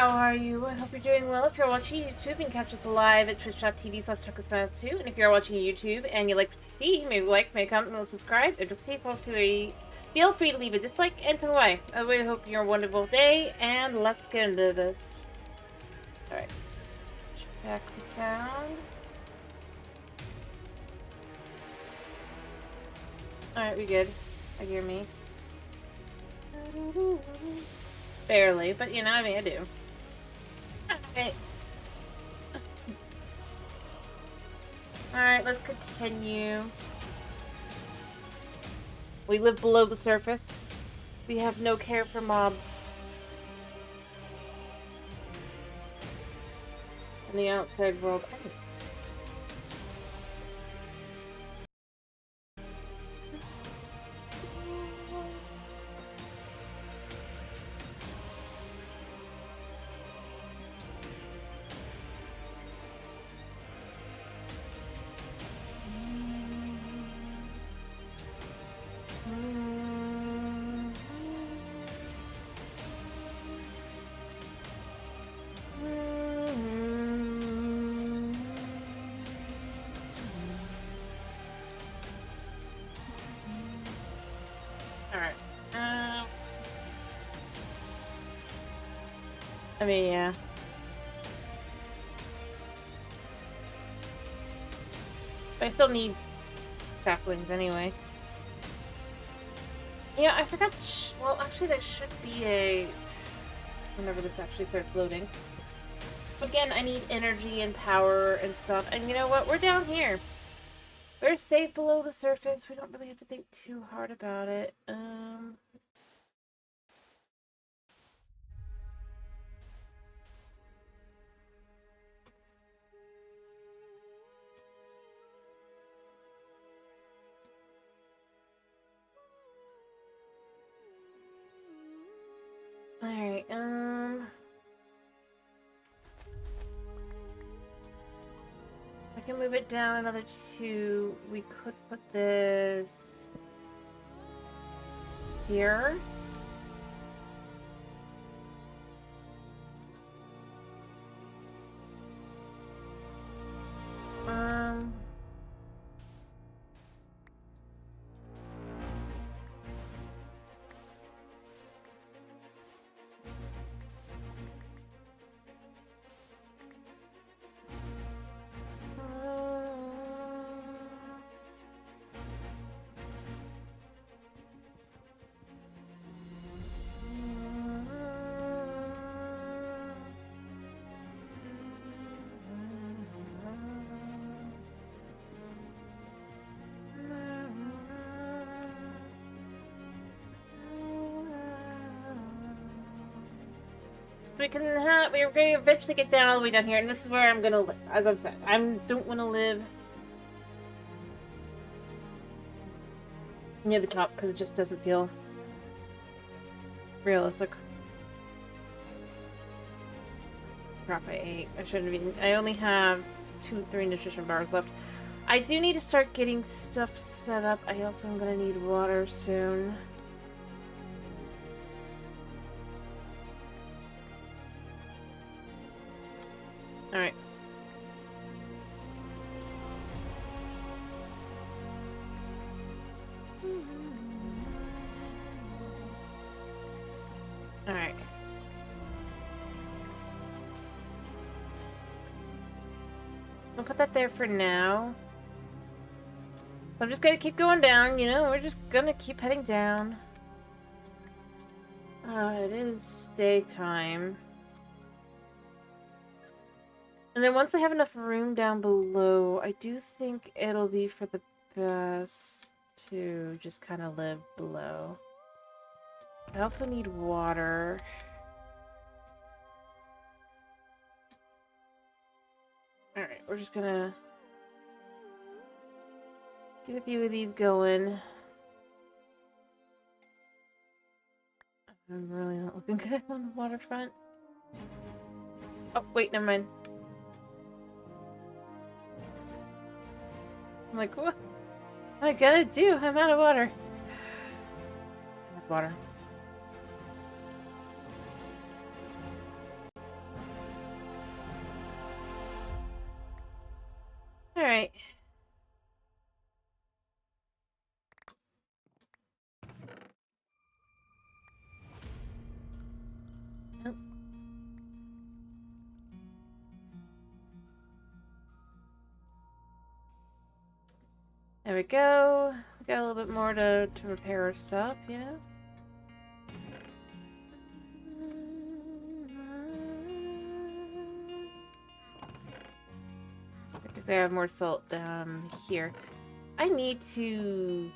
how are you? I hope you're doing well. If you're watching YouTube, you can catch us live at twitch.tv/TruckersMath2. And if you're watching YouTube and you like what you see, maybe like, maybe comment, and subscribe. If you feel free to leave a dislike and turn away. I really hope you're a wonderful day, and let's get into this. Alright. Back the sound. Alright, we good. I hear me. Barely, but you know, I mean, I do. Alright. Alright, let's continue. We live below the surface. We have no care for mobs. In the outside world. I mean, yeah. But I still need saplings anyway. Yeah, I forgot. Well, actually, there should be a. Whenever this actually starts loading. But again, I need energy and power and stuff. And you know what? We're down here. We're safe below the surface. We don't really have to think too hard about it. Alright, I can move it down another 2. We could put this here. We're going to eventually get down all the way down here, and this is where I'm gonna live. As I've said, I don't want to live near the top because it just doesn't feel realistic. Crap, I ate. I shouldn't have eaten. I only have 3 nutrition bars left. I do need to start getting stuff set up. I also am gonna need water soon. Alright. Alright. I'll put that there for now. I'm just gonna keep going down, you know? We're just gonna keep heading down. It is daytime. And then once I have enough room down below, I do think it'll be for the best to just kind of live below. I also need water. Alright, we're just gonna get a few of these going. I'm really not looking good on the waterfront. Oh, wait, never mind. I'm like, what? I gotta do? I'm out of water. I'm out of water. There we go. We got a little bit more to repair our stuff, yeah. If they have more salt down here. I need to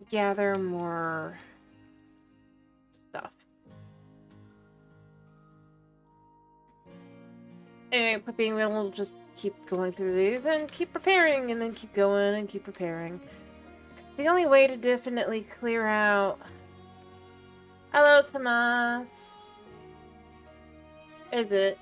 gather more stuff. Anyway, but being able to just keep going through these and keep preparing and then keep going and keep preparing. The only way to definitely clear out... Hello, Tomas. Is it?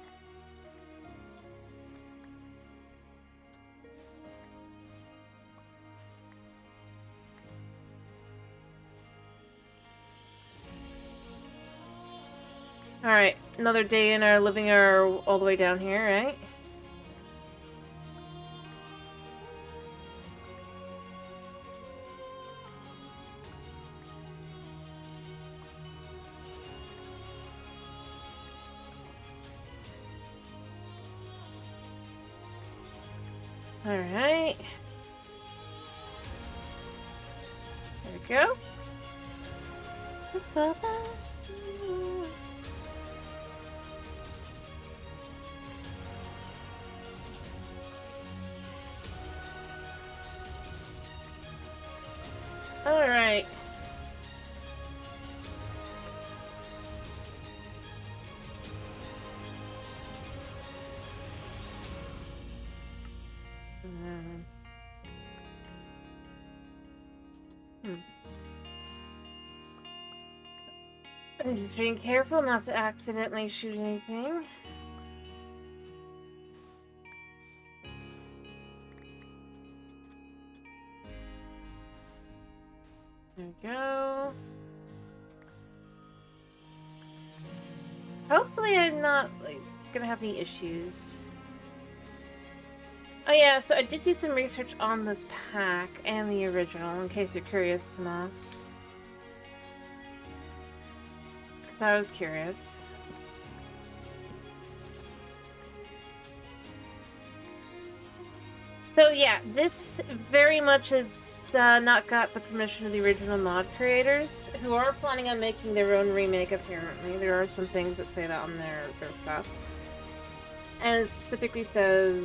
Alright, another day in our living all the way down here, right? Alright. There we go. Alright. I'm just being careful not to accidentally shoot anything. There we go. Hopefully I'm not, like, gonna have any issues. Oh yeah, so I did do some research on this pack and the original, in case you're curious, Tomas. Because I was curious. So yeah, this very much is not got the permission of the original mod creators, who are planning on making their own remake, apparently. There are some things that say that on their stuff. And it specifically says,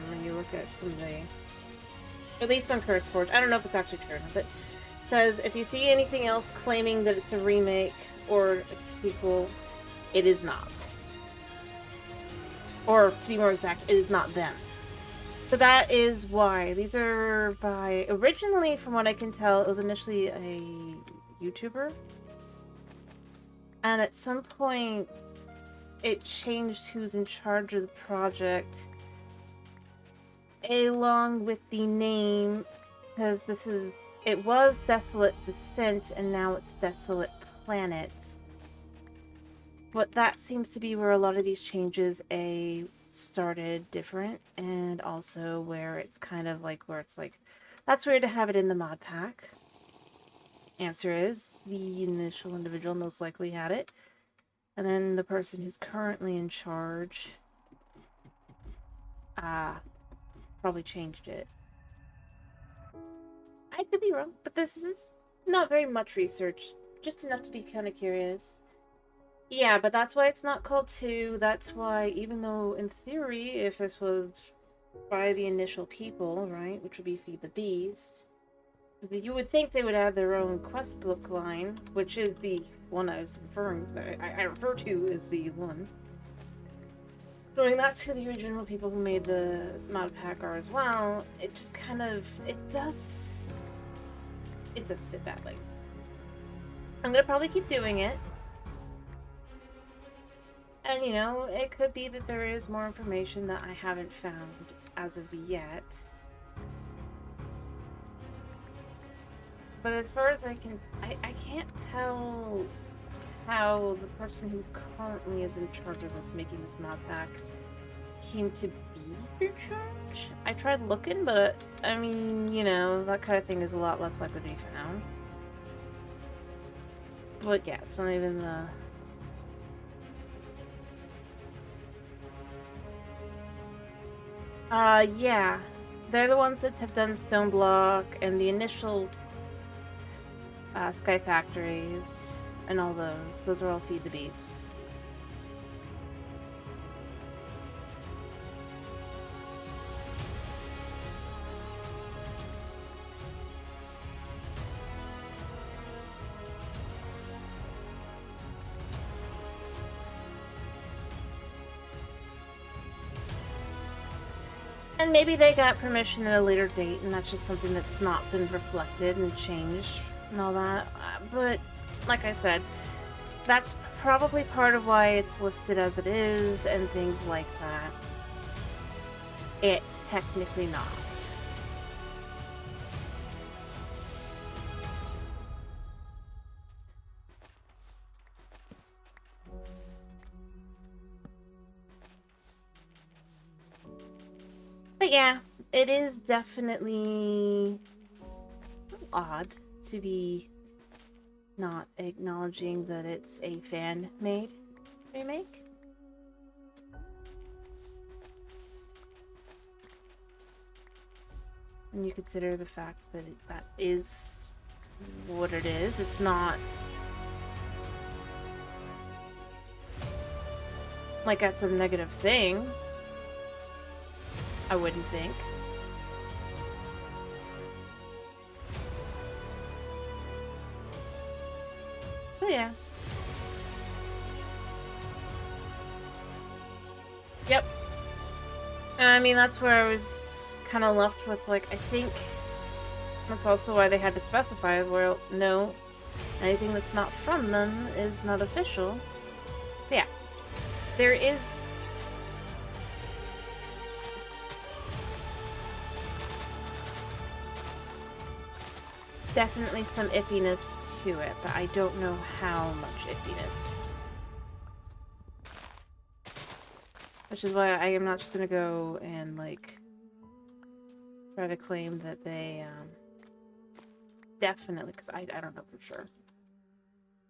when you look at some of the... At least on CurseForge, I don't know if it's actually true, but it says, if you see anything else claiming that it's a remake or a sequel, it is not. Or, to be more exact, it is not them. So that is why. These are by... Originally, from what I can tell, it was initially a YouTuber. And at some point, it changed who's in charge of the project. Along with the name, because it was Desolate Descent, and now it's Desolate Planet. But that seems to be where a lot of these changes, started different, and also where it's kind of like, that's weird to have it in the mod pack. Answer is, the initial individual most likely had it. And then the person who's currently in charge, probably changed it. I could be wrong, but this is not very much research, just enough to be kind of curious. Yeah, but that's why it's not called 2. That's why, even though in theory, if this was by the initial people, right, which would be Feed the Beast, you would think they would add their own quest book line, which is the one I was I refer to as the one. Knowing that's who the original people who made the mod pack are as well, it just kind of, it does sit badly. I'm gonna probably keep doing it. And, you know, it could be that there is more information that I haven't found as of yet. But as far as I can't tell how the person who currently is in charge of us making this mod pack came to be in charge. I tried looking, but, I mean, you know, that kind of thing is a lot less likely to be found. But yeah, it's not even the... Yeah. They're the ones that have done Stoneblock and the initial Sky Factories and all those. Those are all Feed the Beast. And maybe they got permission at a later date, and that's just something that's not been reflected and changed and all that. But, like I said, that's probably part of why it's listed as it is and things like that. It's technically not. But yeah, it is definitely odd to be not acknowledging that it's a fan-made remake. And you consider the fact that that is what it is. It's not like that's a negative thing. I wouldn't think. But yeah. Yep. I mean, that's where I was kind of left with, like, I think that's also why they had to specify, well, no, anything that's not from them is not official. But yeah. There is definitely some iffiness to it, but I don't know how much iffiness. Which is why I am not just gonna go and, like, try to claim that they, definitely, because I don't know for sure.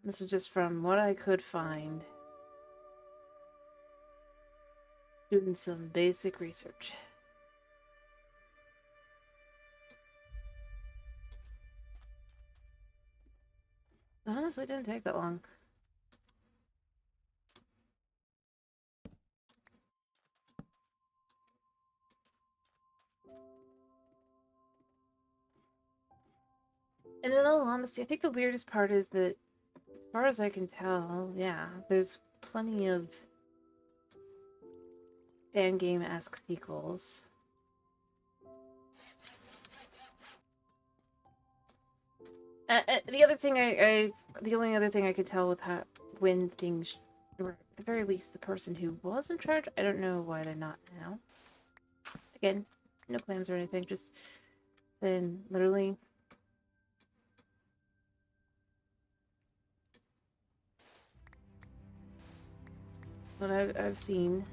This is just from what I could find. Doing some basic research. Honestly, it didn't take that long. And in all honesty, I think the weirdest part is that, as far as I can tell, yeah, there's plenty of fan game-esque sequels. The other thing the only other thing I could tell with when things, or at the very least, the person who was in charge, I don't know why they're not now. Again, no plans or anything, just saying literally. What I've seen,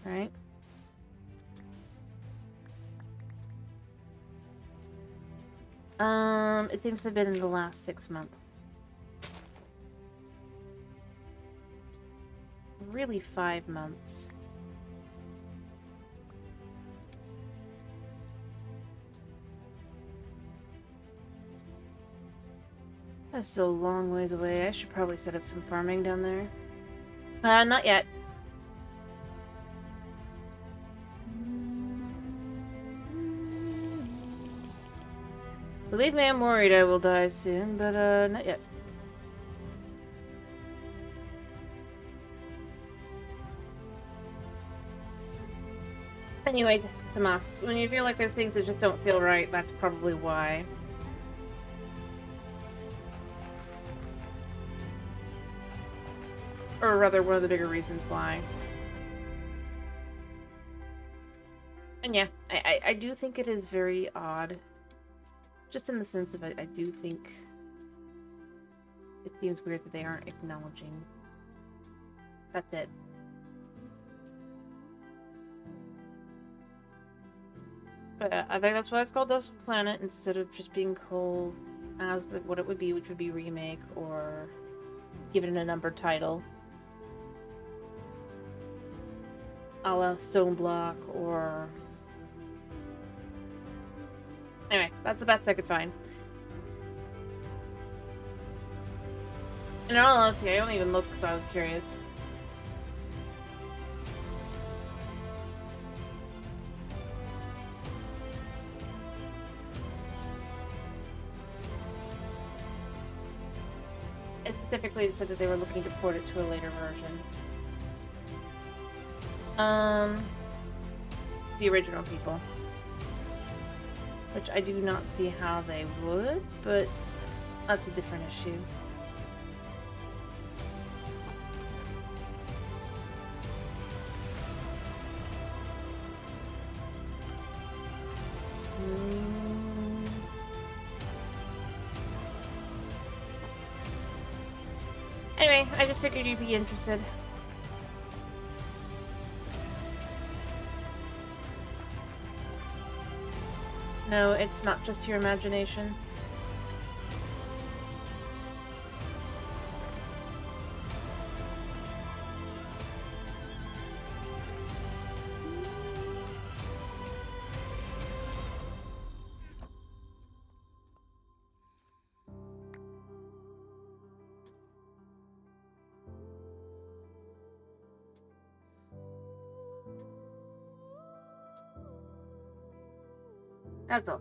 right? It seems to have been in the last 6 months. Really 5 months. That's still a long ways away. I should probably set up some farming down there. Not yet. Believe me, I'm worried I will die soon, but not yet. Anyway, Tomas, when you feel like there's things that just don't feel right, that's probably why. Or rather, one of the bigger reasons why. And yeah, I do think it is very odd. Just in the sense of I do think it seems weird that they aren't acknowledging. That's it. But I think that's why it's called Desolate Planet instead of just being called as what it would be, which would be Remake, or given a numbered title. a la stone block or... Anyway, that's the best I could find. In all honesty, I don't even look because I was curious. It specifically said that they were looking to port it to a later version. The original people. Which I do not see how they would, but that's a different issue. Anyway, I just figured you'd be interested. No, it's not just your imagination. That's all.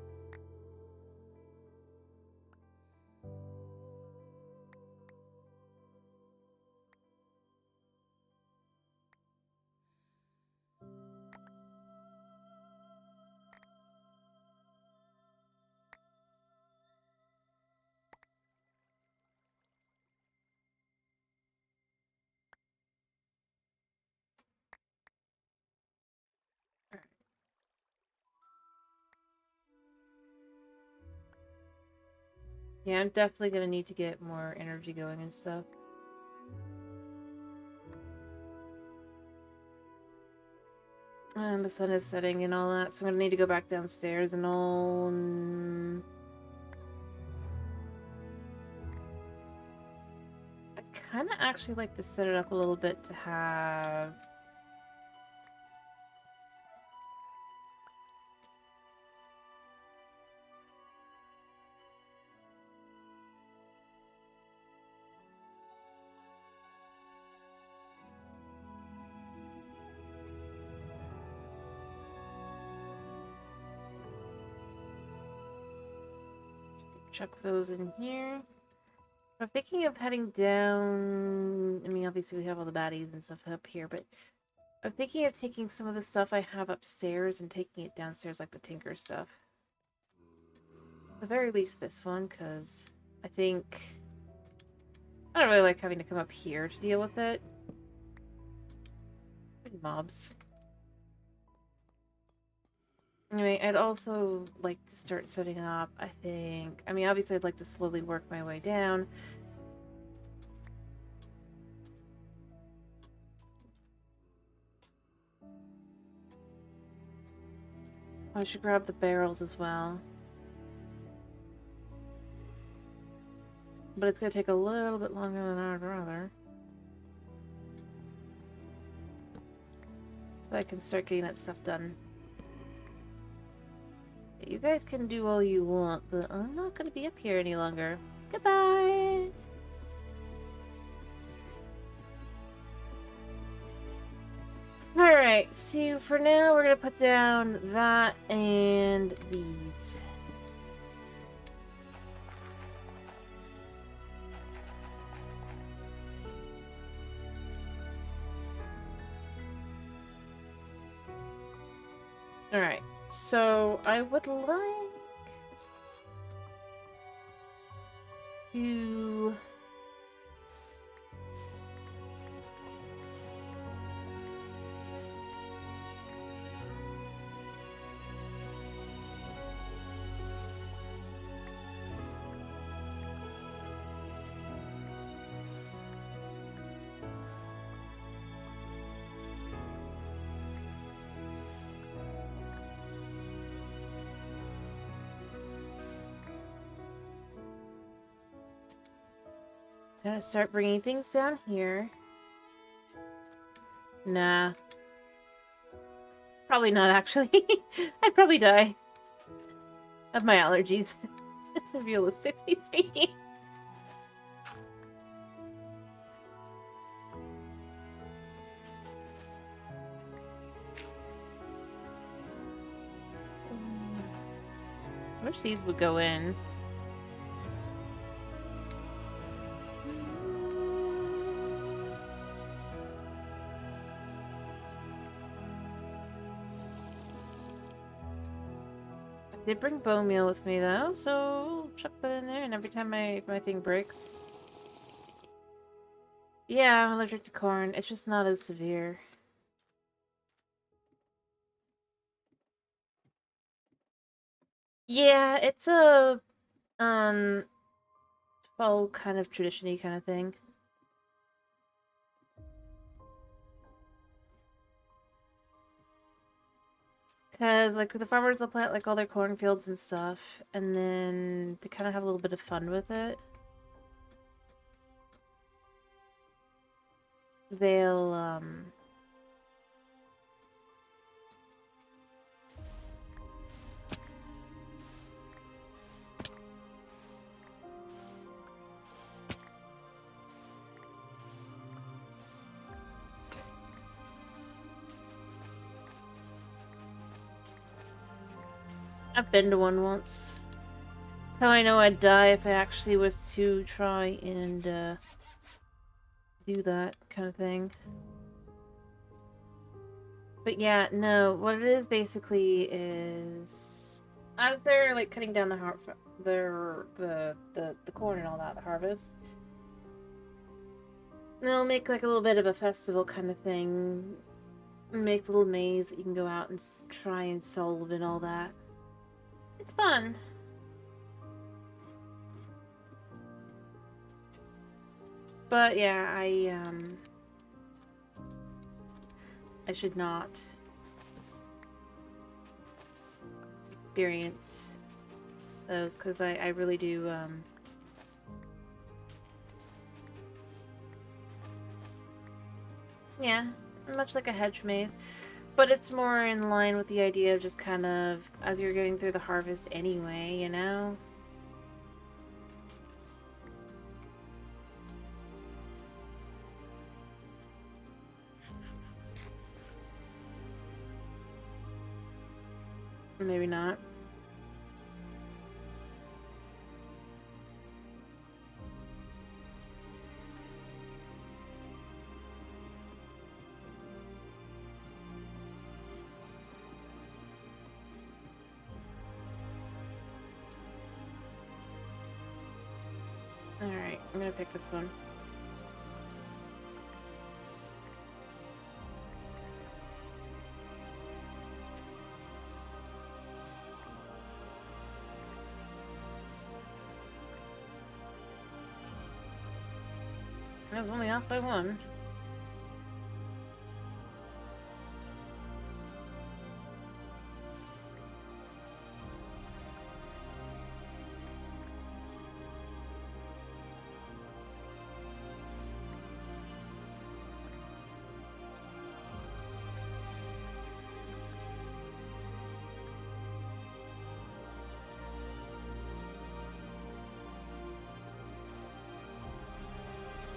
Yeah, I'm definitely gonna need to get more energy going and stuff. And the sun is setting and all that, so I'm gonna need to go back downstairs and all... I'd kind of actually like to set it up a little bit to have... Chuck those in here. I'm thinking of heading down... I mean, obviously we have all the baddies and stuff up here, but I'm thinking of taking some of the stuff I have upstairs and taking it downstairs, like the Tinker stuff. At the very least this one, because I think... I don't really like having to come up here to deal with it. Mobs. Anyway, I'd also like to start setting up, I think... I mean, obviously I'd like to slowly work my way down. I should grab the barrels as well. But it's gonna take a little bit longer than I'd rather. So I can start getting that stuff done. You guys can do all you want, but I'm not gonna be up here any longer. Goodbye! Alright, so for now we're gonna put down that and these. Alright, so I would like to... Gotta start bringing things down here. Nah. Probably not, actually. I'd probably die of my allergies. Realistically speaking. I wish these would go in. I did bring bone meal with me though, so I'll chuck that in there, and every time my thing breaks. Yeah, I'm allergic to corn. It's just not as severe. Yeah, it's a fall kind of tradition-y kind of thing. Because, like, the farmers will plant, like, all their cornfields and stuff, and then they kind of have a little bit of fun with it. They'll, I've been to one once. How I know I'd die if I actually was to try and, do that kind of thing. But yeah, no, what it is basically is as they're like cutting down the the corn and all that, the harvest, they'll make like a little bit of a festival kind of thing. Make a little maze that you can go out and try and solve and all that. It's fun. But yeah, I should not experience those because I really do yeah, much like a hedge maze, but it's more in line with the idea of just kind of as you're getting through the harvest anyway, you know? Maybe not. Alright, I'm gonna pick this one. I was only off by one.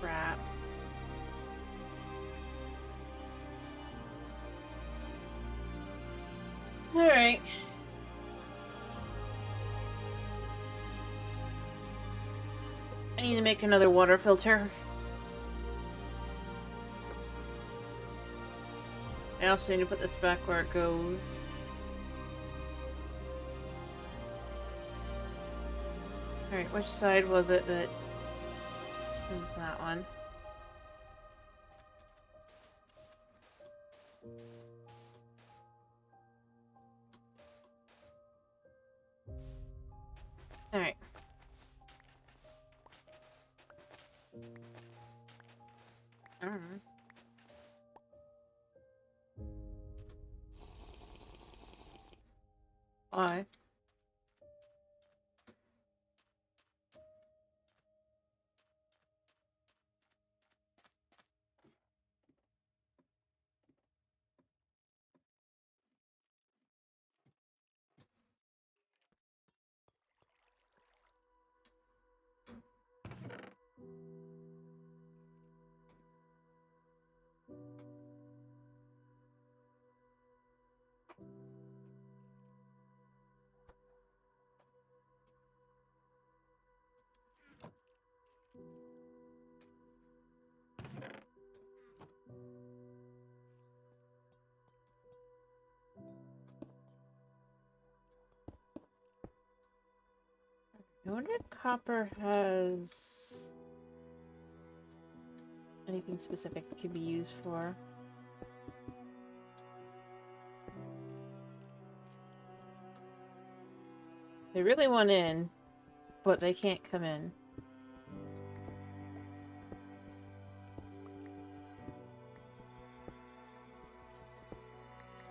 Crap. Alright. I need to make another water filter. I also need to put this back where it goes. Alright, which side was it that... It was that one. Alright. Alright. Why? I wonder if copper has anything specific it could be used for. They really want in, but they can't come in.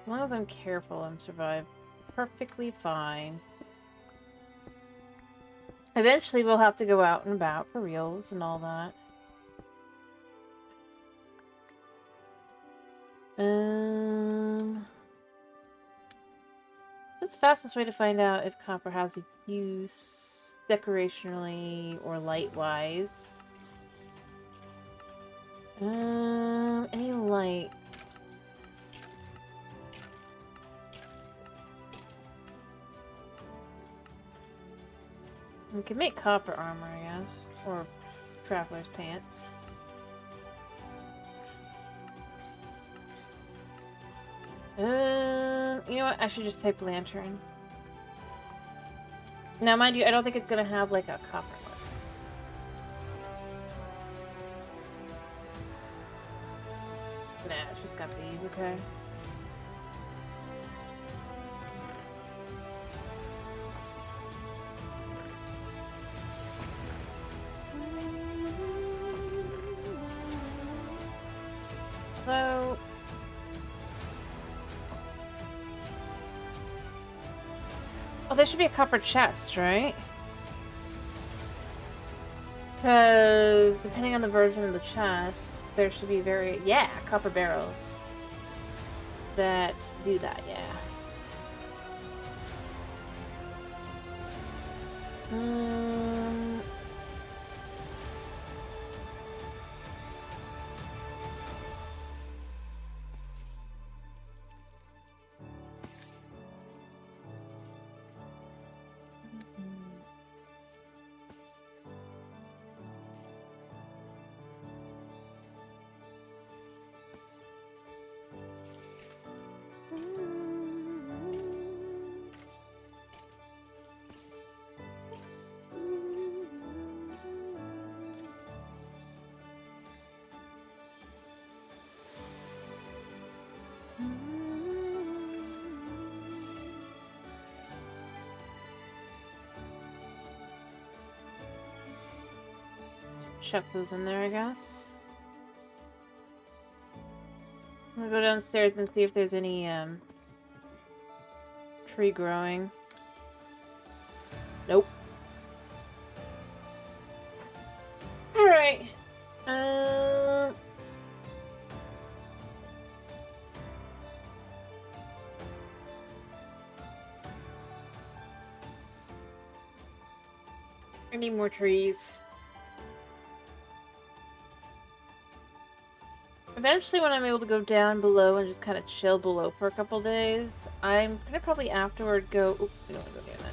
As long as I'm careful, I'm survive perfectly fine. Eventually, we'll have to go out and about for reals and all that. What's the fastest way to find out if copper has a use decorationally or light-wise? Any light? We can make copper armor, I guess, or traveler's pants. You know what? I should just type lantern. Now, mind you, I don't think it's gonna have like a copper one. Nah, it's just got these, okay. So... Oh, there should be a copper chest, right? Because depending on the version of the chest, there should be yeah, copper barrels that do that, yeah. Chuck those in there, I guess. I'm gonna go downstairs and see if there's any tree growing. Nope. Alright. I need more trees. Eventually, when I'm able to go down below and just kind of chill below for a couple days, I'm gonna probably afterward go... Oop, we don't want to go near that.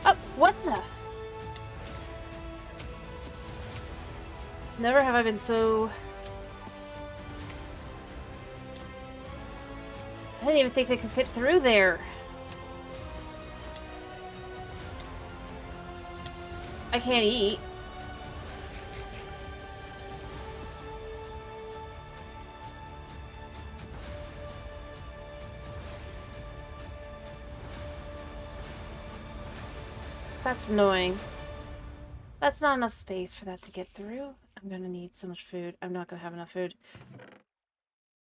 Oh, what the? Never have I been so... I didn't even think they could fit through there. I can't eat. That's annoying. That's not enough space for that to get through. I'm gonna need so much food. I'm not gonna have enough food.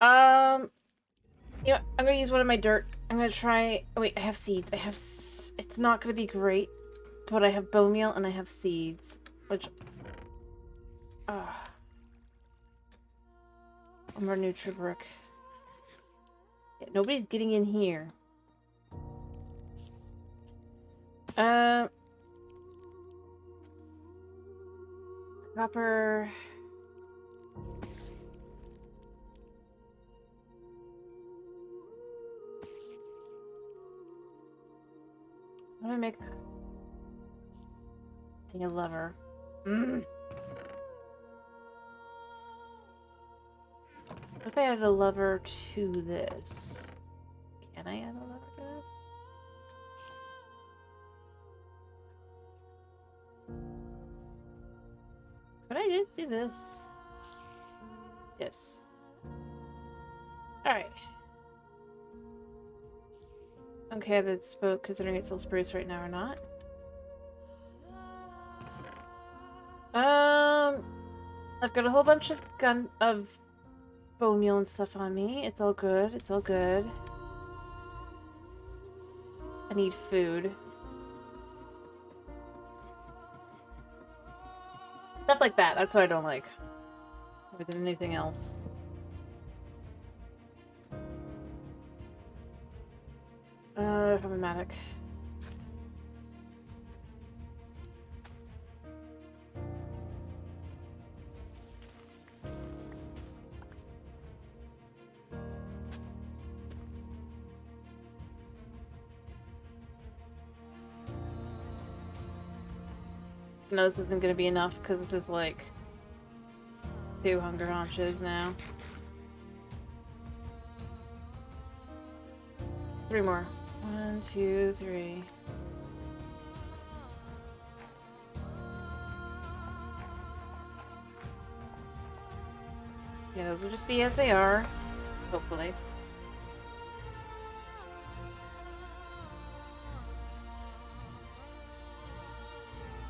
You know, I'm gonna use one of my dirt. I'm gonna try... Oh, wait, I have seeds. It's not gonna be great, but I have bone meal and I have seeds, which... More Nutribrick. Yeah, nobody's getting in here. Copper. I'm gonna make a lever. What if I added a lever to this? Can I add a lever to this? Could I just do this? Yes. Alright. Okay, that's both considering it's still spruce right now or not. I've got a whole bunch of bone meal and stuff on me. It's all good. It's all good. I need food. Stuff like that. That's what I don't like. More than anything else. Problematic. No, this isn't gonna be enough because this is like 2 hunger haunches now. 3 more. 1, 2, 3. Yeah, those will just be as they are, hopefully.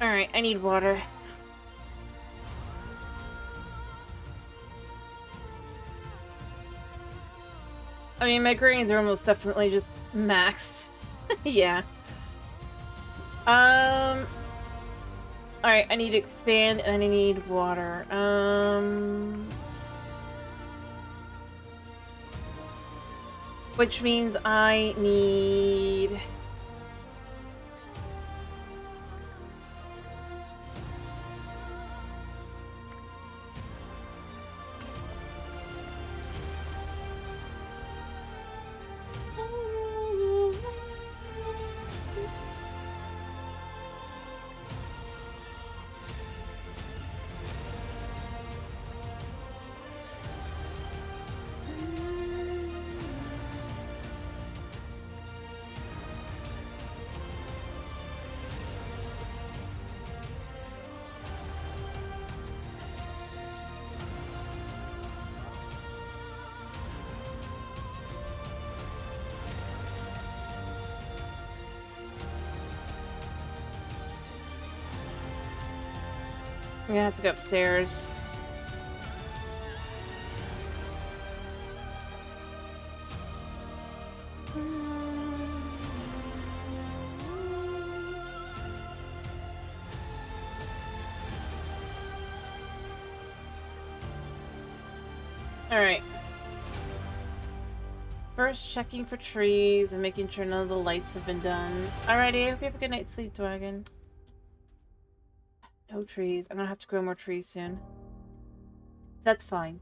Alright, I need water. I mean, my grains are almost definitely just maxed. Yeah. Alright, I need to expand and I need water. Which means I need... I'm gonna have to go upstairs. Alright. First, checking for trees and making sure none of the lights have been done. Alrighty, I hope you have a good night's sleep, Dragon. No trees. I'm gonna have to grow more trees soon. That's fine.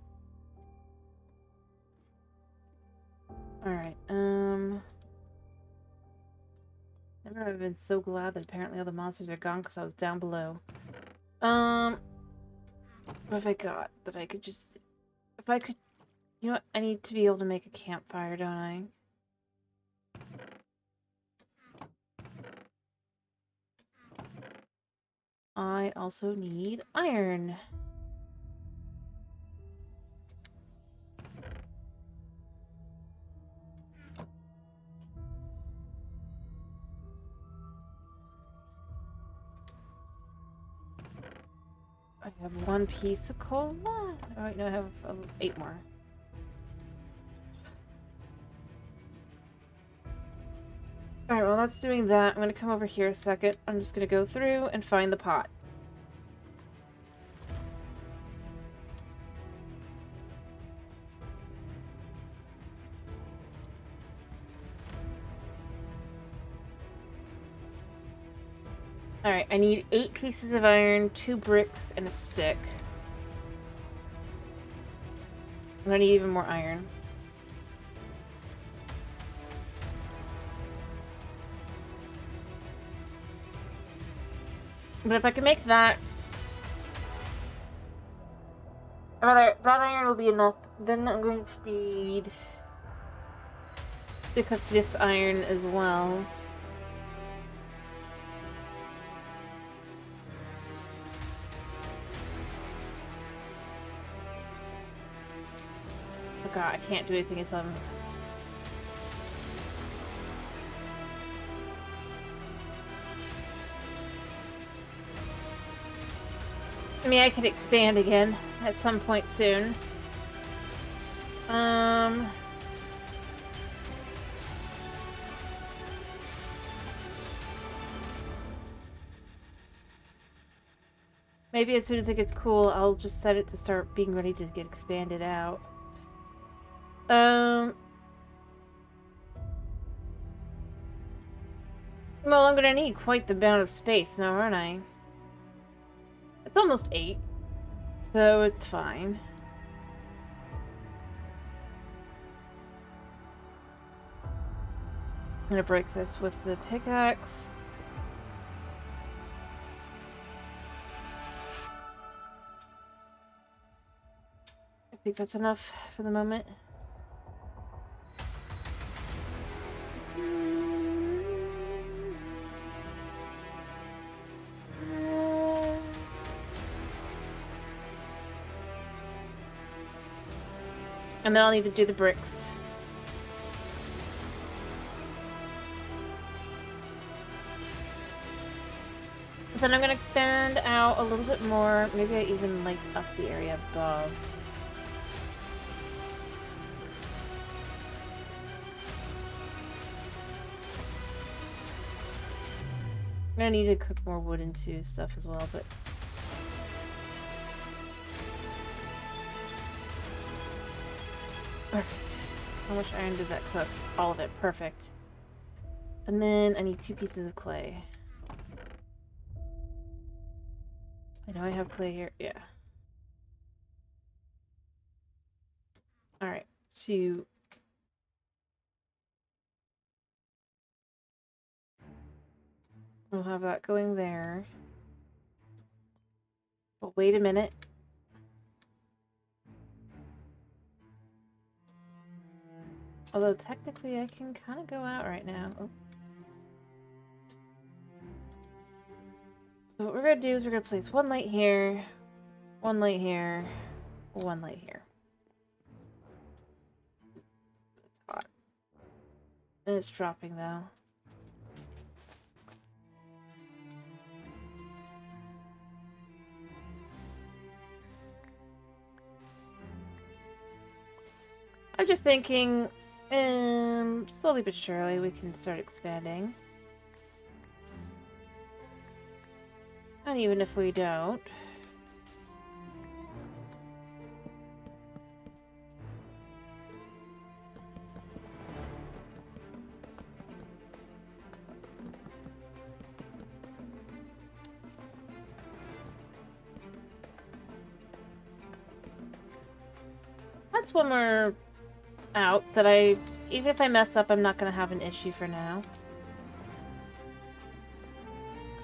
Alright, Never have I been so glad that apparently all the monsters are gone because I was down below. What have I got that I could just... If I could... You know what? I need to be able to make a campfire, don't I? I also need iron. I have 1 piece of coal left. Oh, wait, no, I have 8 more. Alright, well, that's doing that. I'm gonna come over here a second. I'm just gonna go through and find the pot. Alright, I need 8 pieces of iron, 2 bricks, and a stick. I'm gonna need even more iron. But if I can make that... Or rather, that iron will be enough. Then I'm going to need to cook this iron as well. Oh god, I can't do anything until I'm... I mean, I could expand again at some point soon. Maybe as soon as it gets cool, I'll just set it to start being ready to get expanded out. Well, I'm gonna need quite the amount of space now, aren't I? It's almost 8, so it's fine. I'm gonna break this with the pickaxe. I think that's enough for the moment. And then I'll need to do the bricks. Then I'm gonna expand out a little bit more. Maybe I even like up the area above. I'm gonna need to cook more wood into stuff as well, but... Perfect. How much iron did that cook? All of it. Perfect. And then I need 2 pieces of clay. I know I have clay here. Yeah. Alright. So... we'll have that going there. But wait a minute. Although technically I can kind of go out right now. Oh. So what we're going to do is we're going to place 1 light here, 1 light here, 1 light here. It's hot. And it's dropping though. I'm just thinking, slowly but surely we can start expanding. And even if we don't... That's one more out that even if I mess up, I'm not going to have an issue for now.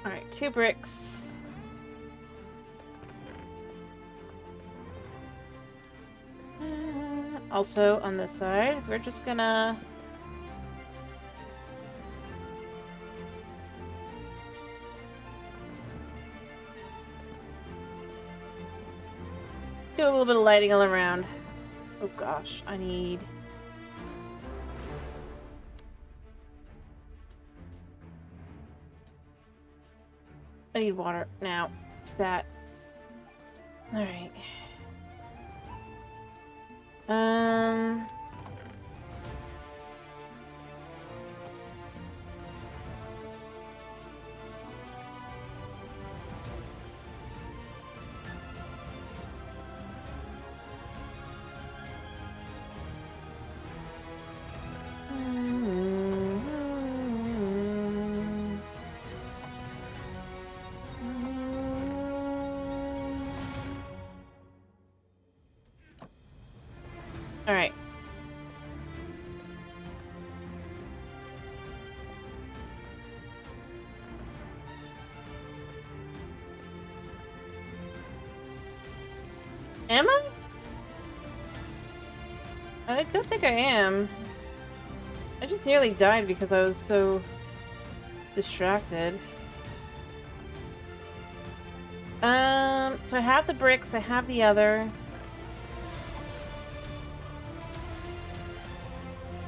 Alright, 2 bricks. Also, on this side, we're just gonna... do a little bit of lighting all around. Oh gosh, I need... water now. It's that. Alright. Alright. Am I? I don't think I am. I just nearly died because I was so distracted. So I have the bricks, I have the other.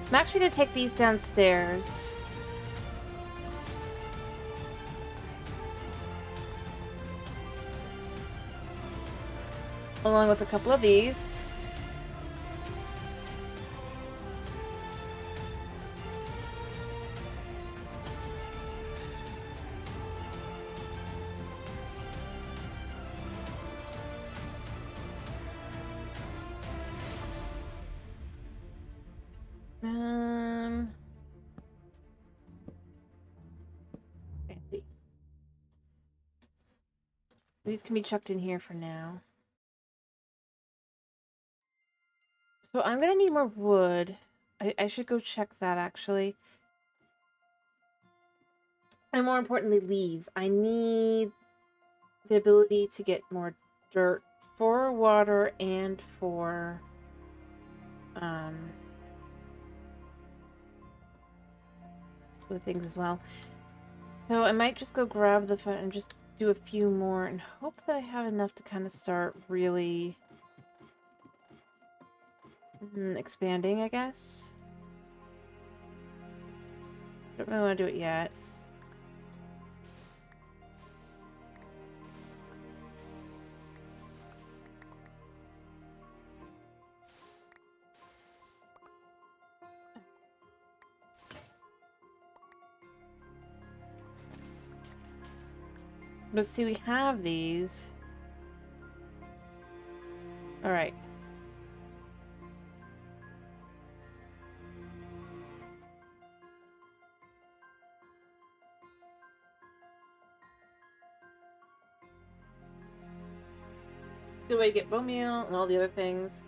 I'm actually gonna take these downstairs. Along with a couple of these. Fancy. These can be chucked in here for now. So I'm gonna need more wood. I should go check that, actually. And more importantly, leaves. I need the ability to get more dirt for water and for other things as well. So I might just go grab the phone and just do a few more and hope that I have enough to kind of start really expanding, I guess. Don't really want to do it yet. But see, we have these. Alright. Good way to get bone meal and all the other things.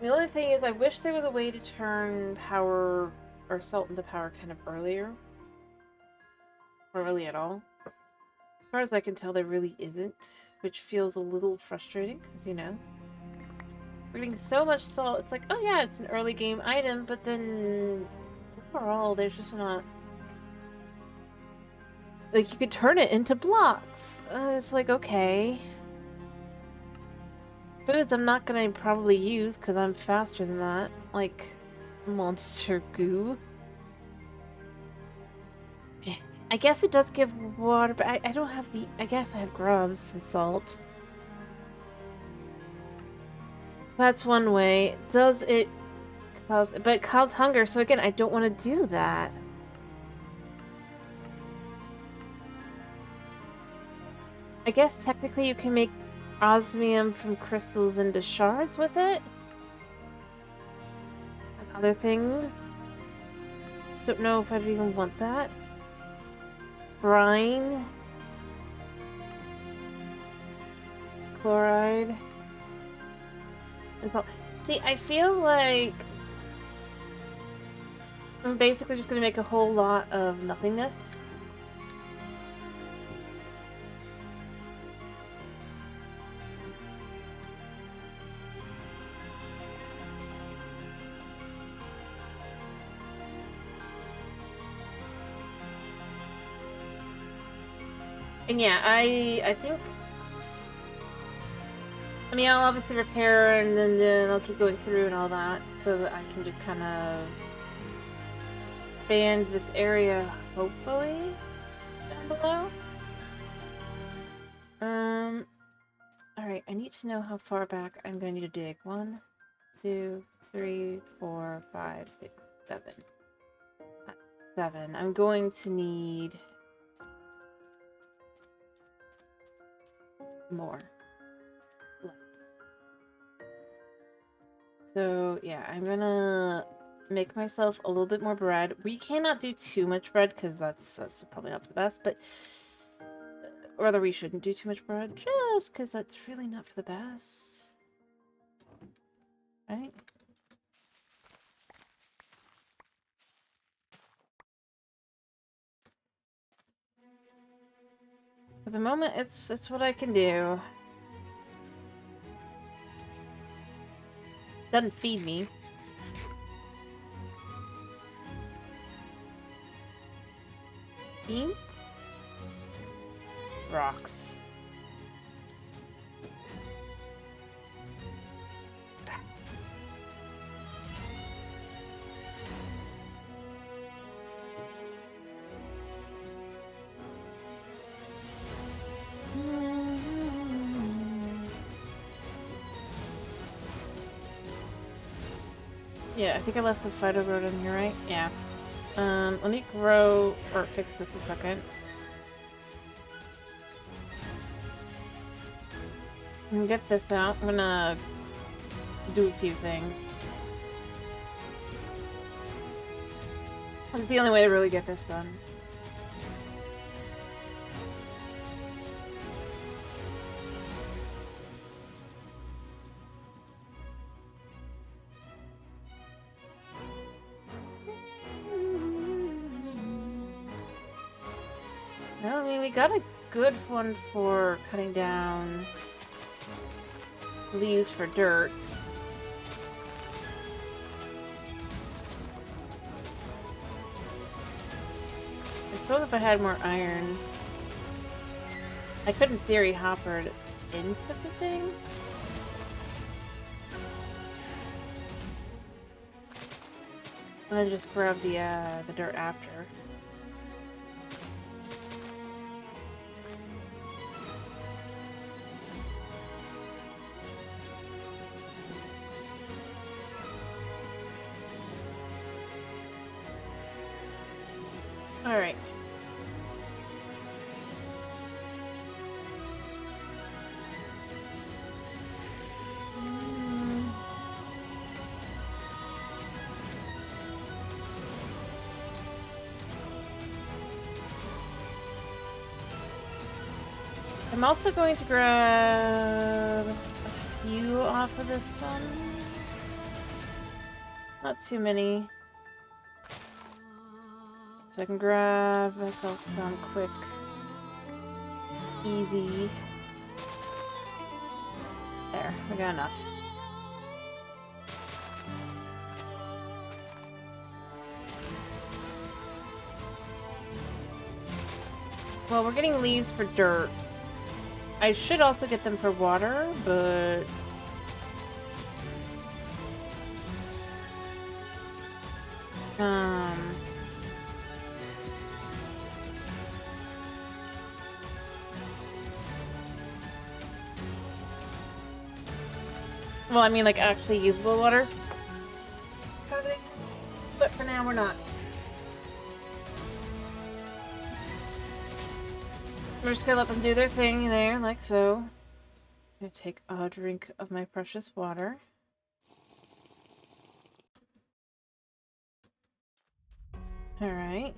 The only thing is, I wish there was a way to turn power or salt into power kind of earlier. Or really at all. As far as I can tell, there really isn't, which feels a little frustrating, because, you know, we're getting so much salt. It's like, oh yeah, it's an early game item, but then overall, there's just not... Like, you could turn it into blocks. It's like, okay. Foods I'm not gonna probably use, because I'm faster than that. Like, monster goo. I guess it does give water, but I don't have the... I guess I have grubs and salt. That's one way. Does it cause... But it causes hunger, so again, I don't want to do that. I guess technically you can make osmium from crystals into shards with it. And other things. Don't know if I'd even want that. Brine. Chloride. See, I feel like I'm basically just gonna make a whole lot of nothingness. And yeah, I think... I mean, I'll obviously repair and then I'll keep going through and all that, so that I can just kind of expand this area, hopefully, down below. Alright, I need to know how far back I'm going to need to dig. 1, 2, 3, 4, 5, 6, 7. 7. I'm going to need more lights. So, yeah, I'm gonna make myself a little bit more bread. We cannot do too much bread because that's probably not the best, but or rather we shouldn't do too much bread just because that's really not for the best. Right? For the moment, it's what I can do. Doesn't feed me. Beans? Rocks. Yeah, I think I left the Fido Road in here, right? Yeah. Let me grow or fix this a second. And get this out. I'm gonna do a few things. It's the only way to really get this done. No, I mean, we got a good one for cutting down leaves for dirt. I suppose if I had more iron, I could in theory hopper it into the thing. And then just grab the dirt after. Alright. I'm also going to grab a few off of this one. Not too many. So I can grab myself some quick, easy. There, we got enough. Well, we're getting leaves for dirt. I should also get them for water, but... Well, I mean, like, actually usable water. But for now, we're not. We're just gonna let them do their thing there, like so. I'm gonna take a drink of my precious water. Alright.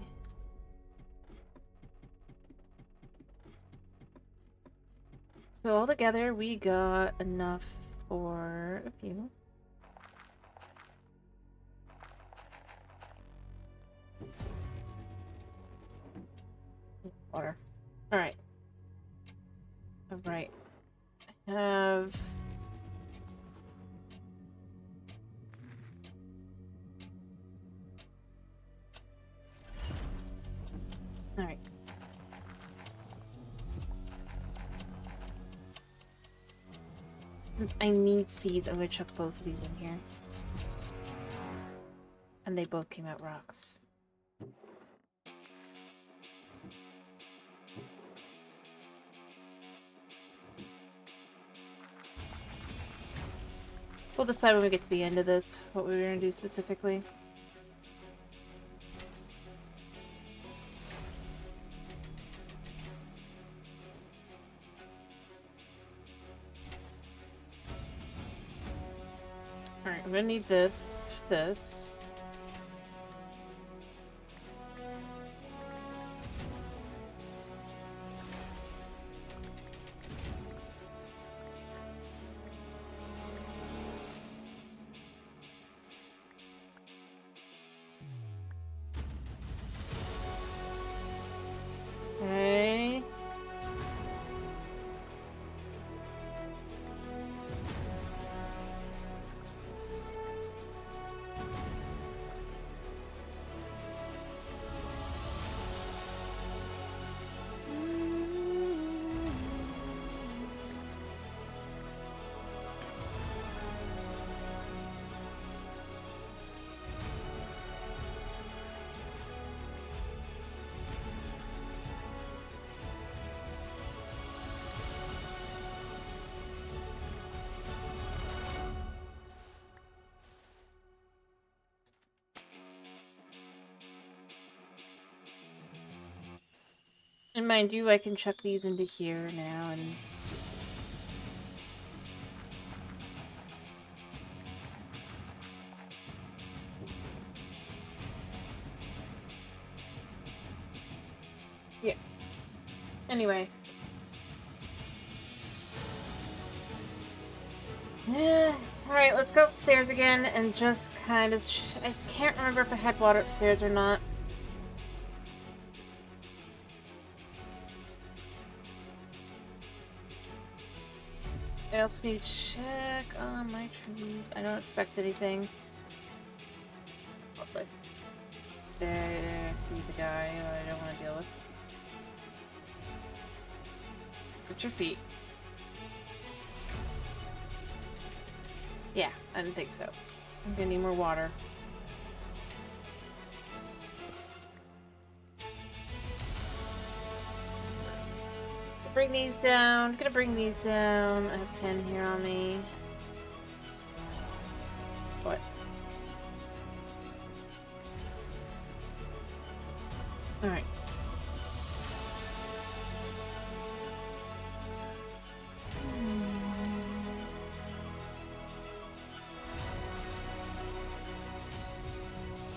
So altogether, we got enough for a few. Water. Alright. Alright. I have... Alright. Since I need seeds, I'm gonna chuck both of these in here. And they both came out rocks. We'll decide when we get to the end of this what we're gonna do specifically. Alright, I'm gonna need this, this. And mind you, I can chuck these into here now and... Yeah. Anyway. Yeah. Alright, let's go upstairs again and just kind of... I can't remember if I had water upstairs or not. I also need to check on my trees. I don't expect anything. Oh, there, I see the guy I don't want to deal with. Put your feet. Yeah, I didn't think so. I'm gonna need more water. Bring these down. Gonna bring these down. I have 10 here on me. What? Alright.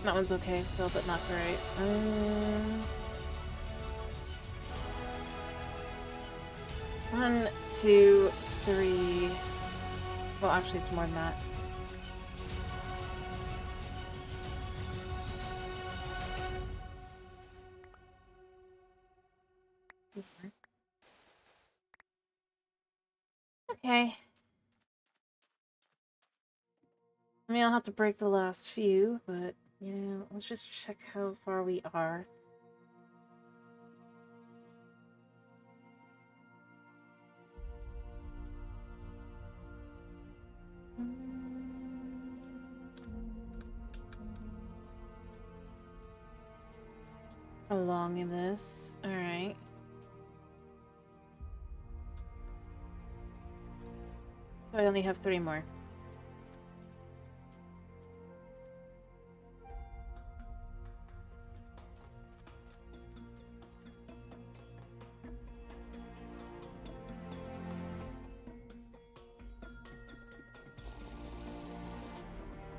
That one's okay still, but not great. 1, 2, 3. Well, actually, it's more than that. Okay. I mean, I'll have to break the last few, but, you know, let's just check how far we are. How long in this? Alright. So I only have 3 more.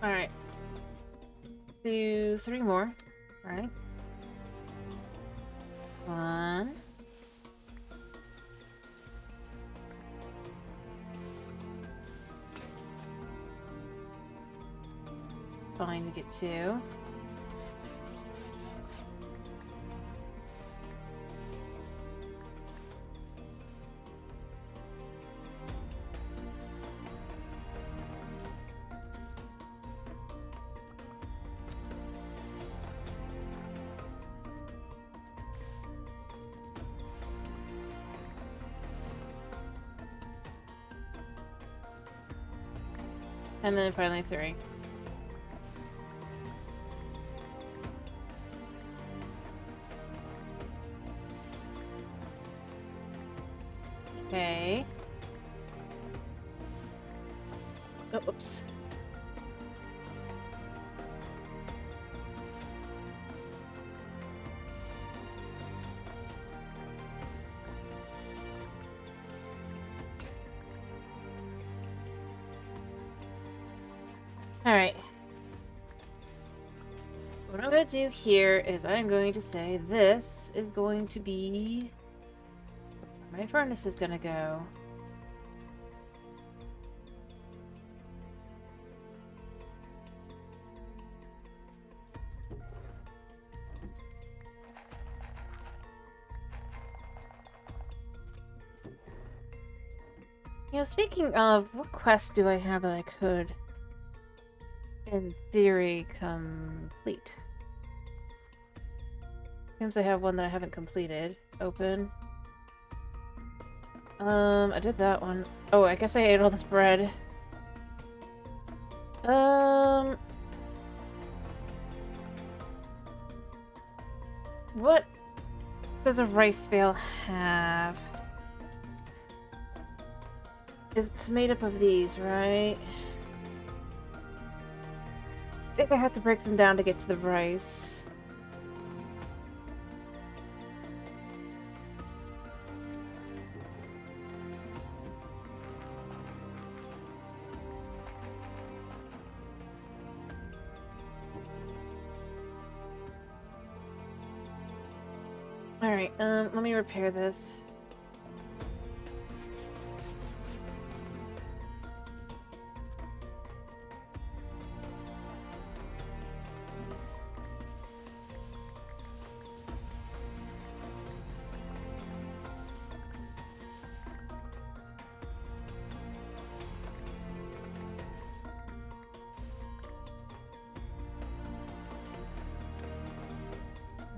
Alright. Do 3 more. Alright. 1. Fine, we get 2. And then finally 3. Okay. Oh, oops. Alright. What I'm going to do here is I'm going to say this is going to be where my furnace is going to go. You know, speaking of, what quest do I have that I could, in theory, complete? Seems I have one that I haven't completed. Open. I did that one. Oh, I guess I ate all this bread. What does a rice bale have? It's made up of these, right? I think I have to break them down to get to the rice. Alright, let me repair this.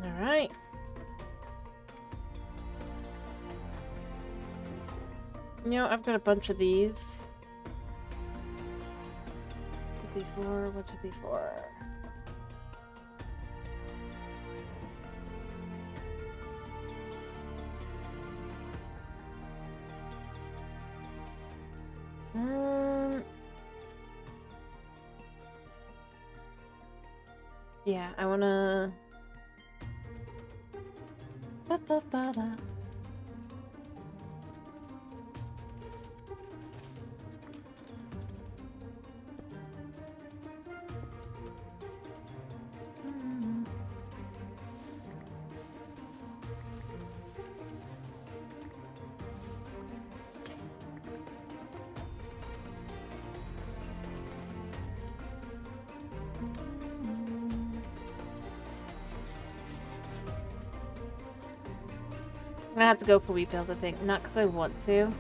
Alright. You know, I've got a bunch of these. 2d4, what's 2d4? Yeah, I wanna... Ba-ba-ba-da. I'm gonna have to go for refills, I think. Not because I want to.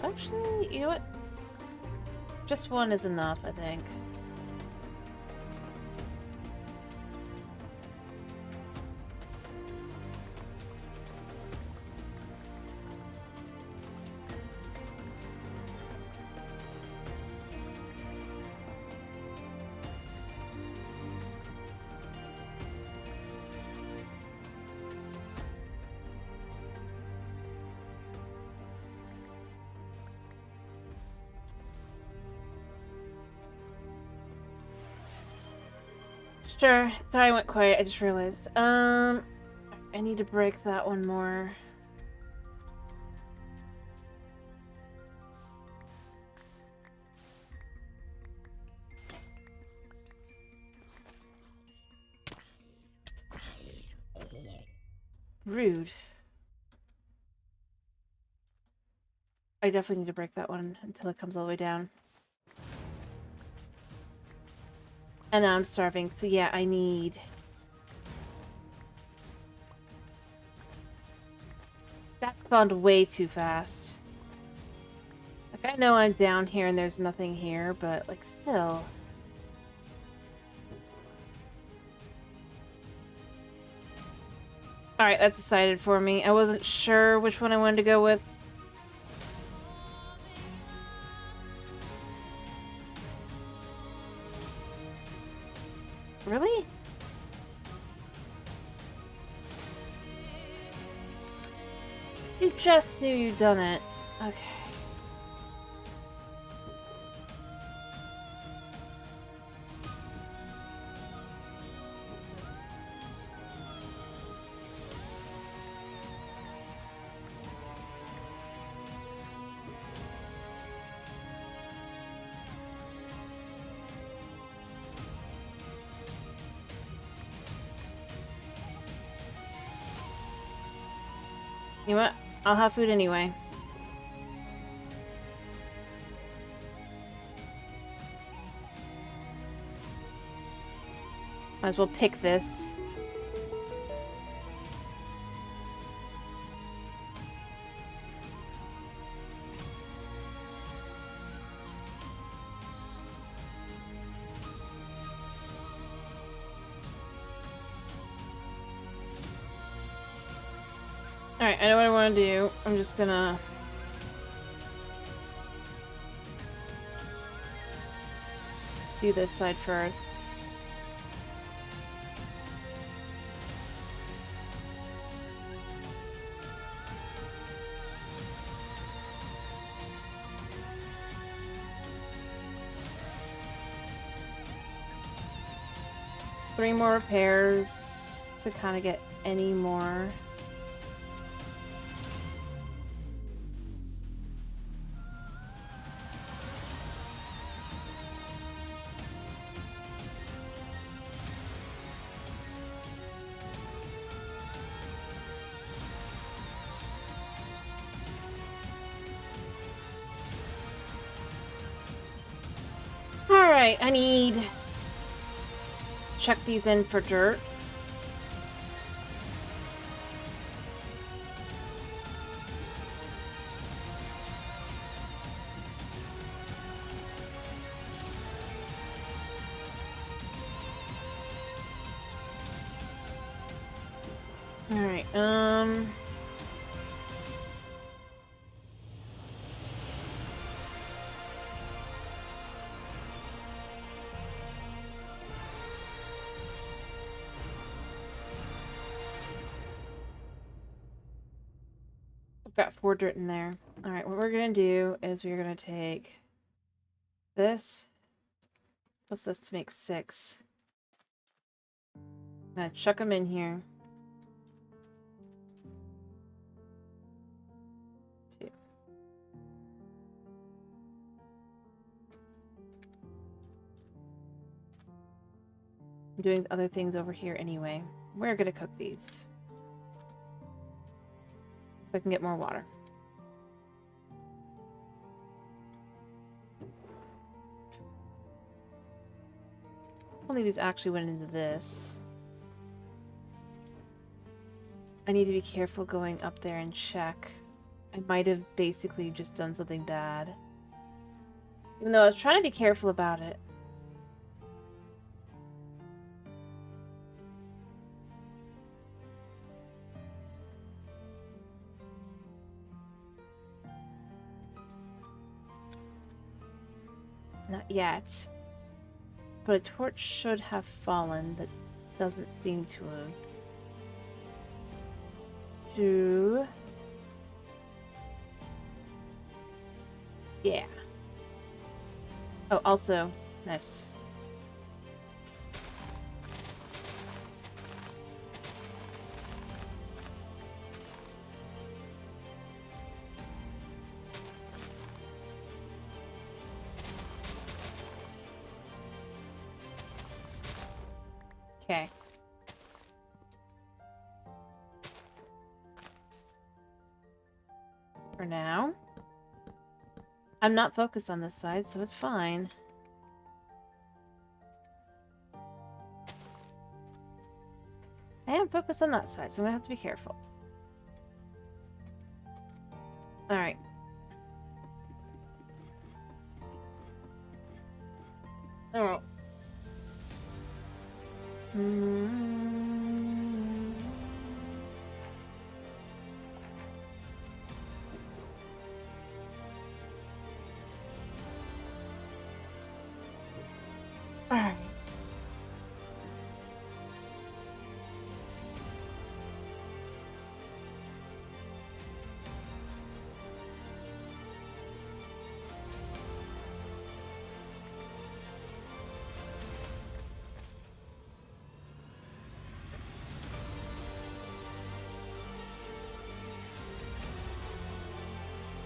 Actually, you know what? Just one is enough, I think. Sure. Sorry I went quiet, I just realized. I need to break that one more. Rude. I definitely need to break that one until it comes all the way down. And now I'm starving, so yeah, I need... That spawned way too fast. Like, I know I'm down here and there's nothing here, but, like, still... Alright, that's decided for me. I wasn't sure which one I wanted to go with. Really? You just knew you'd done it. Okay. You know what? I'll have food anyway. Might as well pick this. Alright, I know what I want to do. I'm just gonna... do this side first. Three more repairs to kind of get any more. Alright, I need... check these in for dirt. Alright, I've got 4 dirt in there. Alright, what we're gonna do is we're gonna take this plus this to make 6. I'm gonna chuck them in here. 2. I'm doing other things over here anyway. We're gonna cook these. So I can get more water. Only these actually went into this. I need to be careful going up there and check. I might have basically just done something bad. Even though I was trying to be careful about it. Not yet. But a torch should have fallen that doesn't seem to have. Yeah. Oh, also, nice. Okay. For now. I'm not focused on this side, so it's fine. I am focused on that side, so I'm gonna have to be careful. Alright. Oh. Alright.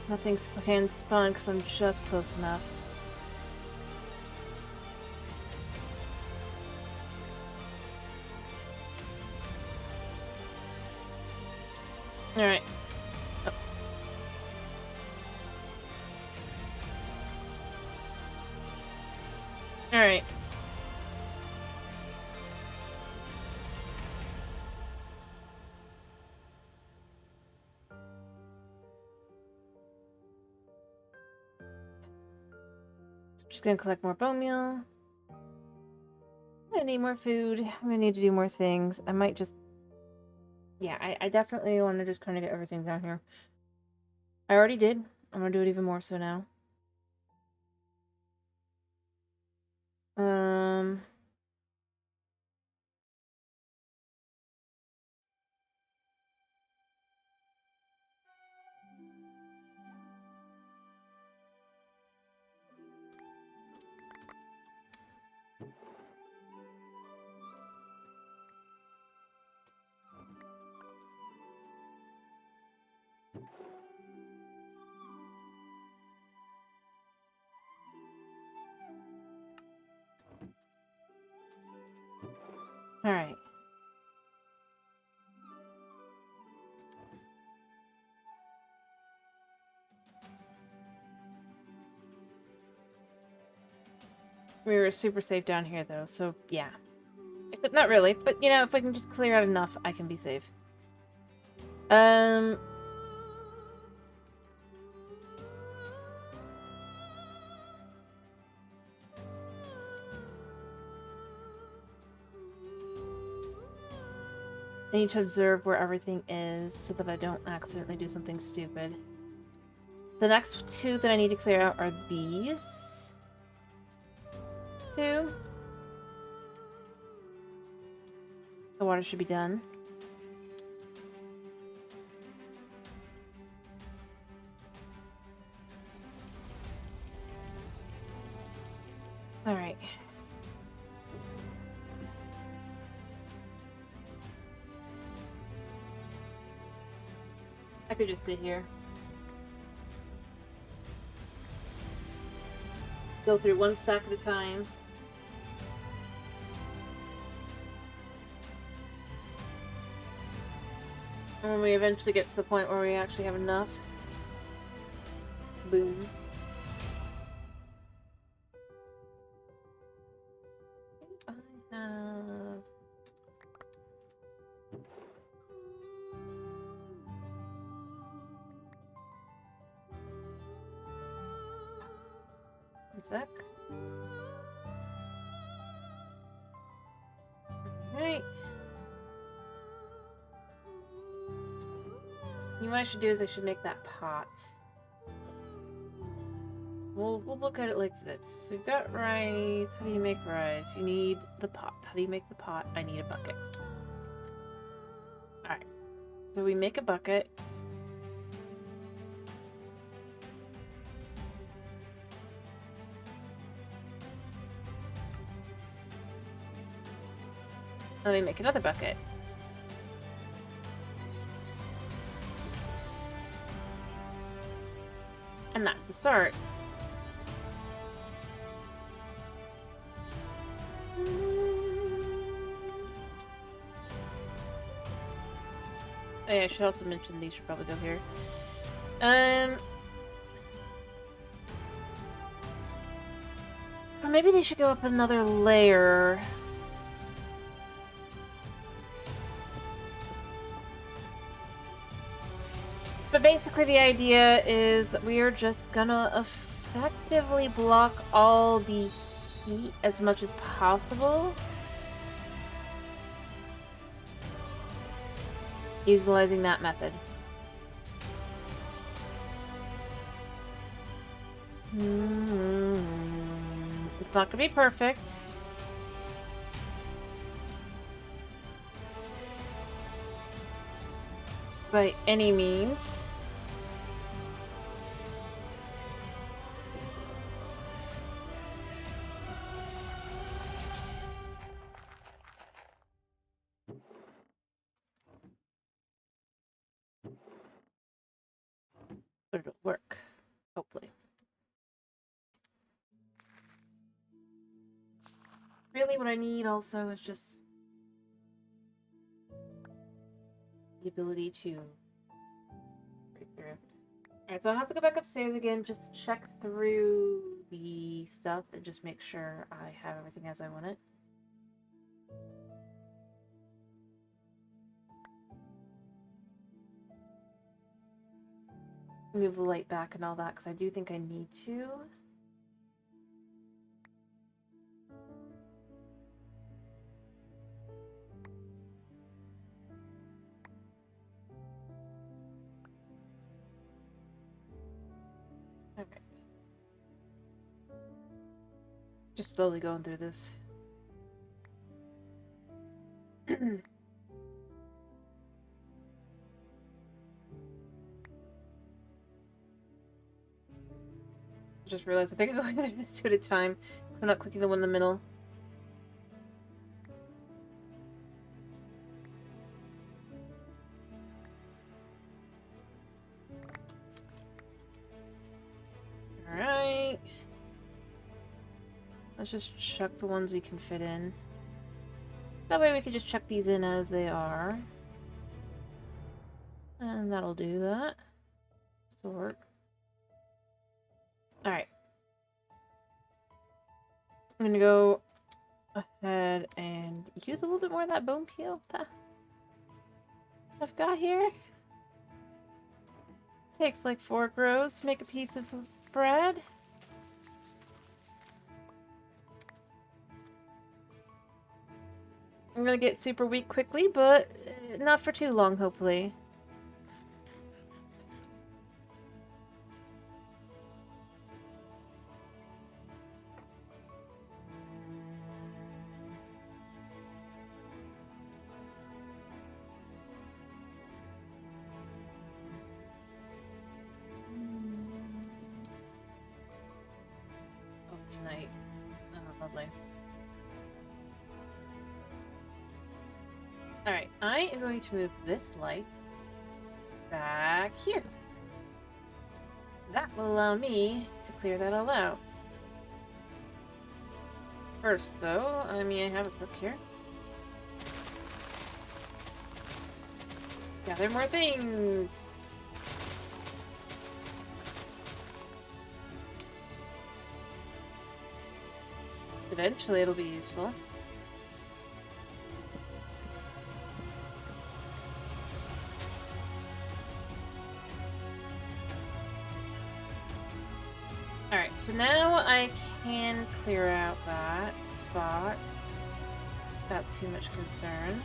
Nothing's can spawn because I'm just close enough. Alright. Oh. Alright. Just gonna collect more bone meal. I'm gonna need more food. I'm gonna need to do more things. I might just... Yeah, I definitely want to just kind of get everything down here. I already did. I'm gonna do it even more so now. Alright. We were super safe down here, though, so yeah. Except not really, but, you know, if I can just clear out enough, I can be safe. I need to observe where everything is so that I don't accidentally do something stupid. The next two that I need to clear out are these two. The water should be done. Alright. I could just sit here. Go through one stack at a time. And when we eventually get to the point where we actually have enough, boom. I have... One sec. Alright. You know what I should do is I should make that pot. We'll look at it like this. So we've got rice. How do you make rice? You need the pot. How do you make the pot? I need a bucket. Alright. So we make a bucket. Let me make another bucket. And that's the start. Oh yeah, I should also mention these should probably go here. Or maybe they should go up another layer. But basically the idea is that we are just gonna effectively block all the heat as much as possible. Utilizing that method. It's not gonna be perfect. By any means. But it'll work, hopefully. Really, what I need also is just the ability to break through. Alright, so I'll have to go back upstairs again just to check through the stuff and just make sure I have everything as I want it. Move the light back and all that, because I do think I need to. Okay. Just slowly going through this. Just realized I think I'm going through this two at a time. I'm not clicking the one in the middle. Alright. Let's just chuck the ones we can fit in. That way we can just chuck these in as they are. And that'll do that. Sort. Alright. I'm gonna go ahead and use a little bit more of that bone peel that I've got here. Takes like 4 grows to make a piece of bread. I'm gonna get super weak quickly, but not for too long, hopefully. Oh, tonight. Oh, lovely. Alright, I am going to move this light back here. That will allow me to clear that all out. First, though, I have a cook here. Gather more things! Eventually it'll be useful. Alright, so now I can clear out that spot without too much concern.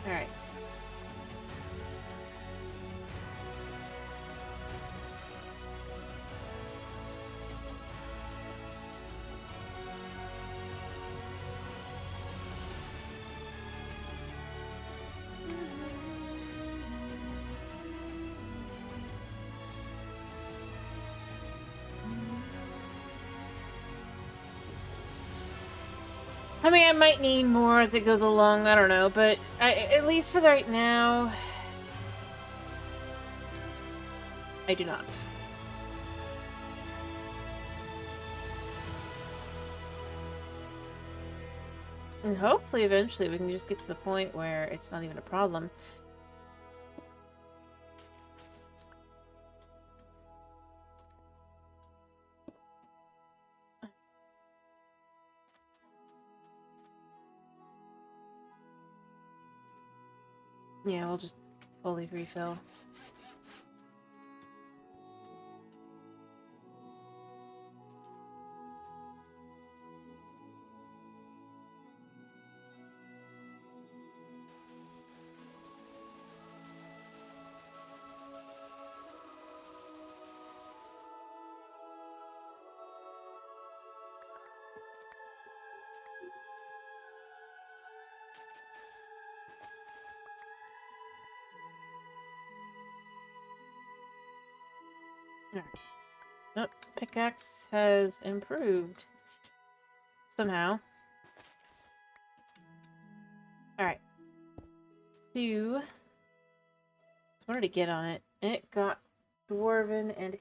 Alright. I might need more as it goes along, I don't know, but at least for right now, I do not. And hopefully eventually we can just get to the point where it's not even a problem. Yeah, we'll just fully refill. Alright. Oh, pickaxe has improved. Somehow. Alright. So, I wanted to get on it. It got Dwarven and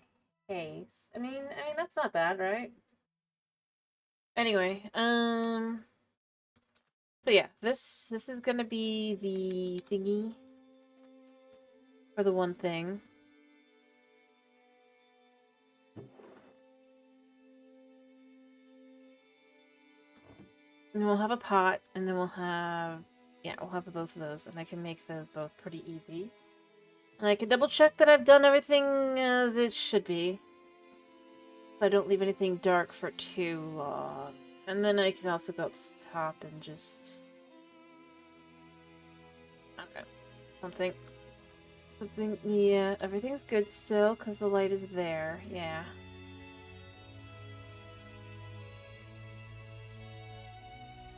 Haste. That's not bad, right? Anyway, so yeah, this is gonna be the thingy for the one thing. And we'll have a pot, and then we'll have both of those, and I can make those both pretty easy. And I can double check that I've done everything as it should be. So I don't leave anything dark for too long. And then I can also go up top and just... Okay. Something, yeah, everything's good still, because the light is there, yeah.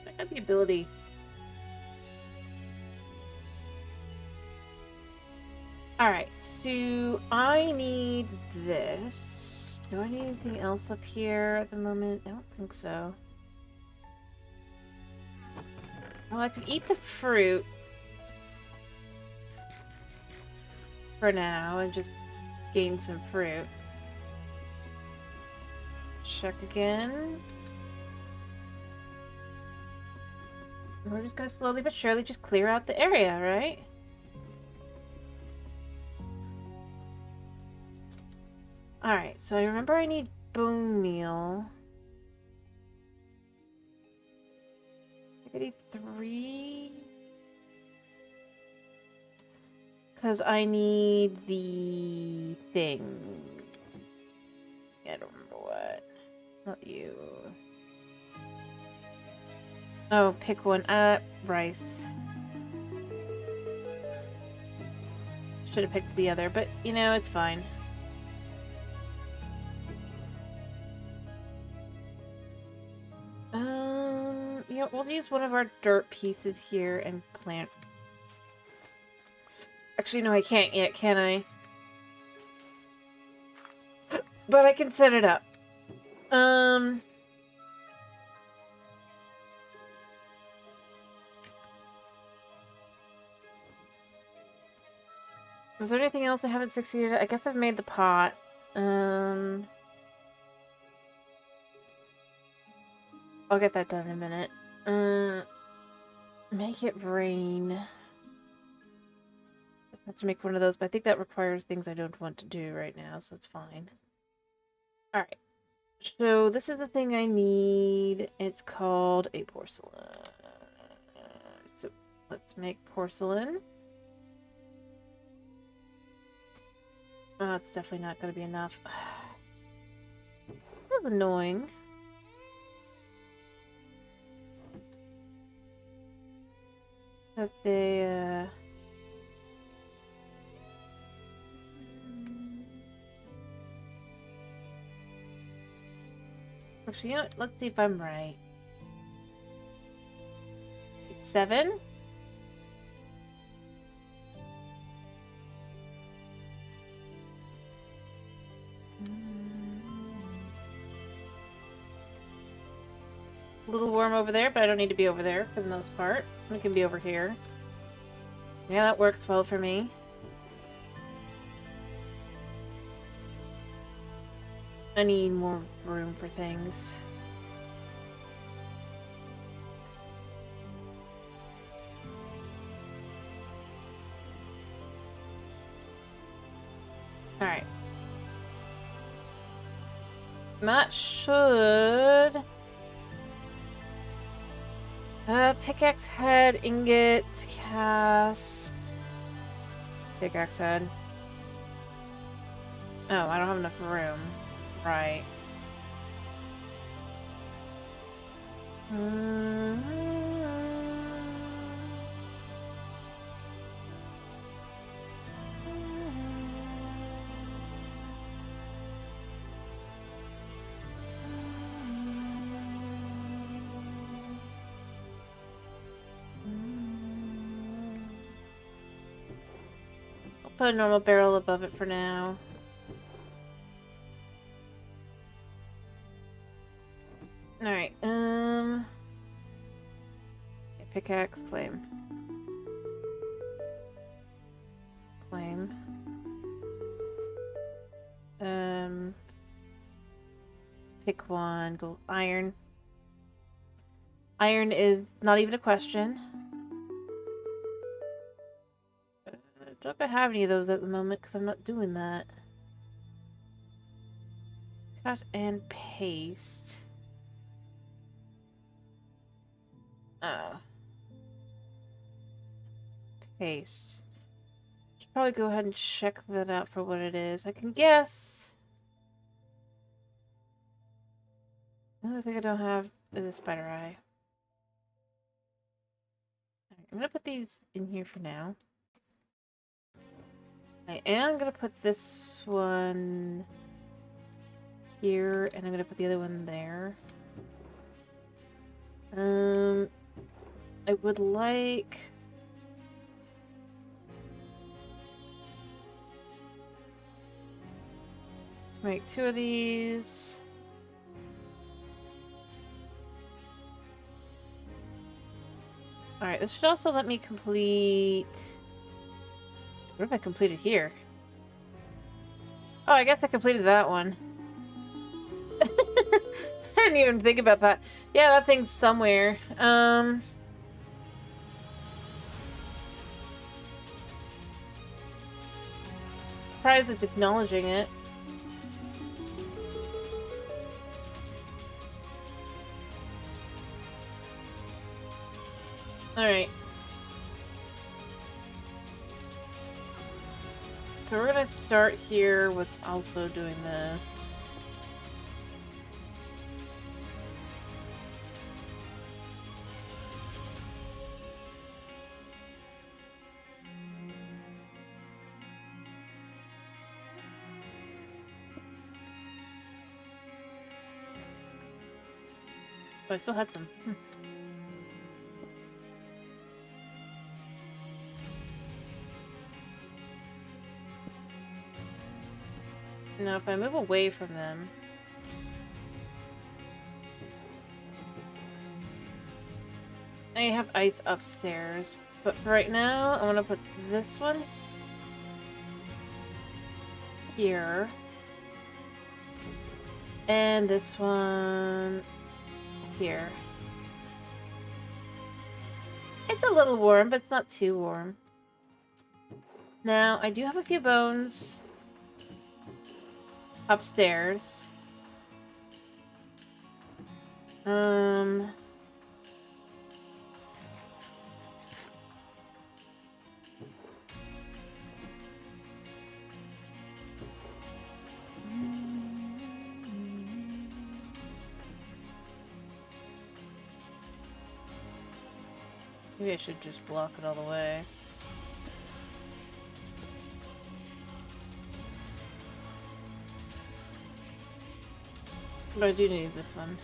I have the ability... Alright, so I need this. Do I need anything else up here at the moment? I don't think so. Well, I could eat the fruit. for now and just gain some fruit. Check again. We're just gonna slowly but surely just clear out the area, right? Alright, so I remember I need bone meal. 83. Because I need the thing. I don't remember what. Not you. Oh, pick one. Rice. Should have picked the other, but you know, it's fine. You know, we'll use one of our dirt pieces here and plant. Actually, no, I can't yet, can I? But I can set it up. Was there anything else I haven't succeeded at? I guess I've made the pot. I'll get that done in a minute. Make it rain. I have to make one of those, but I think that requires things I don't want to do right now, so it's fine. Alright. So this is the thing I need. It's called a porcelain. So let's make porcelain. Oh, it's definitely not going to be enough. That's annoying. That they, Actually, you know what? Let's see if I'm right. It's 7? A little warm over there, but I don't need to be over there for the most part. We can be over here. Yeah, that works well for me. I need more room for things. Alright. That should... pickaxe head, ingot, cast... Pickaxe head. Oh, I don't have enough room. Right. I'll put a normal barrel above it for now. Alright, pickaxe, claim. Claim. Pick one, gold, iron. Iron is not even a question. I don't know if I have any of those at the moment because I'm not doing that. Cut and paste. Oh. Paste. Should probably go ahead and check that out for what it is. I can guess. Another thing I don't have is a spider eye. Right, I'm gonna put these in here for now. I am gonna put this one here, and I'm gonna put the other one there. I would like... to make 2 of these. Alright, this should also let me complete... What if I completed here? Oh, I guess I completed that one. I didn't even think about that. Yeah, that thing's somewhere. Surprised it's acknowledging it. Alright. So we're gonna start here with also doing this. Oh, I still had some. Now, if I move away from them... I have ice upstairs, but for right now, I want to put this one here. And this one here. It's a little warm, but it's not too warm. Now, I do have a few bones upstairs. Maybe I should just block it all the way. But I do need this one.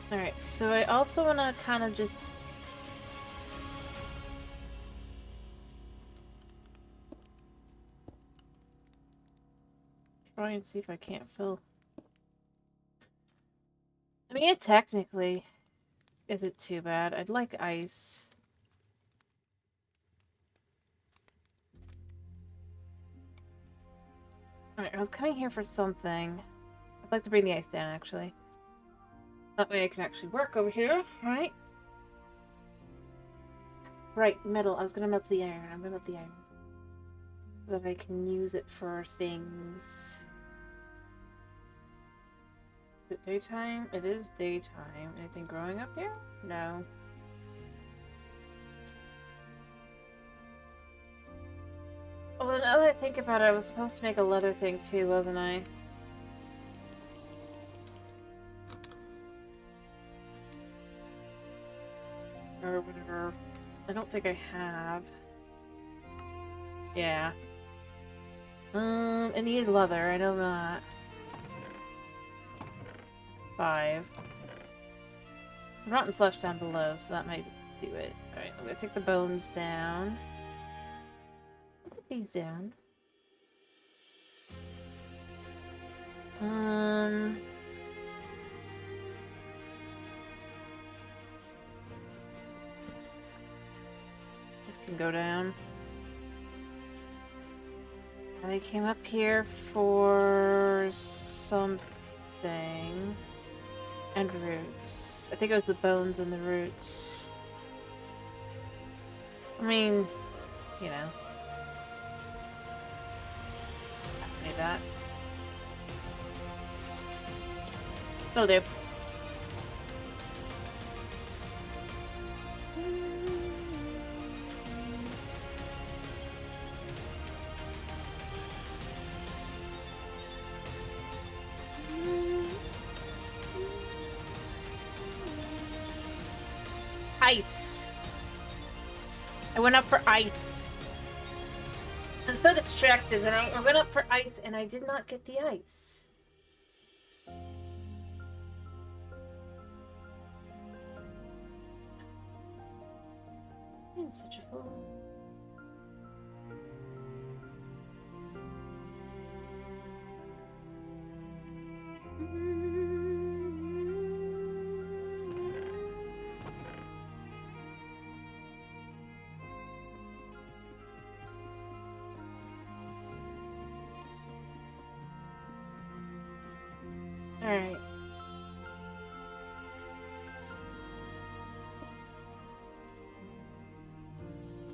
Alright, so I also want to kind of just... try and see if I can't fill... I mean, it technically isn't too bad. I'd like ice. Alright, I was coming here for something. I'd like to bring the ice down, actually. That way I can actually work over here, right? Right, metal. I was gonna melt the iron. I'm gonna melt the iron. So that I can use it for things. Is it daytime? It is daytime. Anything growing up here? No. Well, now that I think about it, I was supposed to make a leather thing too, wasn't I? Or whatever. I don't think I have. Yeah. I needed leather. I know that. 5. Rotten flesh down below, so that might do it. Alright, I'm gonna take the bones down. Put these down. This can go down. And I came up here for something. And roots. I think it was the bones and the roots. I mean, you know. I need that. That'll do. Ice. I went up for ice. I'm so distracted that I went up for ice and I did not get the ice. I'm such a fool. Alright.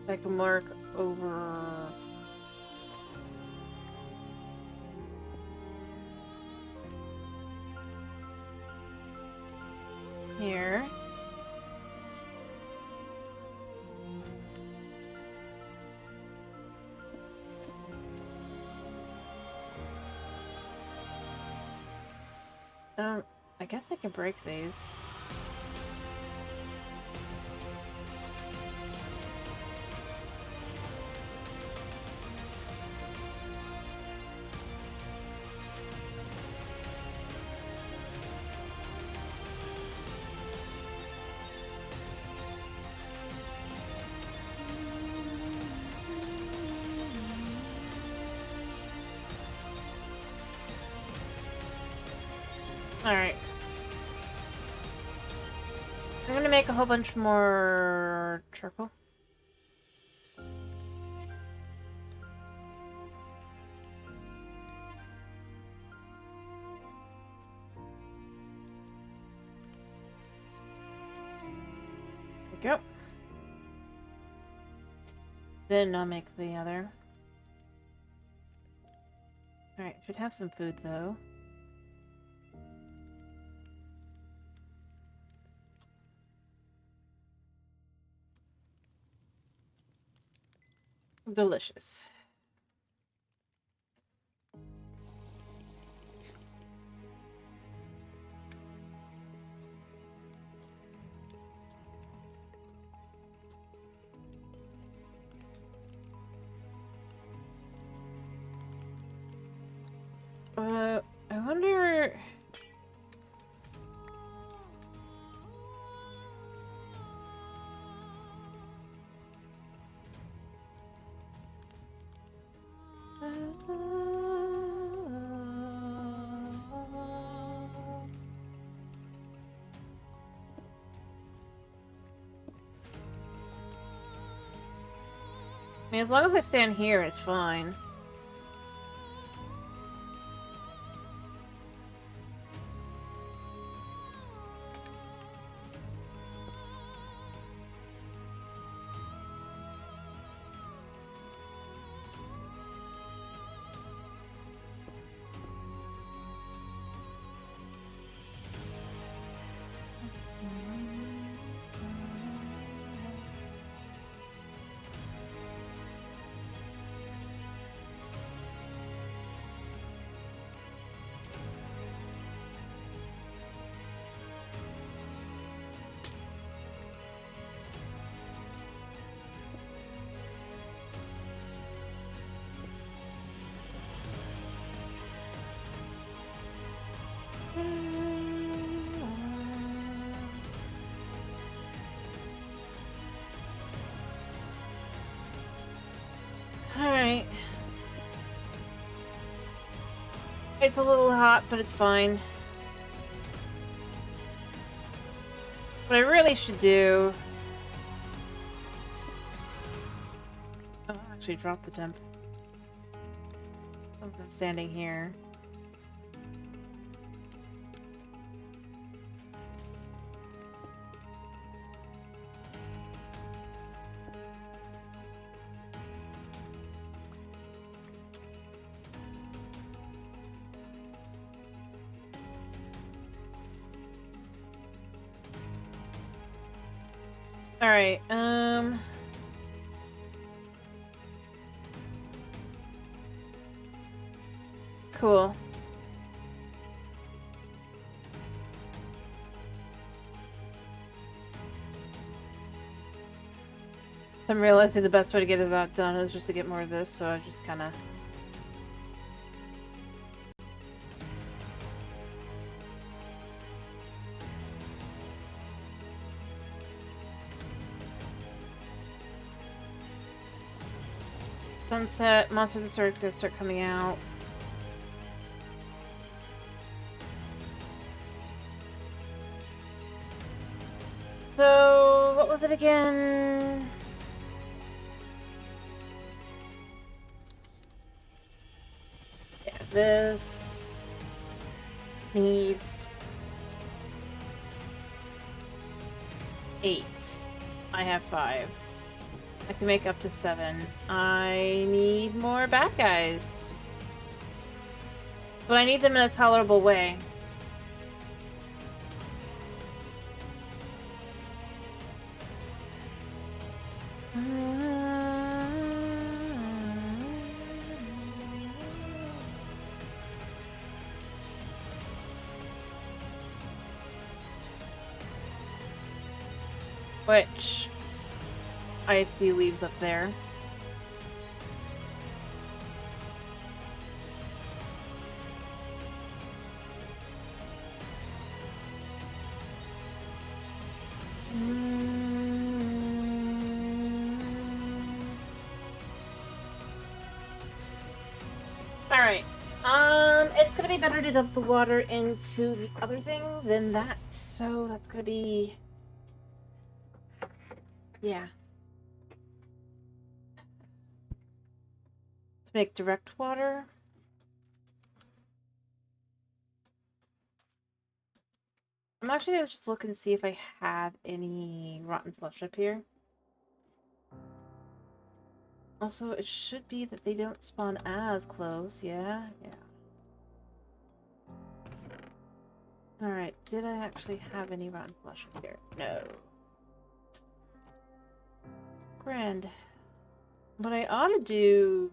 I can mark over here. I guess I can break these. Alright. I'm gonna make a whole bunch more charcoal. There we go. Then I'll make the other. Alright, should have some food though. Delicious. I wonder... I mean, as long as I stand here, it's fine. Alright. It's a little hot, but it's fine. What I really should do... Oh, actually drop the temp. Since I'm standing here. Alright, cool. I'm realizing the best way to get that done is just to get more of this, so I just kinda... Sunset, monsters are gonna start coming out. So, what was it again? Yeah, this needs 8. I have 5. I can make up to 7. I need more bad guys. But I need them in a tolerable way. Which I see leaves up there. Alright. It's gonna be better to dump the water into the other thing than that. So that's gonna be... yeah. To make direct water. I'm actually gonna just look and see if I have any rotten flesh up here. Also, it should be that they don't spawn as close. Yeah, yeah. Alright, did I actually have any rotten flesh up here? No. Grand. What I ought to do...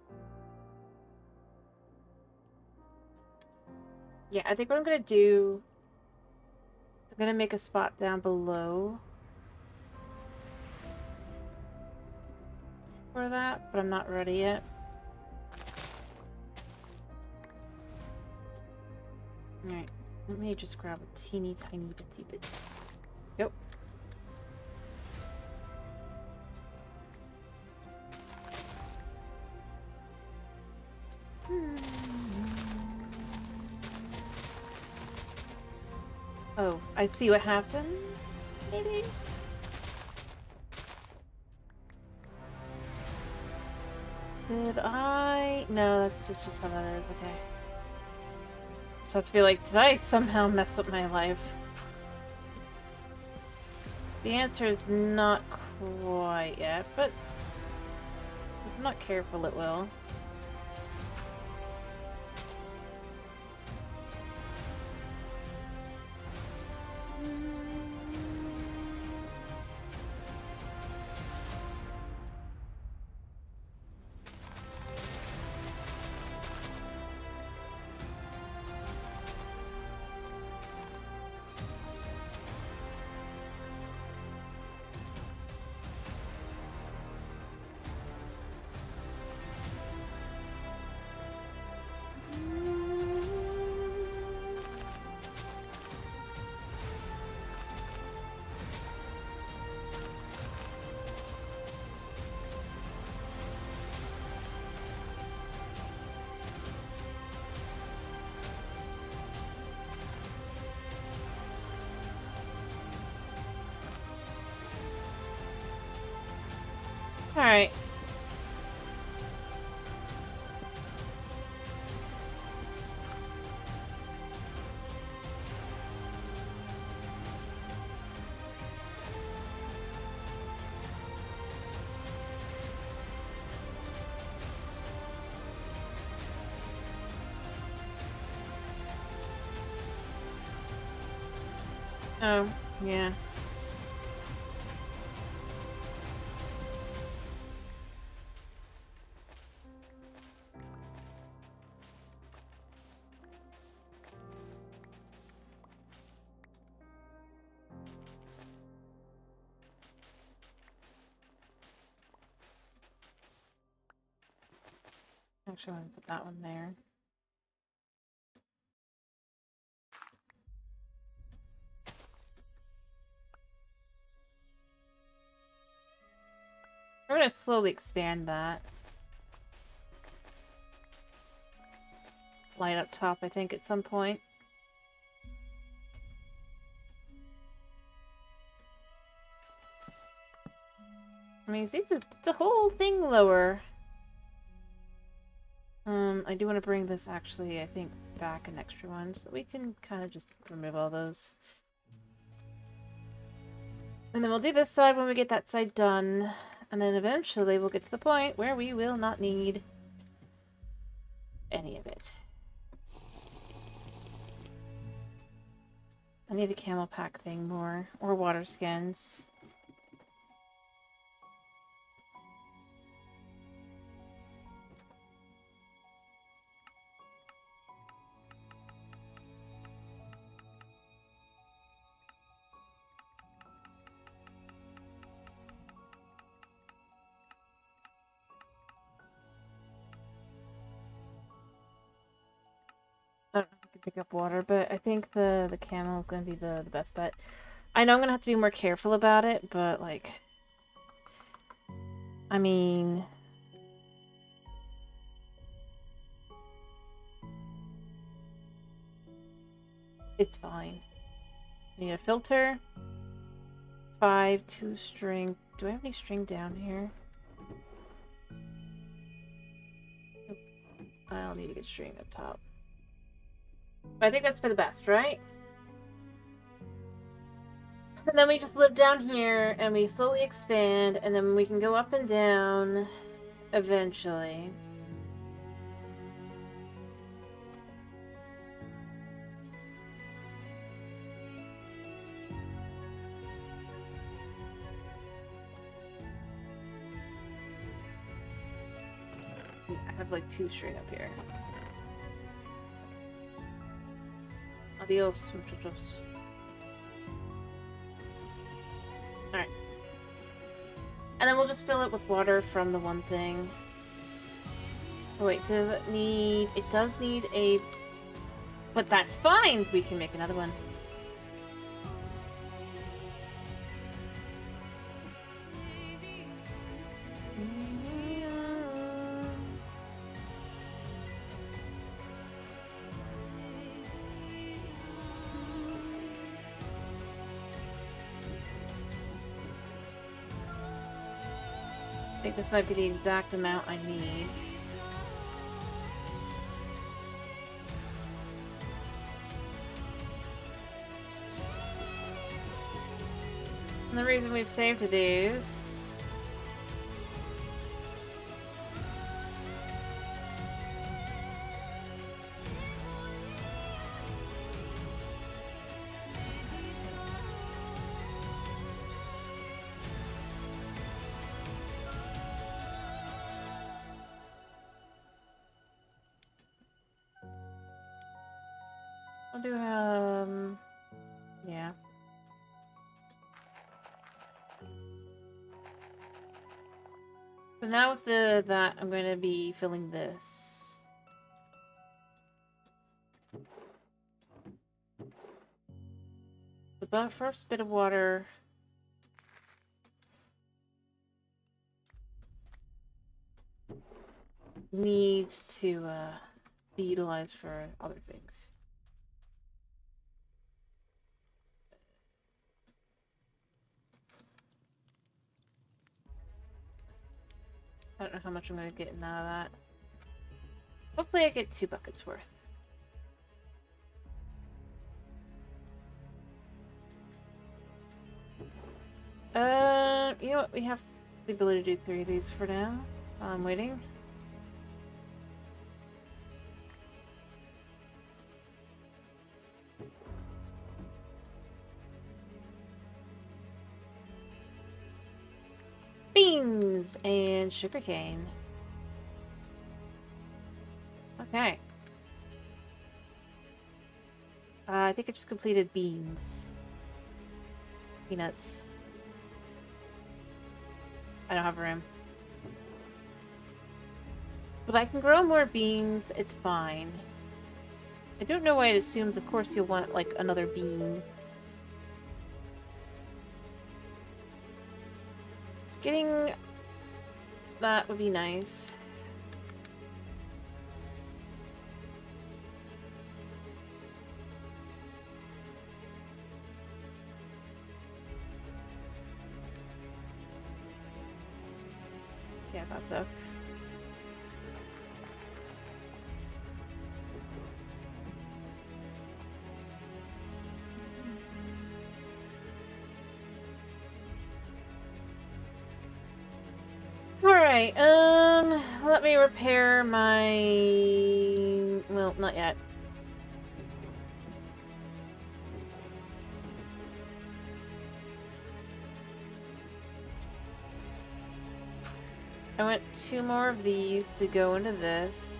yeah, I think what I'm gonna do... I'm gonna make a spot down below for that, but I'm not ready yet. Alright, let me just grab a teeny tiny bitsy bits. Yep. Oh, I see what happened, maybe? Did I... no, that's just how that is, okay. So I have to be like, did I somehow mess up my life? The answer is not quite yet, but if I'm not careful, it will. Alright. Oh, yeah. Actually, I'm gonna put that one there. We're gonna slowly expand that. light up top, I think, at some point. I mean, it's a whole thing lower. I do want to bring this, actually, I think, back an extra one, so that we can kind of just remove all those. And then we'll do this side when we get that side done. And then eventually we'll get to the point where we will not need any of it. I need a camel pack thing more, or water skins. I don't know if I can pick up water, but I think the camel is going to be the best bet. I know I'm going to have to be more careful about it, but, like... I mean... It's fine. I need a filter. 5, 2 string. Do I have any string down here? Nope. I'll need to get string up top. But I think that's for the best, right? And then we just live down here, and we slowly expand, and then we can go up and down eventually. I have like 2 string up here. Adios, muchachos. Alright. And then we'll just fill it with water from the one thing. Oh wait, does it need... It does need a... But that's fine! We can make another one. I think this might be the exact amount I need. And the reason we've saved these I'll do, yeah. So now with that, I'm going to be filling this. The first bit of water needs to be utilized for other things. I don't know how much I'm going to get out of that. Hopefully I get 2 buckets worth. You know what? We have the ability to do 3 of these for now. I'm waiting. Beans and sugarcane. Okay. I think I just completed beans. Peanuts. I don't have room. But I can grow more beans, it's fine. I don't know why it assumes, of course, you'll want, like, another bean. Getting that would be nice. Yeah, I thought so. Alright, let me repair my... Well, not yet. I want 2 more of these to go into this.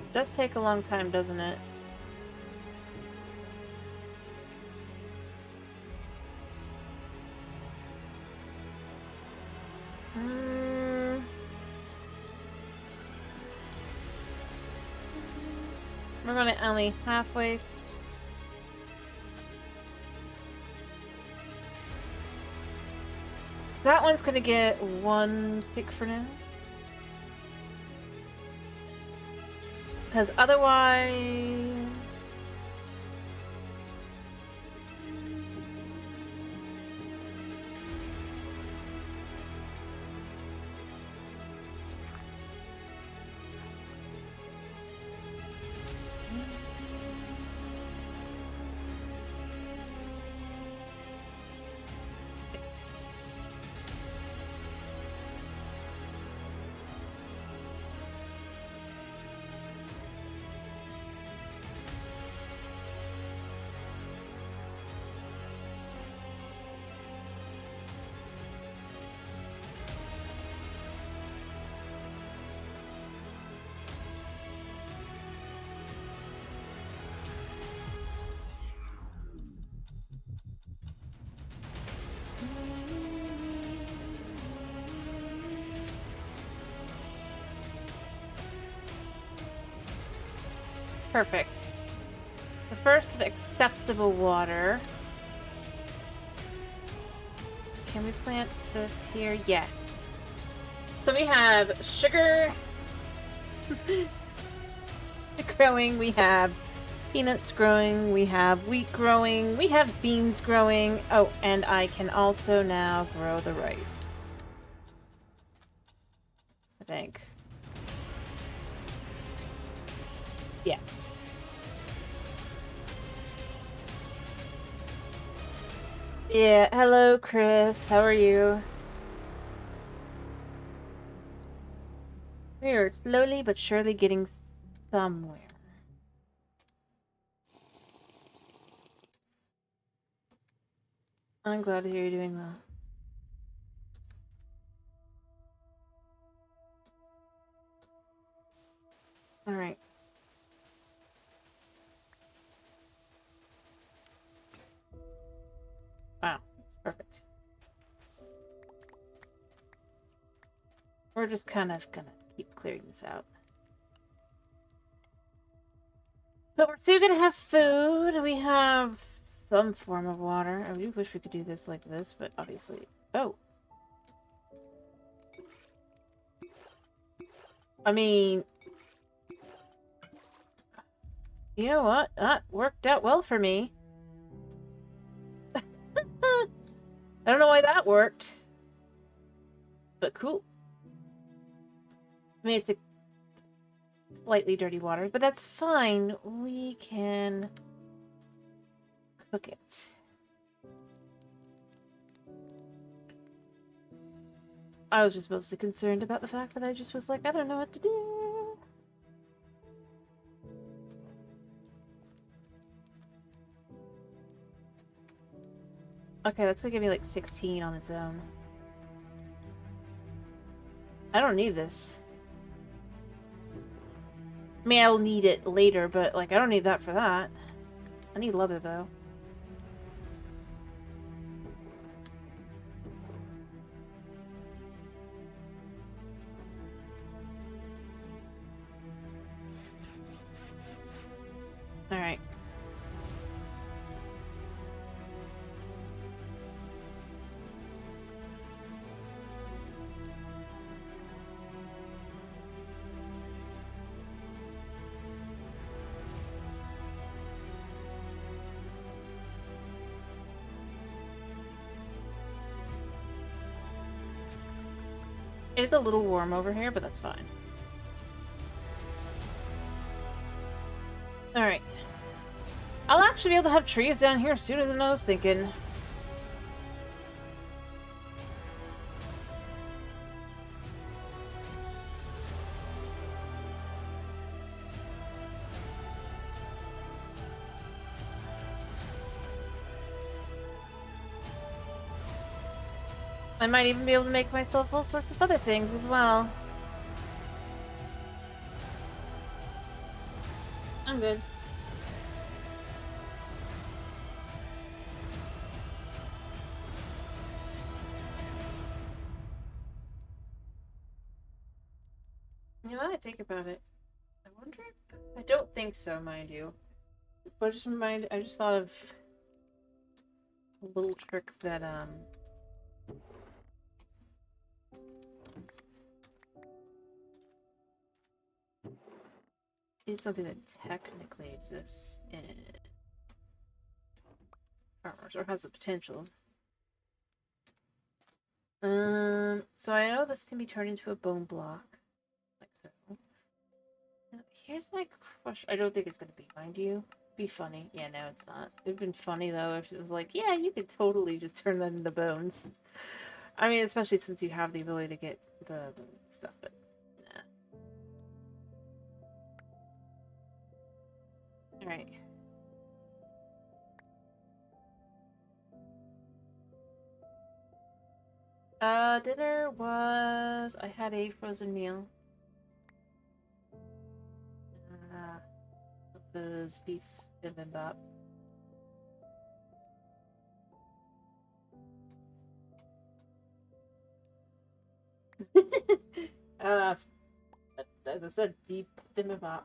It does take a long time, doesn't it? We're running only halfway. So that one's gonna get 1 tick for now. Because otherwise... Perfect. The first acceptable water. Can we plant this here? Yes. So we have sugar growing, we have peanuts growing, we have wheat growing, we have beans growing. Oh, and I can also now grow the rice. I think. Yes. Yeah, hello Chris, how are you? We are slowly but surely getting somewhere. I'm glad to hear you're doing well. Alright. Wow, perfect. We're just kind of gonna keep clearing this out. But we're still gonna have food. We have some form of water. I do wish we could do this like this, but obviously... Oh! I mean... You know what? That worked out well for me. I don't know why that worked. But cool. I mean, it's a slightly dirty water, but that's fine. We can cook it. I was just mostly concerned about the fact that I just was like, I don't know what to do. Okay, that's gonna give me like 16 on its own. I don't need this. I mean, I'll need it later, but like, I don't need that for that. I need leather though. Alright. It's a little warm over here, but that's fine. Alright. I'll actually be able to have trees down here sooner than I was thinking. I might even be able to make myself all sorts of other things as well. I'm good. You know, I think about it. I wonder if... I don't think so, mind you. But I just thought of a little trick that, is something that technically exists in farmers, or has the potential. So I know this can be turned into a bone block, like so. Now, here's my question. I don't think it's gonna be, mind you. Be funny. Yeah, no, it's not. It'd been funny though if it was like, yeah, you could totally just turn that into bones. I mean, especially since you have the ability to get the stuff, but nah. Alright. Dinner was... I had a frozen meal. It was beef bibimbap. uh, as I said, beef bibimbap.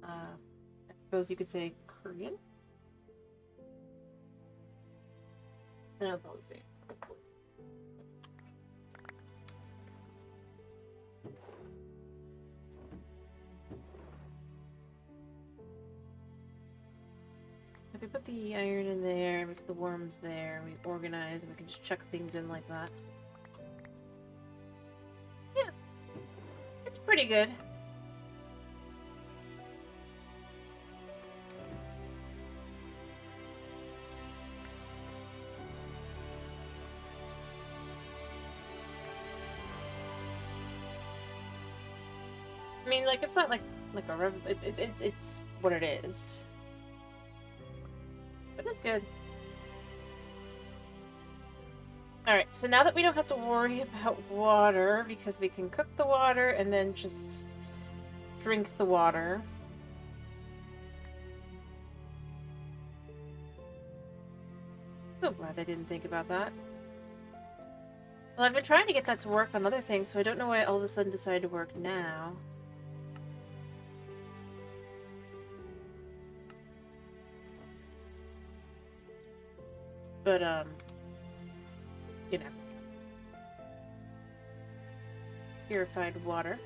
I suppose you could say Korean? No, I'll probably say. If we put the iron in there, we put the worms there, we organize, and we can just chuck things in like that. Yeah. It's pretty good. I mean, like, it's not like a it's what it is. But it's good. Alright, so now that we don't have to worry about water, because we can cook the water and then just drink the water. So glad I didn't think about that. Well, I've been trying to get that to work on other things, so I don't know why I all of a sudden decided to work now. But, you know. Purified water.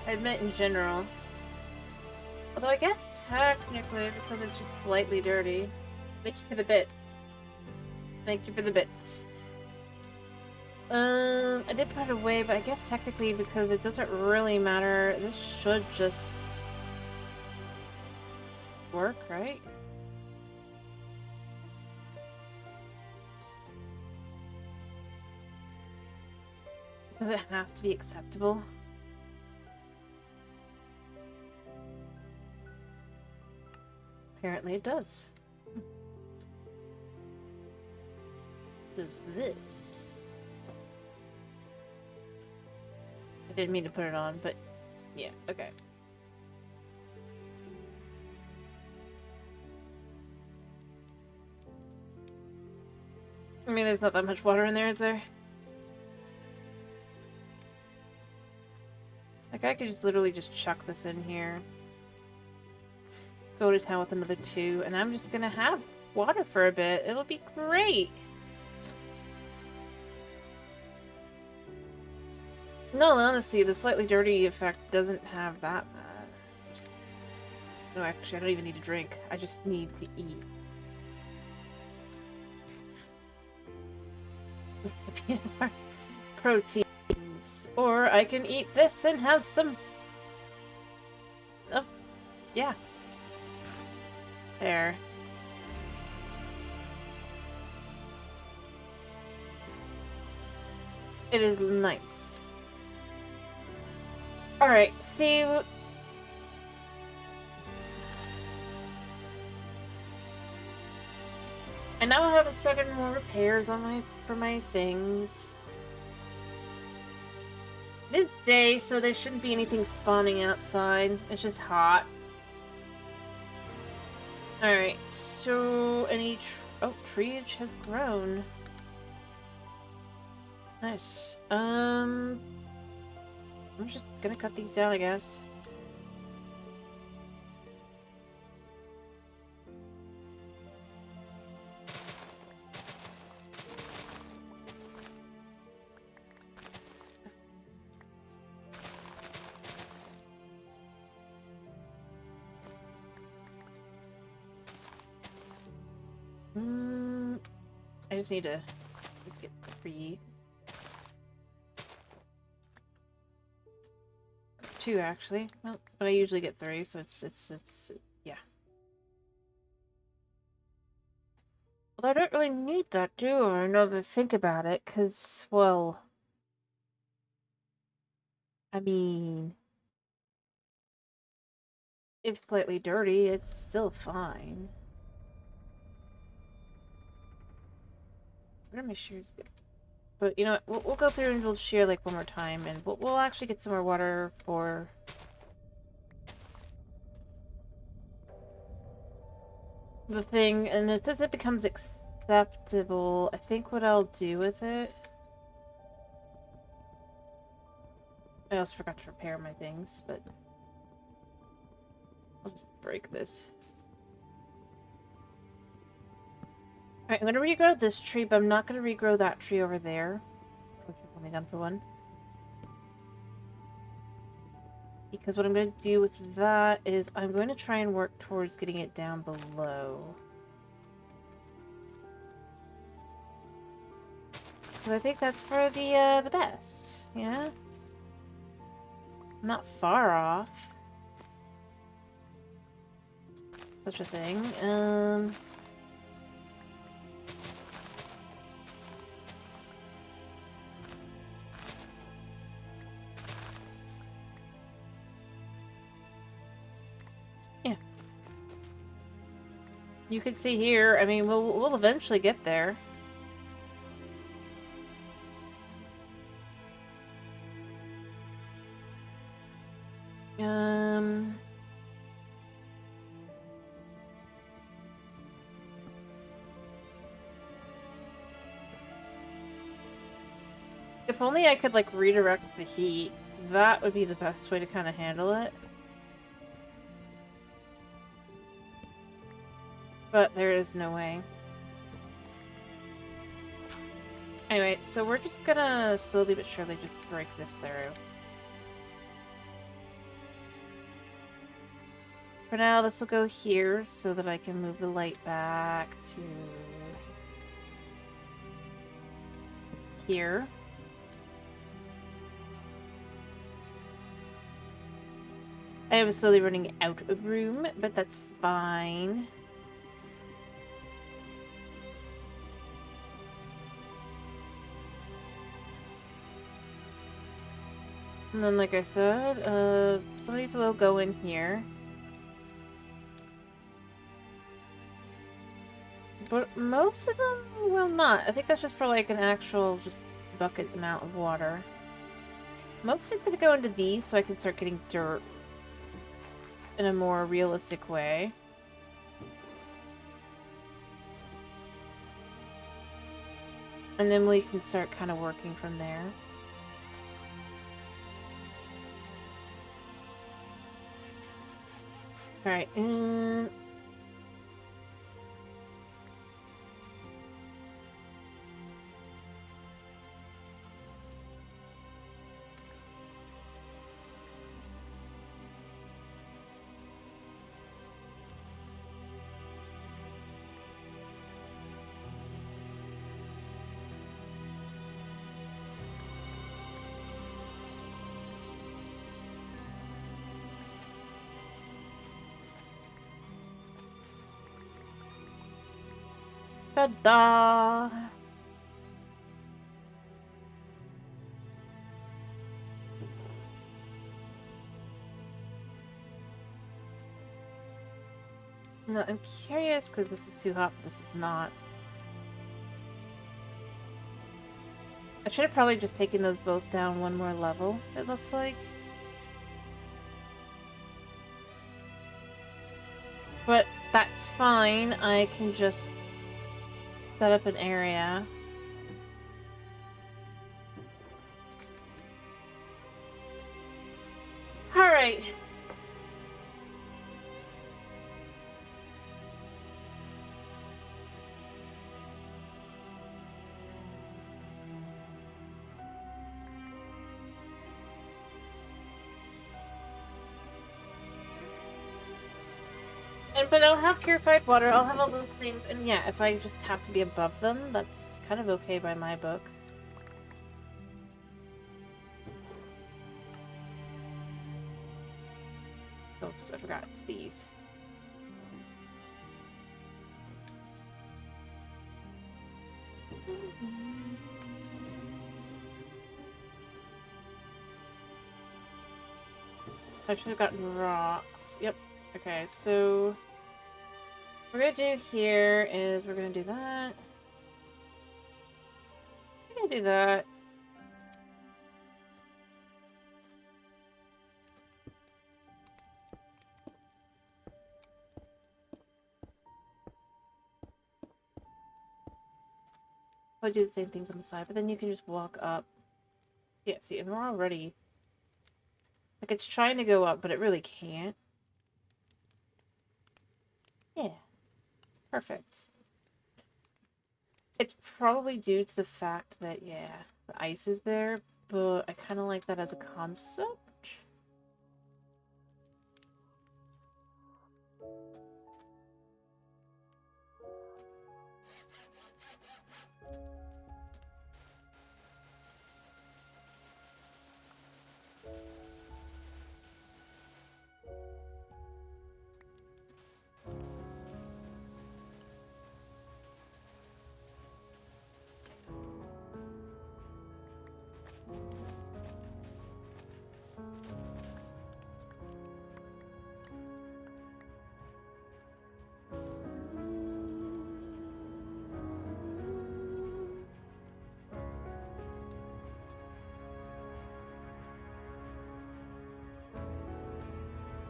I meant in general. Although I guess technically, because it's just slightly dirty. Thank you for the bits. Thank you for the bits. I did put it away, but I guess technically because it doesn't really matter, this should just work, right? Does it have to be acceptable? Apparently it does. Does this? I didn't mean to put it on, but yeah, okay. I mean, there's not that much water in there, is there? Like, I could just literally just chuck this in here. Go to town with another 2, and I'm just gonna have water for a bit. It'll be great! No, honestly, the slightly dirty effect doesn't have that bad. No, actually, I don't even need to drink. I just need to eat. This is the peanut butter proteins. Or I can eat this and have some of, yeah. There. It is nice. Alright, see. I now have 7 more repairs on for my things. It is day, so there shouldn't be anything spawning outside. It's just hot. Alright, so any treeage has grown. Nice. I'm just gonna cut these down, I guess. I just need to get 3. 2 actually. Well, but I usually get 3, so it's yeah. Well, I don't really need that, do I? Now that I think about it, because, well, I mean, if slightly dirty, it's still fine. What are my shears good? But you know what? We'll go through and we'll shear like one more time, and we'll actually get some more water for the thing. And since it becomes acceptable, I think what I'll do with it. I also forgot to repair my things, but I'll just break this. Alright, I'm gonna regrow this tree, but I'm not gonna regrow that tree over there. Which I've only done for 1. Because what I'm going to do with that is I'm going to try and work towards getting it down below. Because I think that's for the best, yeah? Not far off. Such a thing. Yeah. You can see here, I mean, we'll eventually get there. If only I could, like, redirect the heat, that would be the best way to kind of handle it. But there is no way. Anyway, so we're just gonna slowly but surely just break this through. For now, this will go here so that I can move the light back to here. I am slowly running out of room, but that's fine. And then, like I said, some of these will go in here. But most of them will not. I think that's just for, like, an actual just bucket amount of water. Most of it's going to go into these so I can start getting dirt in a more realistic way. And then we can start kind of working from there. Alright, Ta-da! No, I'm curious because this is too hot, but this is not. I should have probably just taken those both down one more level, it looks like. But that's fine, I can just set up an area. Alright. But I'll have purified water, I'll have all those things, and yeah, if I just have to be above them, that's kind of okay by my book. Oops, I forgot, it's these. I should have gotten rocks. Yep. Okay, so what we're gonna do here is we're gonna do that. We're gonna do that. I'll do the same things on the side, but then you can just walk up. Yeah, see, and we're already... Like, it's trying to go up, but it really can't. Yeah. Perfect. It's probably due to the fact that, yeah, the ice is there, but I kind of like that as a concept.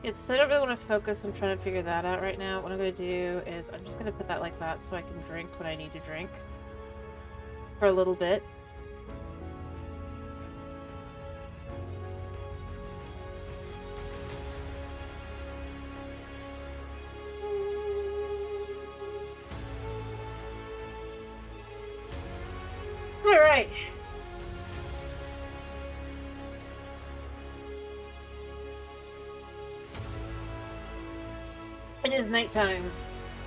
Yes, so I don't really want to focus on trying to figure that out right now. What I'm going to do is I'm just going to put that like that so I can drink what I need to drink for a little bit. Alright. It is nighttime.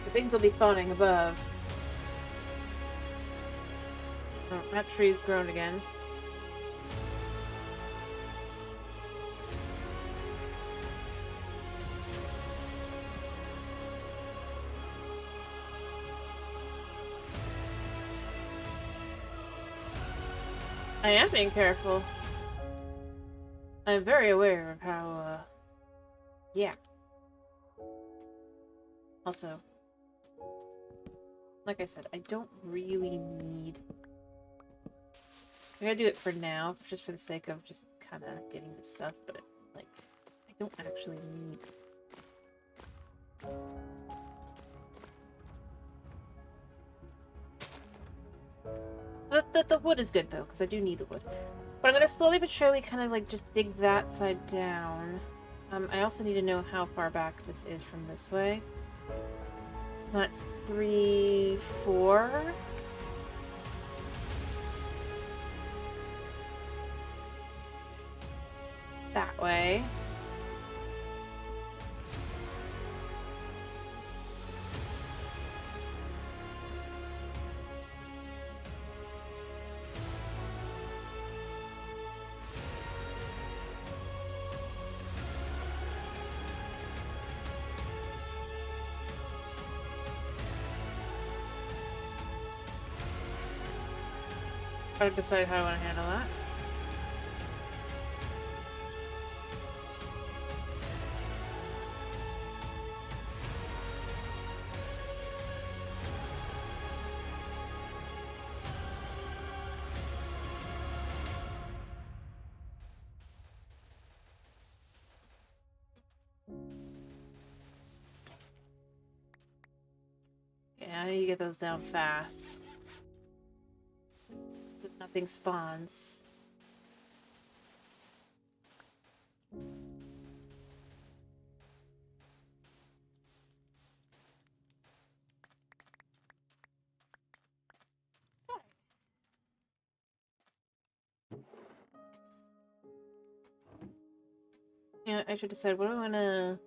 The things will be spawning above. Oh, that tree's grown again. I am being careful. I'm very aware of how, yeah. Also, like I said, I don't really need... I'm gonna do it for now, just for the sake of just kind of getting this stuff, but, like, I don't actually need... The wood is good, though, because I do need the wood. But I'm gonna slowly but surely kind of, like, just dig that side down. I also need to know how far back this is from this way. That's 3, 4. That way. Try to decide how I want to handle that. Yeah, I need to get those down fast. If nothing spawns. Yeah, I should decide what do I want to...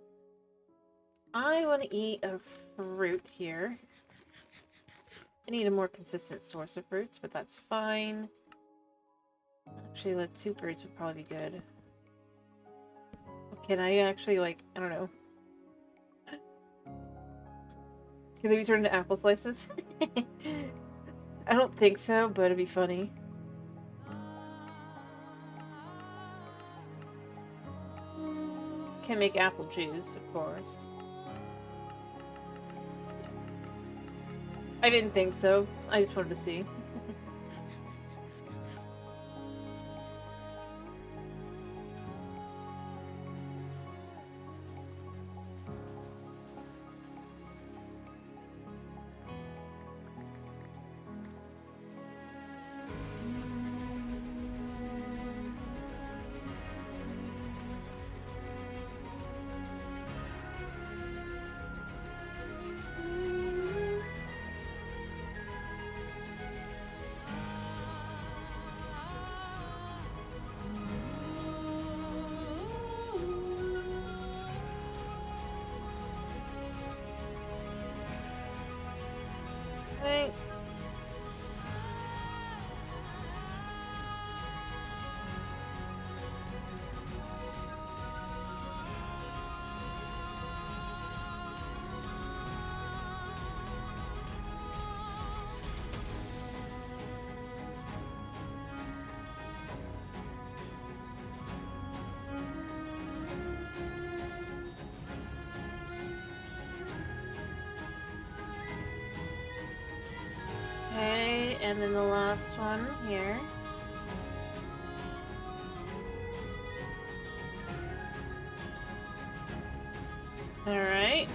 I want to eat a fruit here. I need a more consistent source of fruits, but that's fine. Actually, like 2 fruits would probably be good. Can I actually, like, I don't know. Can they be turned into apple slices? I don't think so, but it'd be funny. Can make apple juice, of course. I didn't think so. I just wanted to see. Right. Okay, and then the last one here. Alright.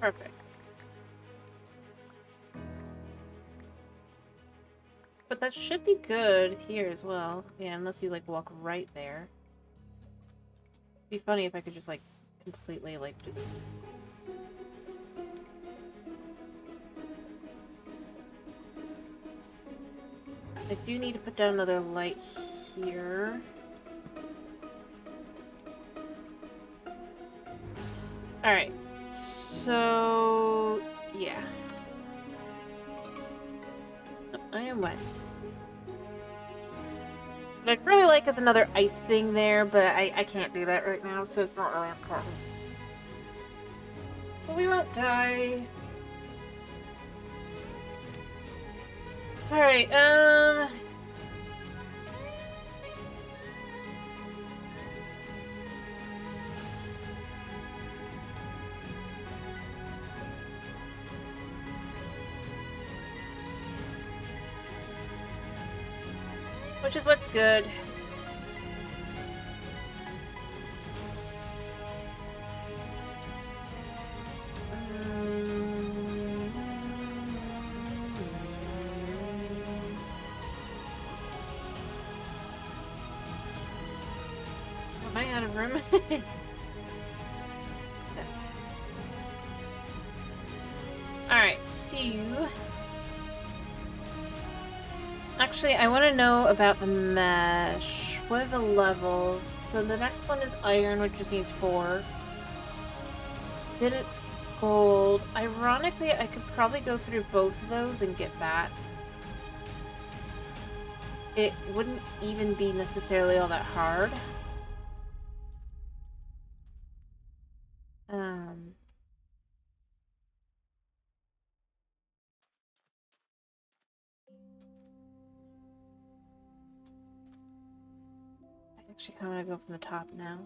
Perfect. But that should be good here as well. Yeah, unless you, like, walk right there. It'd be funny if I could just, like, completely, like, just... I do need to put down another light here. Alright. So... yeah. I am wet. What I'd really like is another ice thing there, but I can't do that right now, so it's not really important. But we won't die. Alright, which is what's good. Am I out of room? Alright, so... actually, I want to know about the mesh. What are the levels? So the next one is iron, which just needs 4. Then it's gold. Ironically, I could probably go through both of those and get that. It wouldn't even be necessarily all that hard. Actually, I'm gonna go from the top now.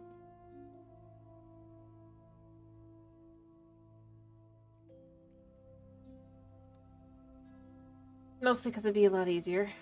Mostly because it'd be a lot easier.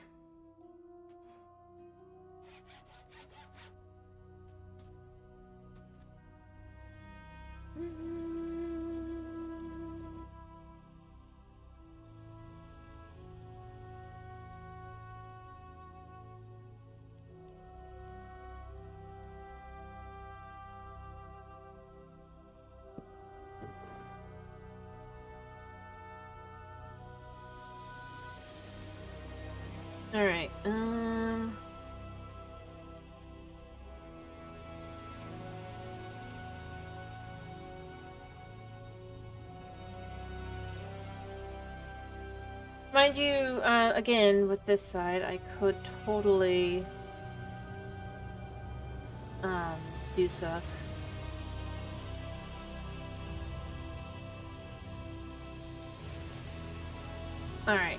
Alright, mind you, again, with this side, I could totally, do stuff. Alright.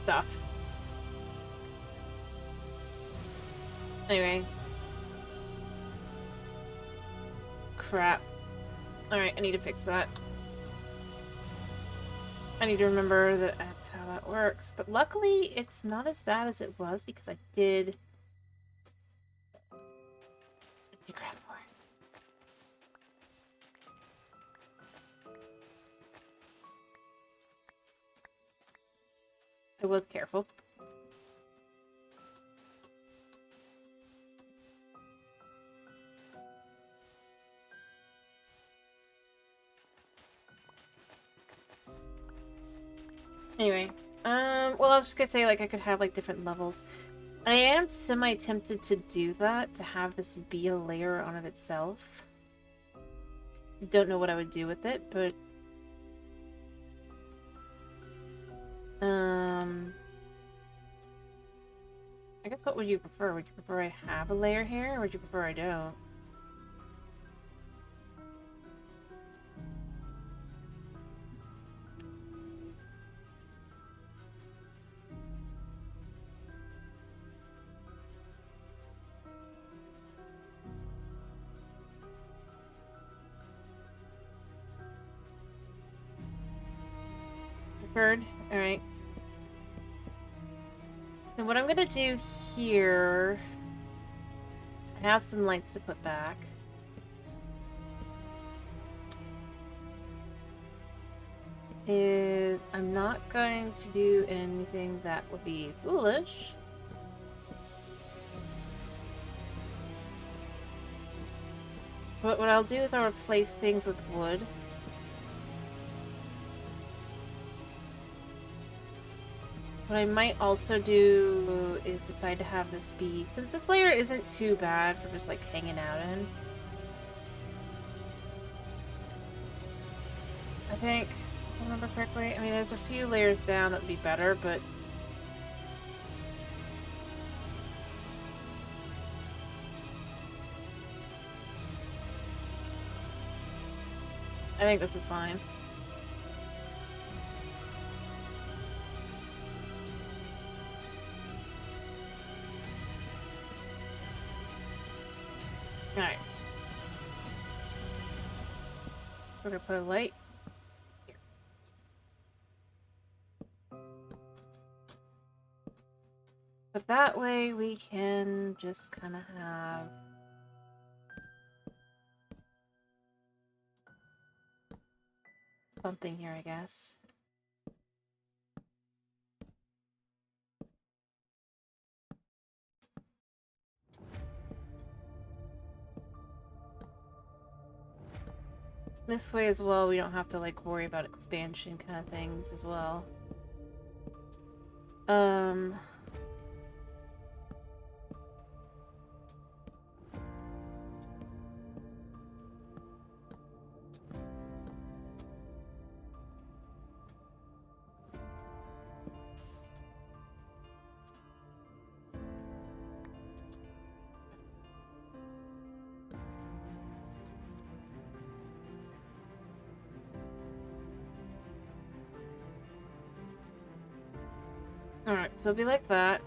Stuff. Anyway. Crap. Alright, I need to fix that. I need to remember that that's how that works. But luckily, it's not as bad as it was because I did... grab more. I was careful. Anyway, well, I was just gonna say, like, I could have, like, different levels. I am semi-tempted to do that, to have this be a layer on of itself. Don't know what I would do with it, but... I guess what would you prefer? Would you prefer I have a layer here, or would you prefer I don't? Preferred? Alright. And what I'm gonna do here... I have some lights to put back. Is I'm not going to do anything that would be foolish. But what I'll do is I'll replace things with wood. What I might also do is decide to have this be, since this layer isn't too bad for just like hanging out in. I think, if I remember correctly, I mean there's a few layers down that would be better, but I think this is fine. Alright. We're gonna put a light here. But that way we can just kind of have something here, I guess. This way as well, we don't have to like worry about expansion kind of things as well. So it'll be like that.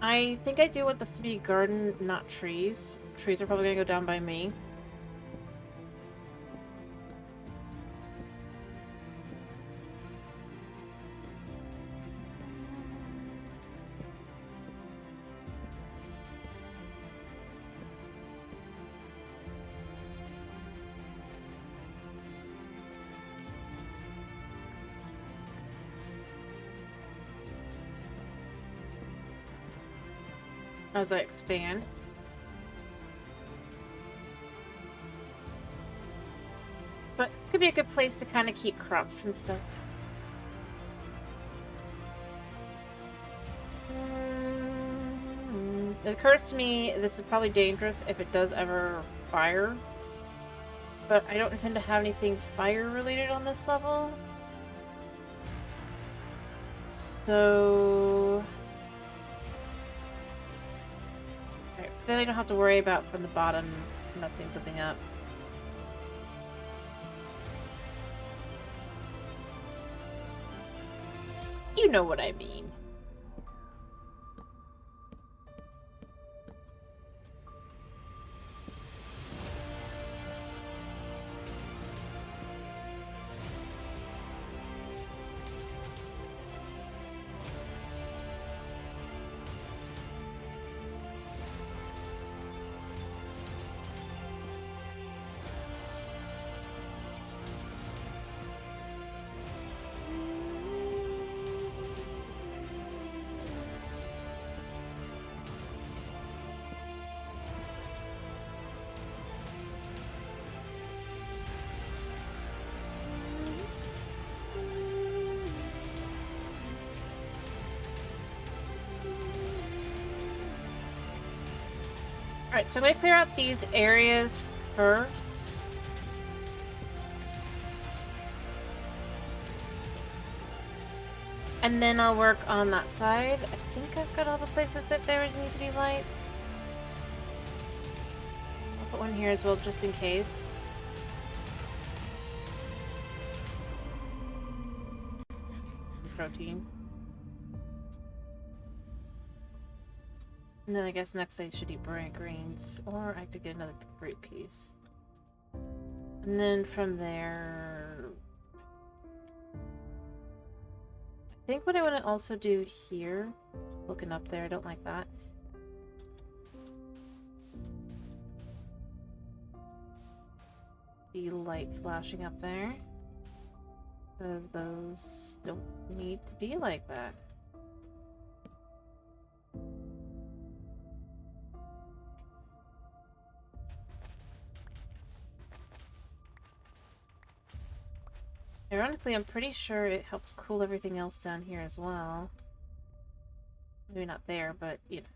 I think I do want this to be garden, not trees. Trees are probably gonna go down by me. As I expand. But it's gonna be a good place to kind of keep crops and stuff. It occurs to me this is probably dangerous if it does ever fire. But I don't intend to have anything fire related on this level. So... Right, then I don't have to worry about from the bottom messing something up. You know what I mean. Alright, so I'm going to clear out these areas first. And then I'll work on that side. I think I've got all the places that there need to be lights. I'll put one here as well, just in case. Protein. And then I guess next I should eat bright greens, or I could get another fruit piece. And then from there... I think what I want to also do here, looking up there, I don't like that. The light flashing up there. Because those don't need to be like that. Ironically, I'm pretty sure it helps cool everything else down here as well. Maybe not there, but, you know.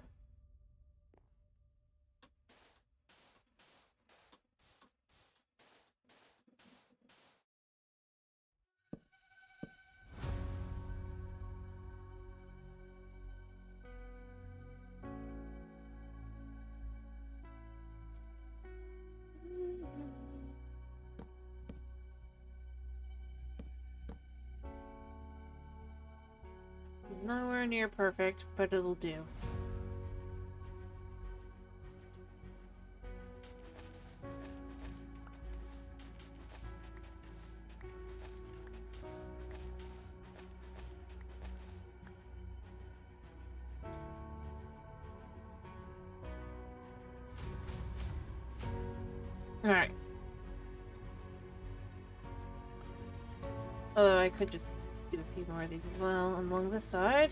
Nowhere near perfect, but it'll do. Alright. Although I could just do a few more of these as well along this side.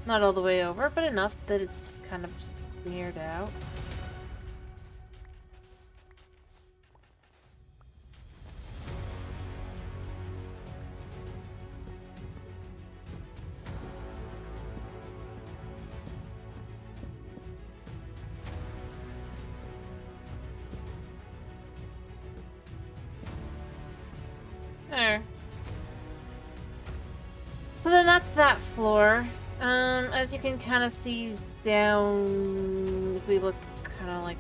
Not all the way over, but enough that it's kind of just cleared out. There. that's that floor. As you can kind of see down, if we look kind of like,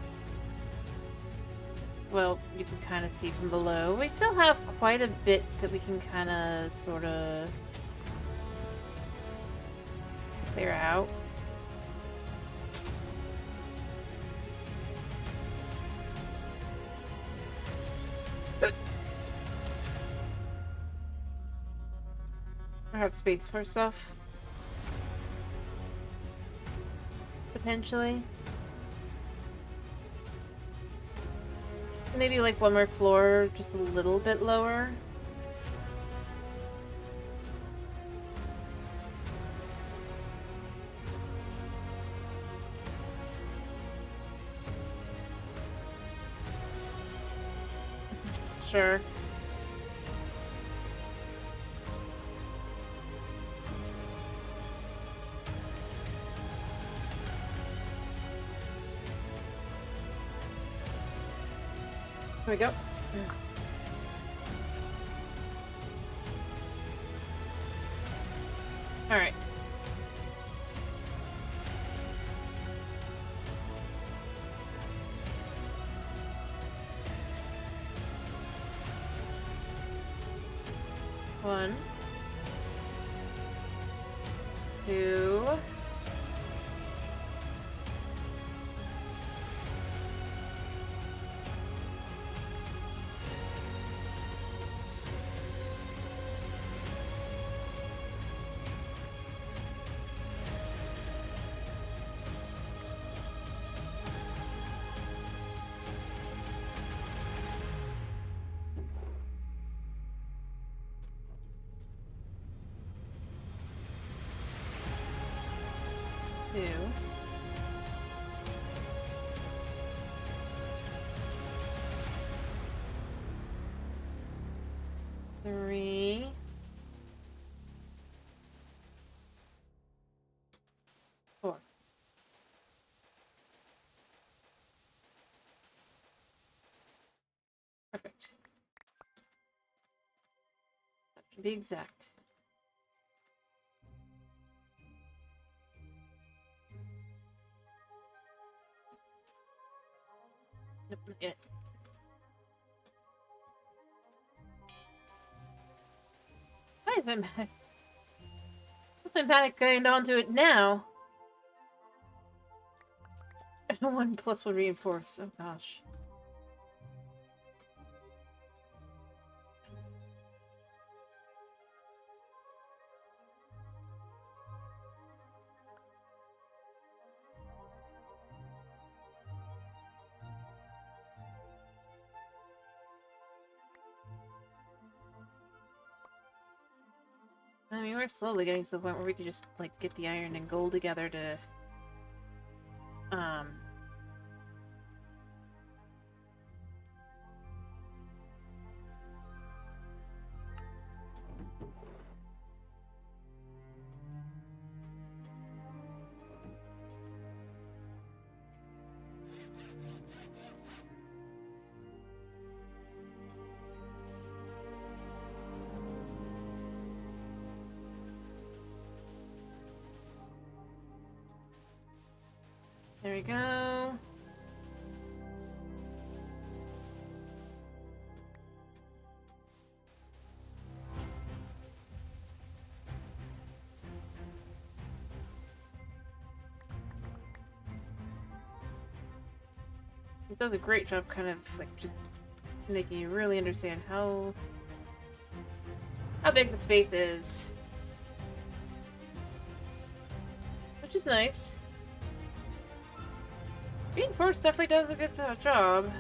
well, you can kind of see from below. We still have quite a bit that we can kind of sort of clear out. I have space for stuff. Potentially. Maybe like one more floor, just a little bit lower. Sure. Here we go. All right. One, two, two, three, four. Perfect. That should be exact. Nope, not yet. Why is my panic? What's my panic going onto it now? 1+1 reinforced. Oh gosh. I mean, we're slowly getting to the point where we could just, like, get the iron and gold together to, There we go. It does a great job kind of, like, just making you really understand how big the space is. Which is nice. Reinforce definitely does a good job.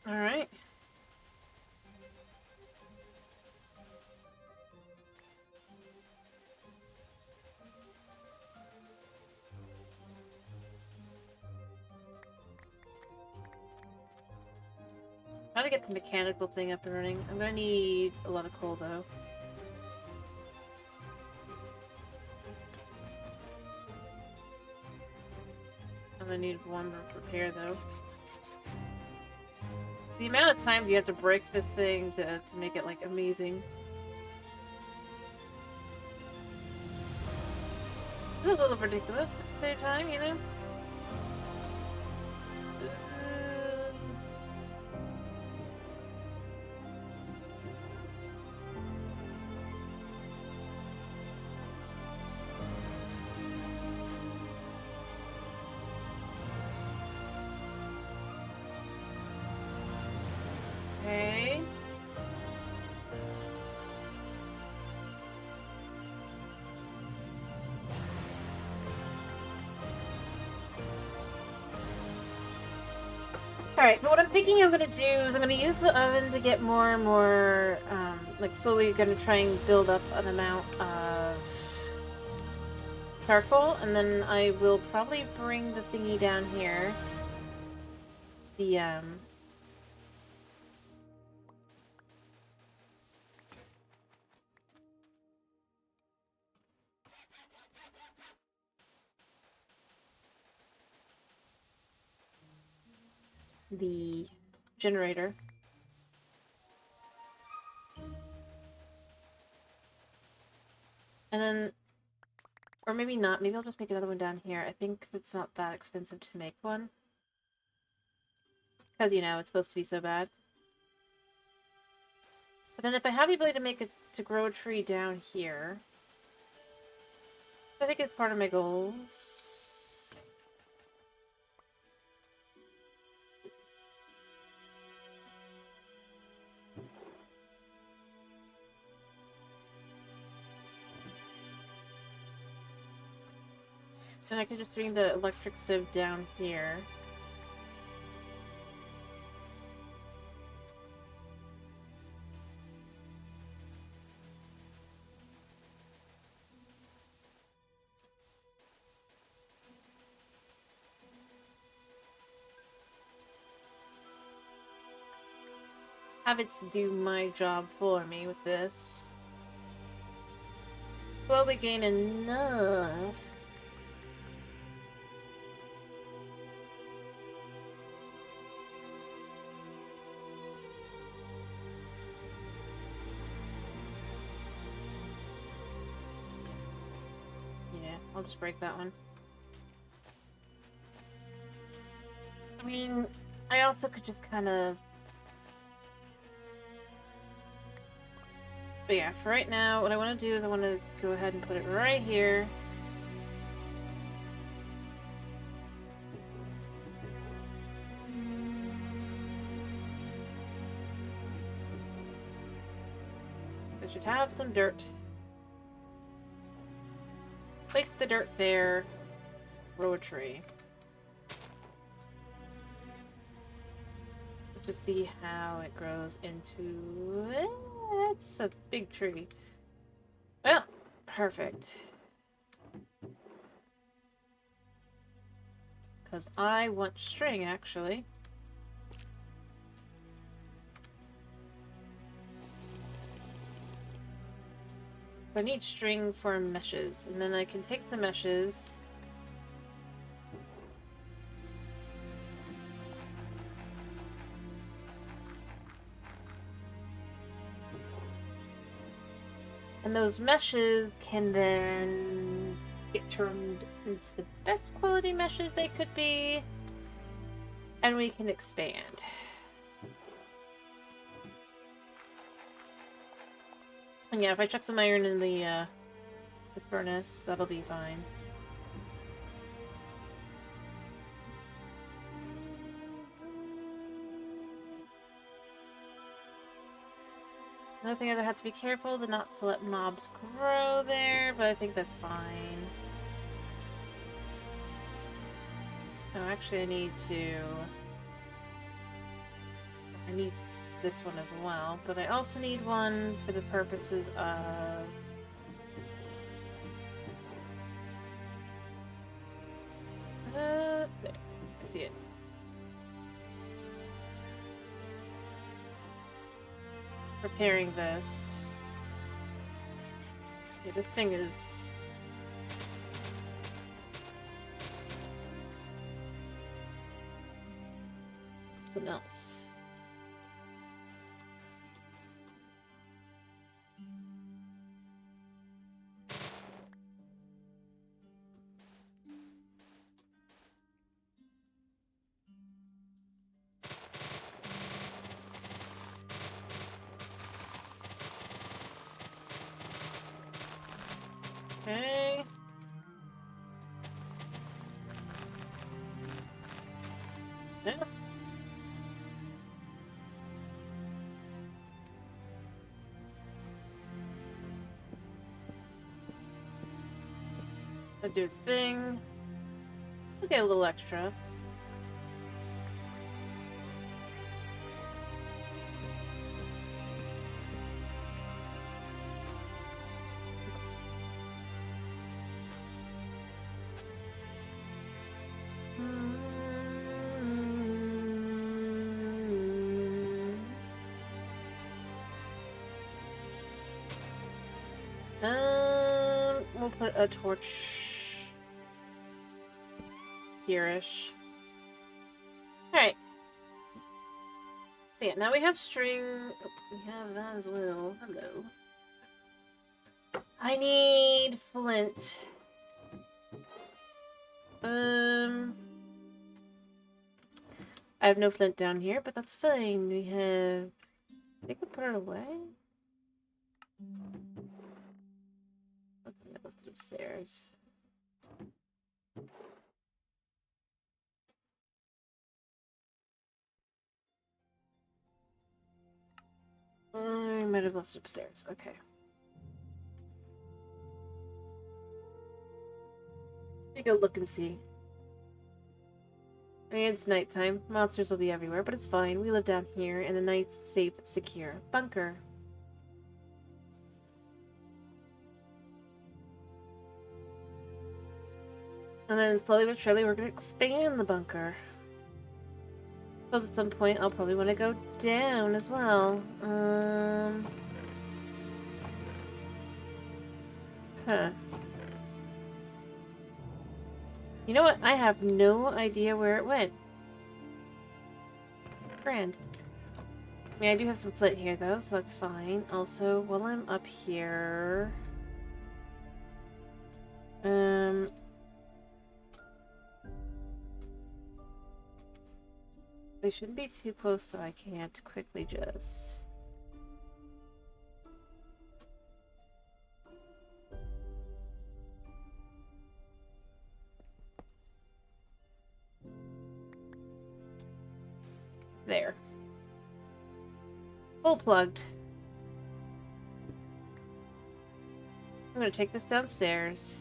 Alright. How to get the mechanical thing up and running. I'm gonna need a lot of coal though. And I need one more repair, though. The amount of times you have to break this thing to make it, like, amazing. It's a little ridiculous, but at the same time, you know? Okay. Alright, but what I'm thinking I'm gonna do is I'm gonna use the oven to get more and more, like slowly gonna try and build up an amount of charcoal, and then I will probably bring the thingy down here. The generator. And then, or maybe not, maybe I'll just make another one down here. I think it's not that expensive to make one. Because, you know, it's supposed to be so bad. But then if I have the ability to make it, to grow a tree down here, I think it's part of my goals. And I can just bring the electric sieve down here. Have it do my job for me with this. Slowly gain enough. Yeah, I'll just break that one. I mean, I also could just kind of... But yeah, for right now, what I want to do is I want to go ahead and put it right here. I should have some dirt. Place the dirt there. Grow a tree. Let's just see how it grows into it. It's a big tree. Well, perfect. Because I want string, actually. So I need string for meshes, and then I can take the meshes. And those meshes can then get turned into the best quality meshes they could be. And we can expand. And yeah, if I chuck some iron in the furnace, that'll be fine. Another thing I have to be careful not to let mobs grow there, but I think that's fine. Oh, actually I need this one as well, but I also need one for the purposes of... there. I see it. Preparing this. Yeah, this thing is... something else. Okay. Yeah. That do its thing. We'll get a little extra. Oops. We'll put a torch here-ish. Alright. So yeah, now we have string. Oh, we have that as well. Hello. I need flint. I have no flint down here, but that's fine. We have... I could put it away. Let's go upstairs. I might have left it upstairs. Okay. Take a look and see. I mean, it's nighttime. Monsters will be everywhere, but it's fine. We live down here in a nice, safe, secure bunker. And then slowly but surely, we're going to expand the bunker. Suppose at some point, I'll probably want to go down as well. Huh. You know what? I have no idea where it went. Grand. I mean, I do have some flint here, though, so that's fine. Also, while I'm up here... They shouldn't be too close, though I can't quickly just... There. Full plugged. I'm gonna take this downstairs.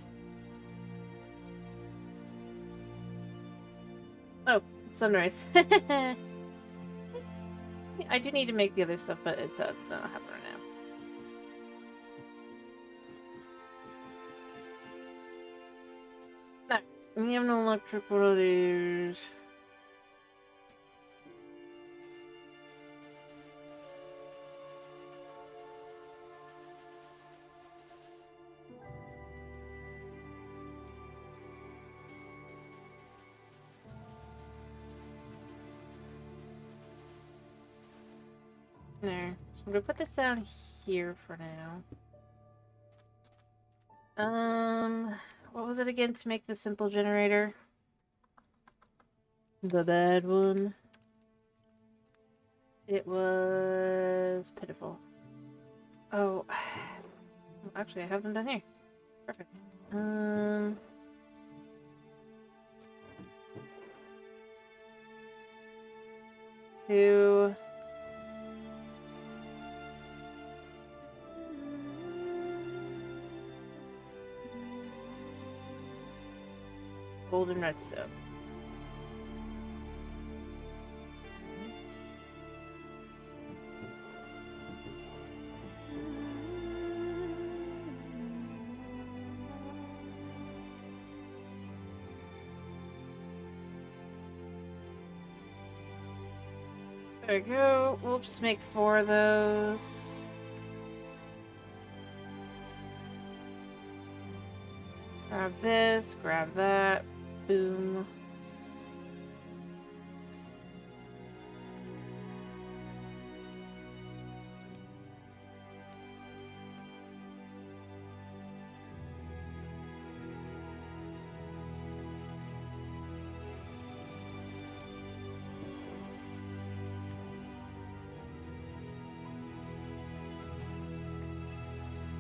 Oh, it's sunrise. I do need to make the other stuff, but it does not happen right now. No, we have no electric one of these. There. So I'm gonna put this down here for now. What was it again to make the simple generator? The bad one. It was pitiful. Oh, actually, I have them down here. Perfect. Two. Golden redstone. There we go. We'll just make 4 of those. Grab this, grab that. Boom.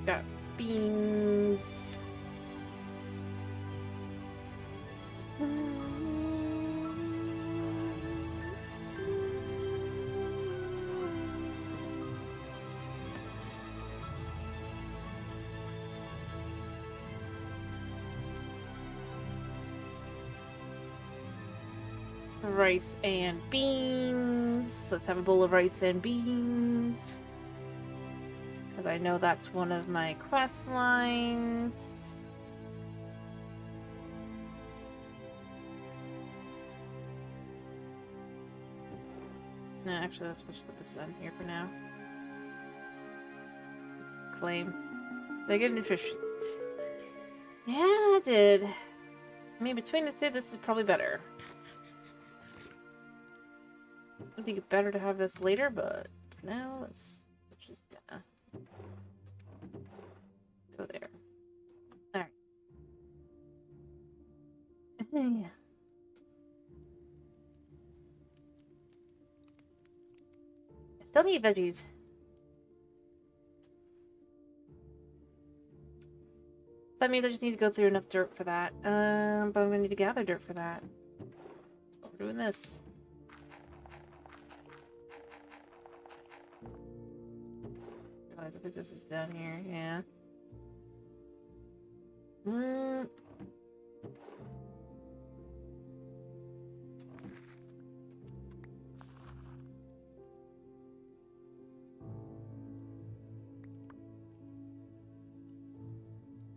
Got beans. Rice and beans. Let's have a bowl of rice and beans. Because I know that's one of my quest lines. No, actually, let's switch put this on here for now. Claim. Did I get nutrition? Yeah, I did. I mean, between the two, this is probably better. It'd be better to have this later, but now let's just go there. Alright. Yeah. I still need veggies. That means I just need to go through enough dirt for that. But I'm gonna need to gather dirt for that. We're doing this. I think this is down here, yeah.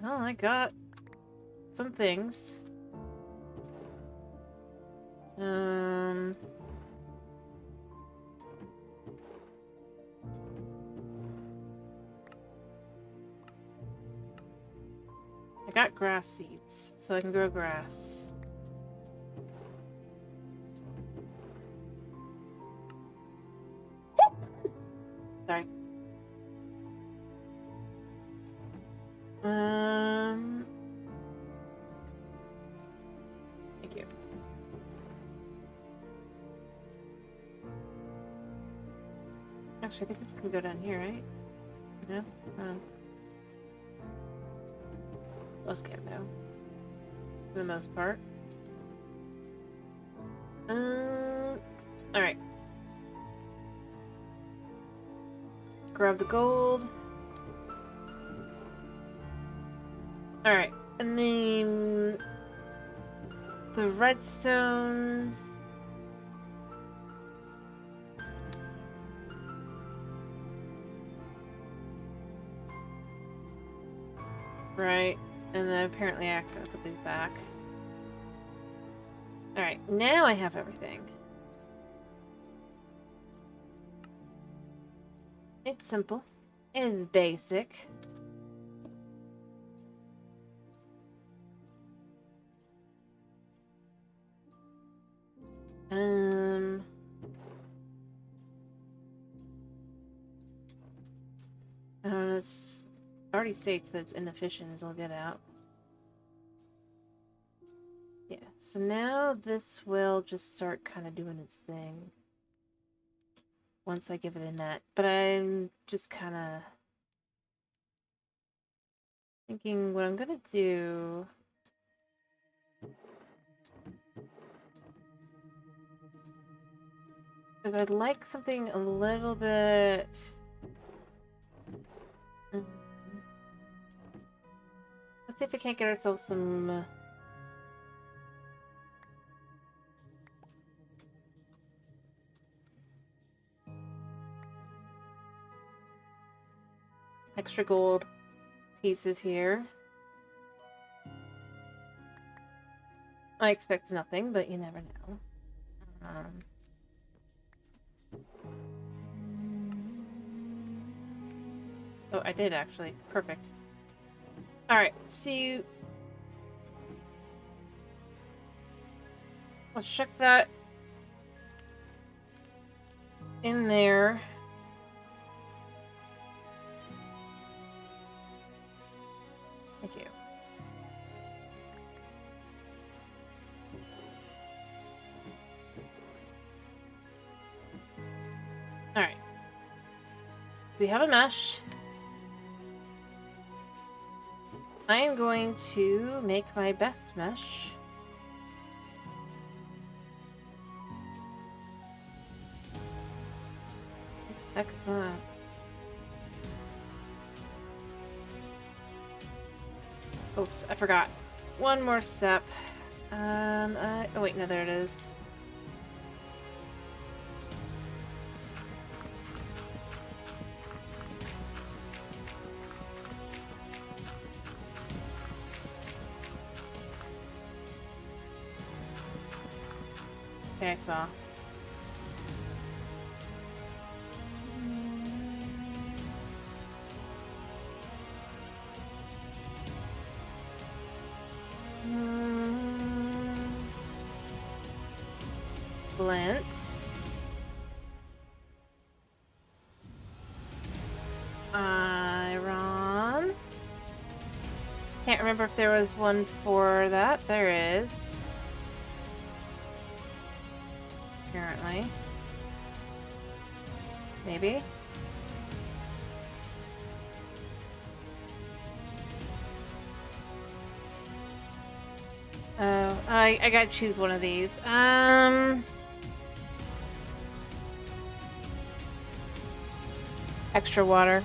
Oh, I got some things. I got grass seeds, so I can grow grass. Sorry. Thank you. Actually, I think this can go down here, right? No? Most can now. For the most part. Alright. Grab the gold. Alright, and then the redstone. Right, and then apparently I accidentally put these back. Alright, now I have everything. It's simple. It's basic. It's already states that it's inefficient as all get out. Yeah, so now this will just start kind of doing its thing. Once I give it a net. But I'm just kind of thinking what I'm going to do. Because I'd like something a little bit... Let's see if we can't get ourselves some... extra gold pieces here. I expect nothing, but you never know. Oh, I did actually. Perfect. Alright, so let's check that in there. Thank you. Alright. So we have a mesh. I am going to make my best mesh. Heck, oops, I forgot. One more step. Oh wait, no, there it is. Okay, I saw. Flint. Iron. Can't remember if there was one for that. There is. Apparently. Maybe. Oh, I gotta choose one of these. Extra water.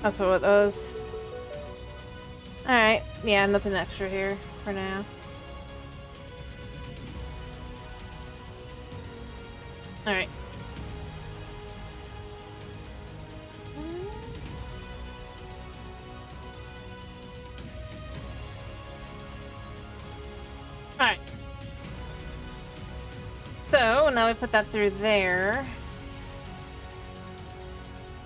That's what it was. Alright, yeah, nothing extra here for now. Alright. Alright. So, now we put that through there.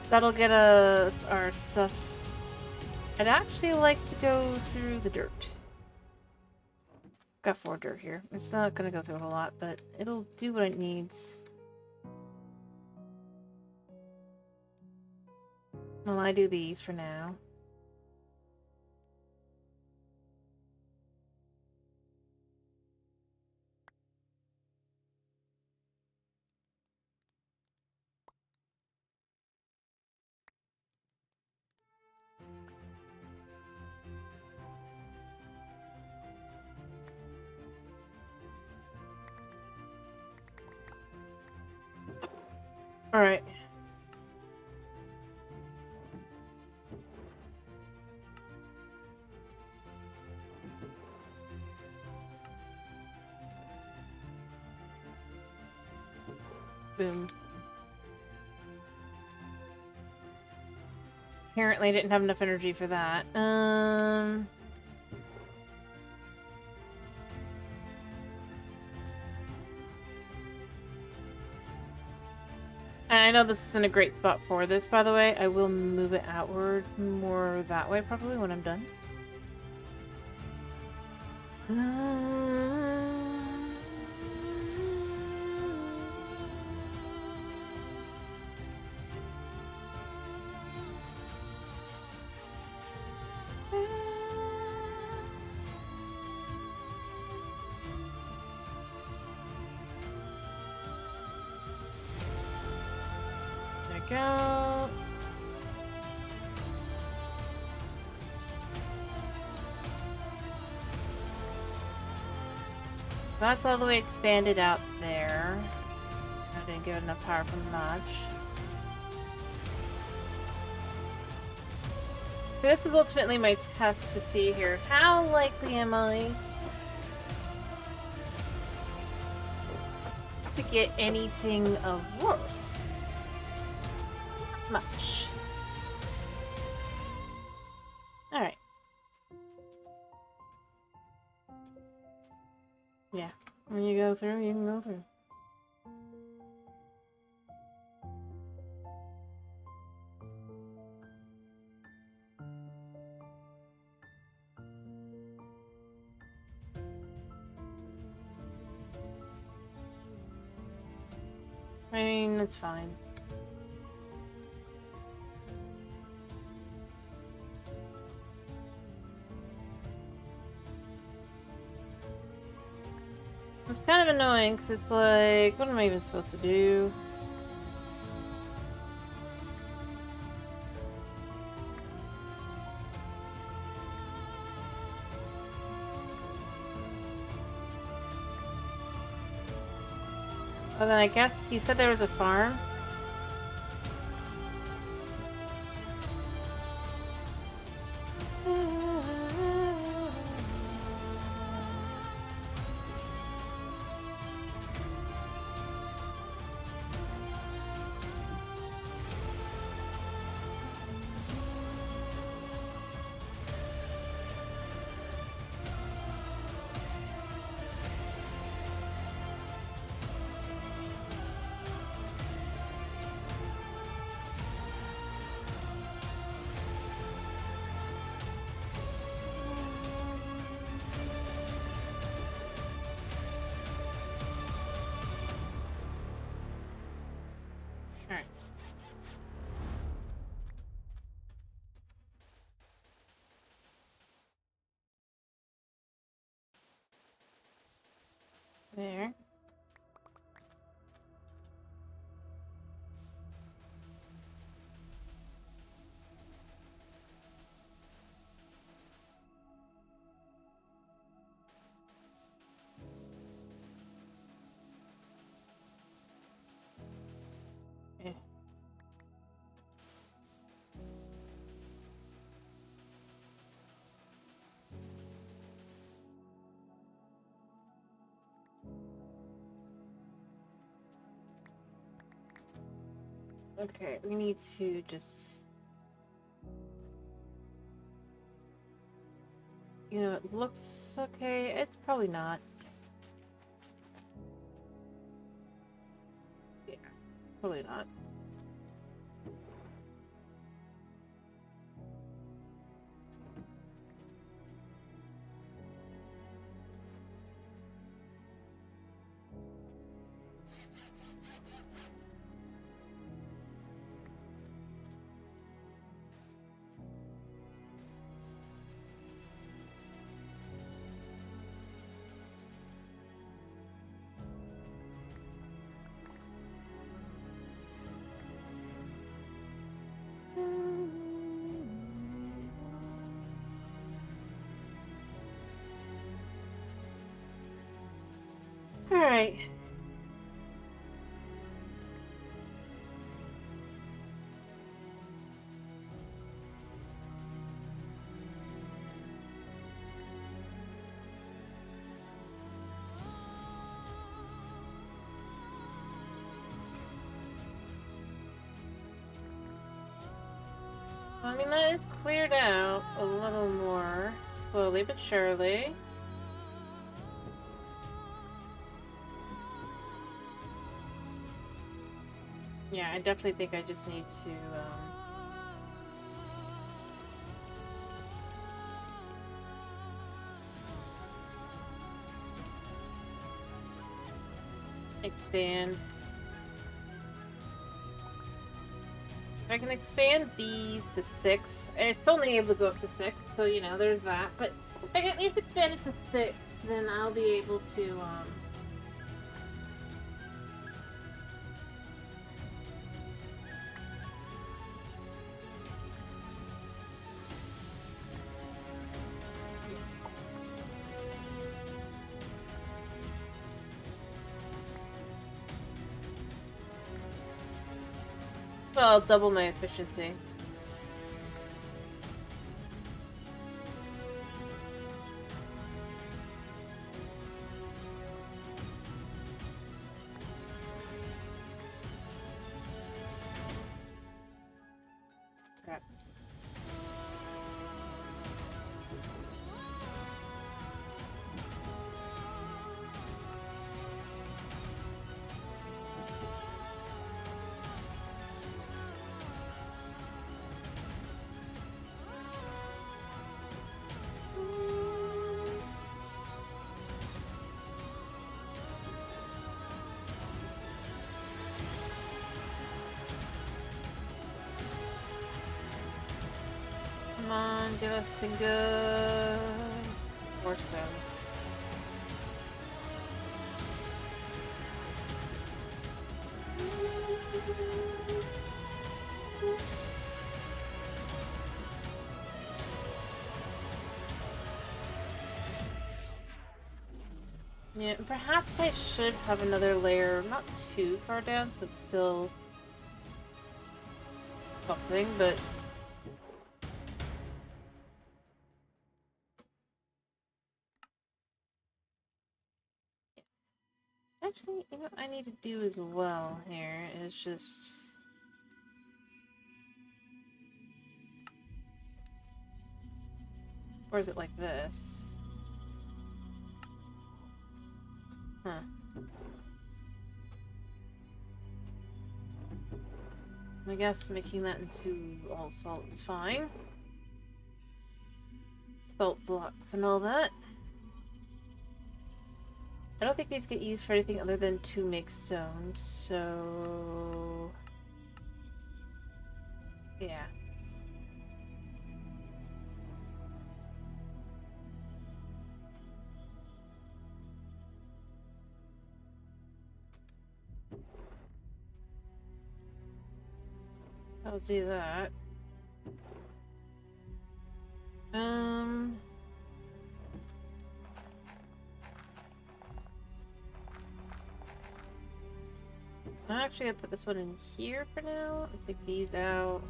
That'll get us our stuff. I'd actually like to go through the dirt. Got 4 dirt here. It's not gonna go through a whole lot, but it'll do what it needs. Well, I do these for now. Alright. Boom. Apparently I didn't have enough energy for that. I know this isn't a great spot for this, by the way. I will move it outward more that way, probably, when I'm done. There we go. That's all the way expanded out there. I didn't get enough power from the notch. This was ultimately my test to see here. How likely am I to get anything of worth? Not much. Alright. Yeah. When you go through, you can go through. I mean, it's fine. It's kind of annoying because it's like, what am I even supposed to do? Well, then I guess you said there was a farm. Alright. There. Yeah. Okay, we need to just... You know, it looks okay. It's probably not. Yeah, probably not. Alright. I mean, that is cleared out a little more, slowly but surely. Yeah, I definitely think I just need to, expand. I can expand these to 6. It's only able to go up to 6, so you know, there's that. But if I can at least expand it to 6, then I'll be able to, well, double my efficiency. Crap. Come on, give us the goods. Or so. Yeah, perhaps I should have another layer not too far down, so it's still something, but actually, you know what I need to do as well here is just... Or is it like this? Huh. I guess making that into all salt is fine. Salt blocks and all that. I don't think these get used for anything other than to make stone, so... yeah. I'll do that. I'm actually gonna put this one in here for now and take these out.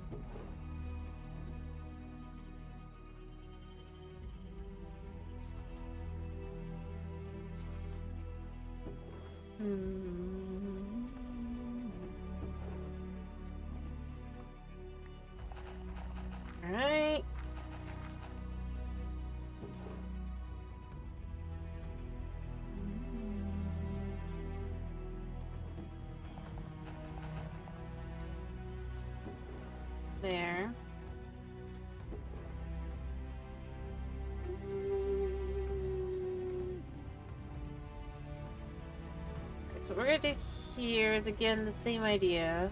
Alright. There. So what we're gonna do here is again the same idea.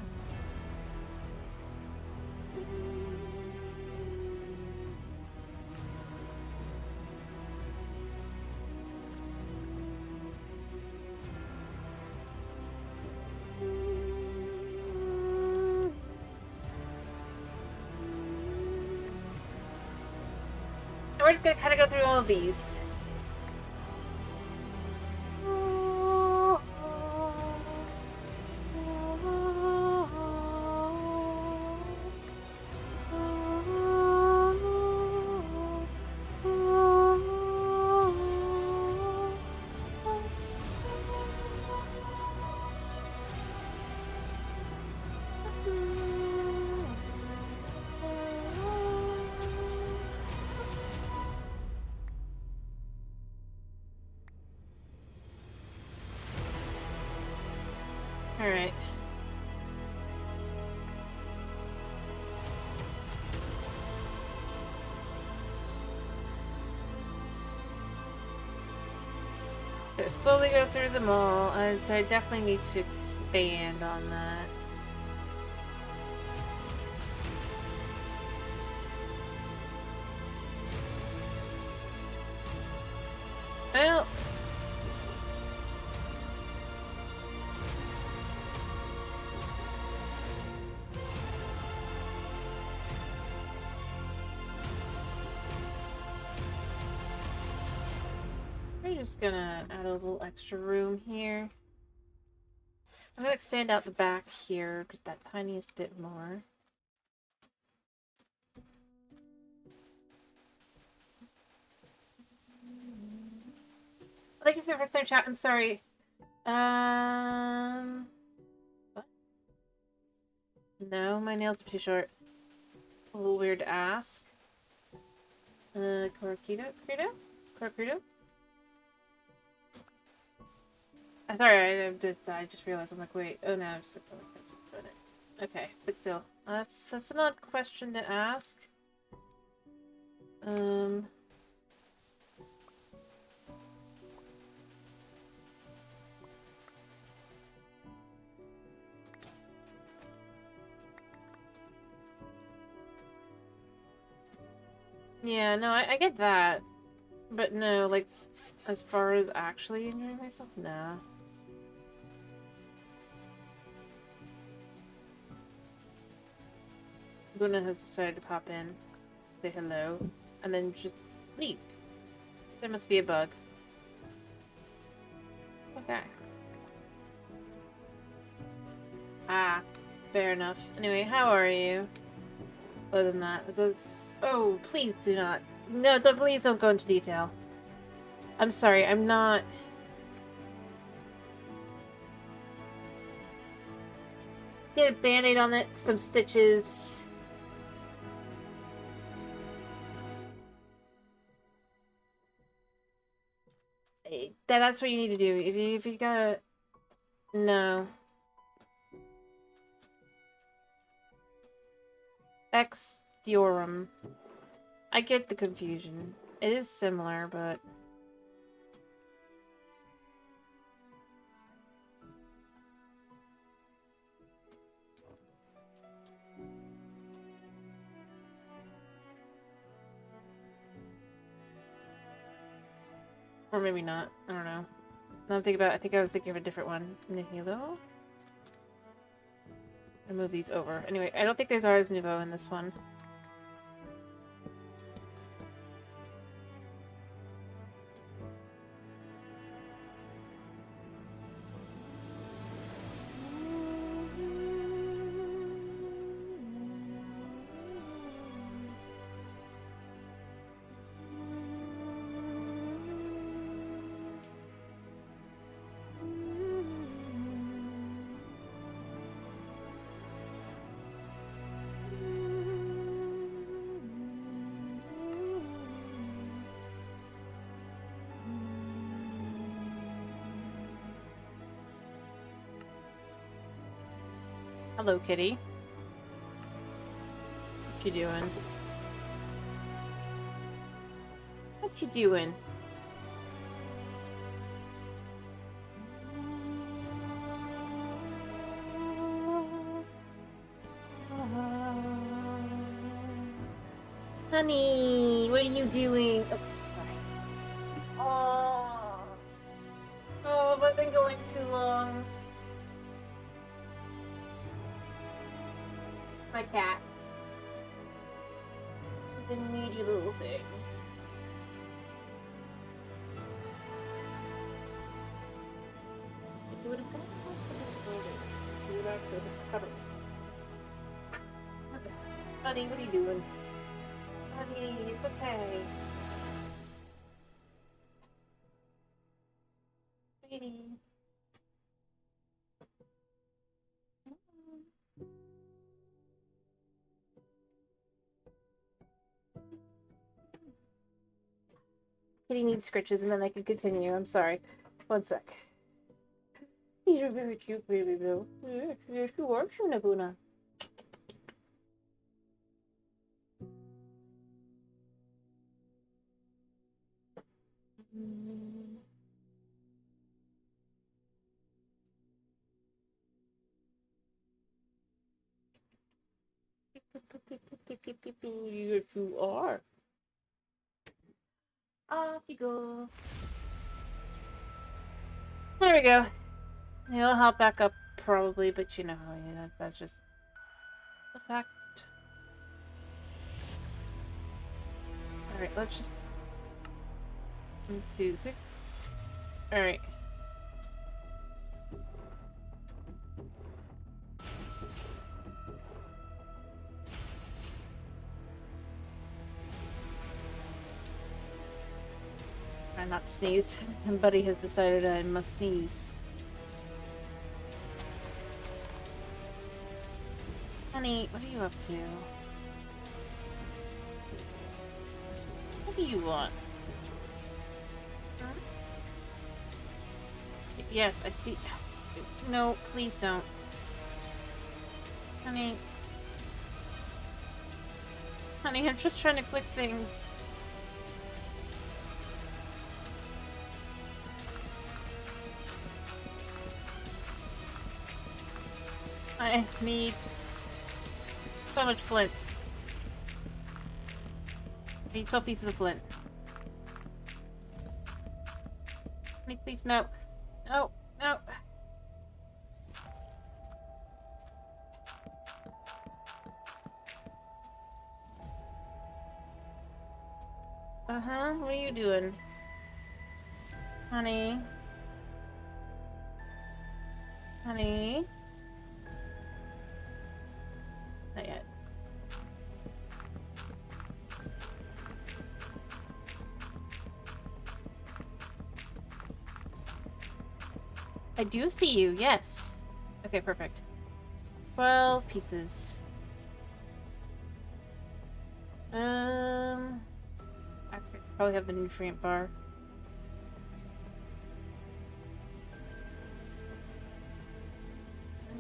And we're just gonna kind of go through all of these. Alright. Okay, slowly go through them all. I definitely need to expand on that. Well... I'm just gonna add a little extra room here. I'm gonna expand out the back here, just that tiniest bit more. Thank you for the first time chat. I'm sorry. What? No, my nails are too short. It's a little weird to ask. Corquito? Sorry, I just realized. I'm like, wait. Oh no, I'm just like, that's it. Okay, but still, that's an odd question to ask. Yeah, no, I get that. But no, like, as far as actually enjoying myself, no. Luna has decided to pop in, say hello, and then just leave. There must be a bug. Okay. Ah, fair enough. Anyway, how are you? Other than that, oh, please do not. No, please don't go into detail. I'm sorry, I'm not... Get a band-aid on it, some stitches. That's what you need to do. If you gotta... No. Ex Diorum. I get the confusion. It is similar, but... Or maybe not. I don't know. Now I'm thinking about... I think I was thinking of a different one. Nihilo? I move these over. Anyway, I don't think there's Ars Nouveau in this one. Hello, kitty. What you doing? What you doing? Honey, what are you doing? Oh, sorry. Oh, have I been going too long? My cat. The needy little thing. Do it again. Do it after the cuddle. Honey, what are you doing? Honey, it's okay. Sweetie. Kitty needs scritches and then I can continue. I'm sorry. One sec. He's a very cute baby, Bill. Yes, you are, Shunabuna. Yes, you are. Off you go. There we go. He'll hop back up probably, but you know, that's just the fact. Alright, let's just... 1, 2, 3. Alright. Try not to sneeze. And Buddy has decided I must sneeze. Honey, what are you up to? What do you want? Huh? Yes, I see. No, please don't. Honey. Honey, I'm just trying to click things. I need so much flint. I need 12 pieces of flint. Honey, please, no. No, no. Uh-huh, what are you doing? Honey. honey. Not yet. I do see you, yes. Okay, perfect. 12 pieces. I probably have the nutrient bar.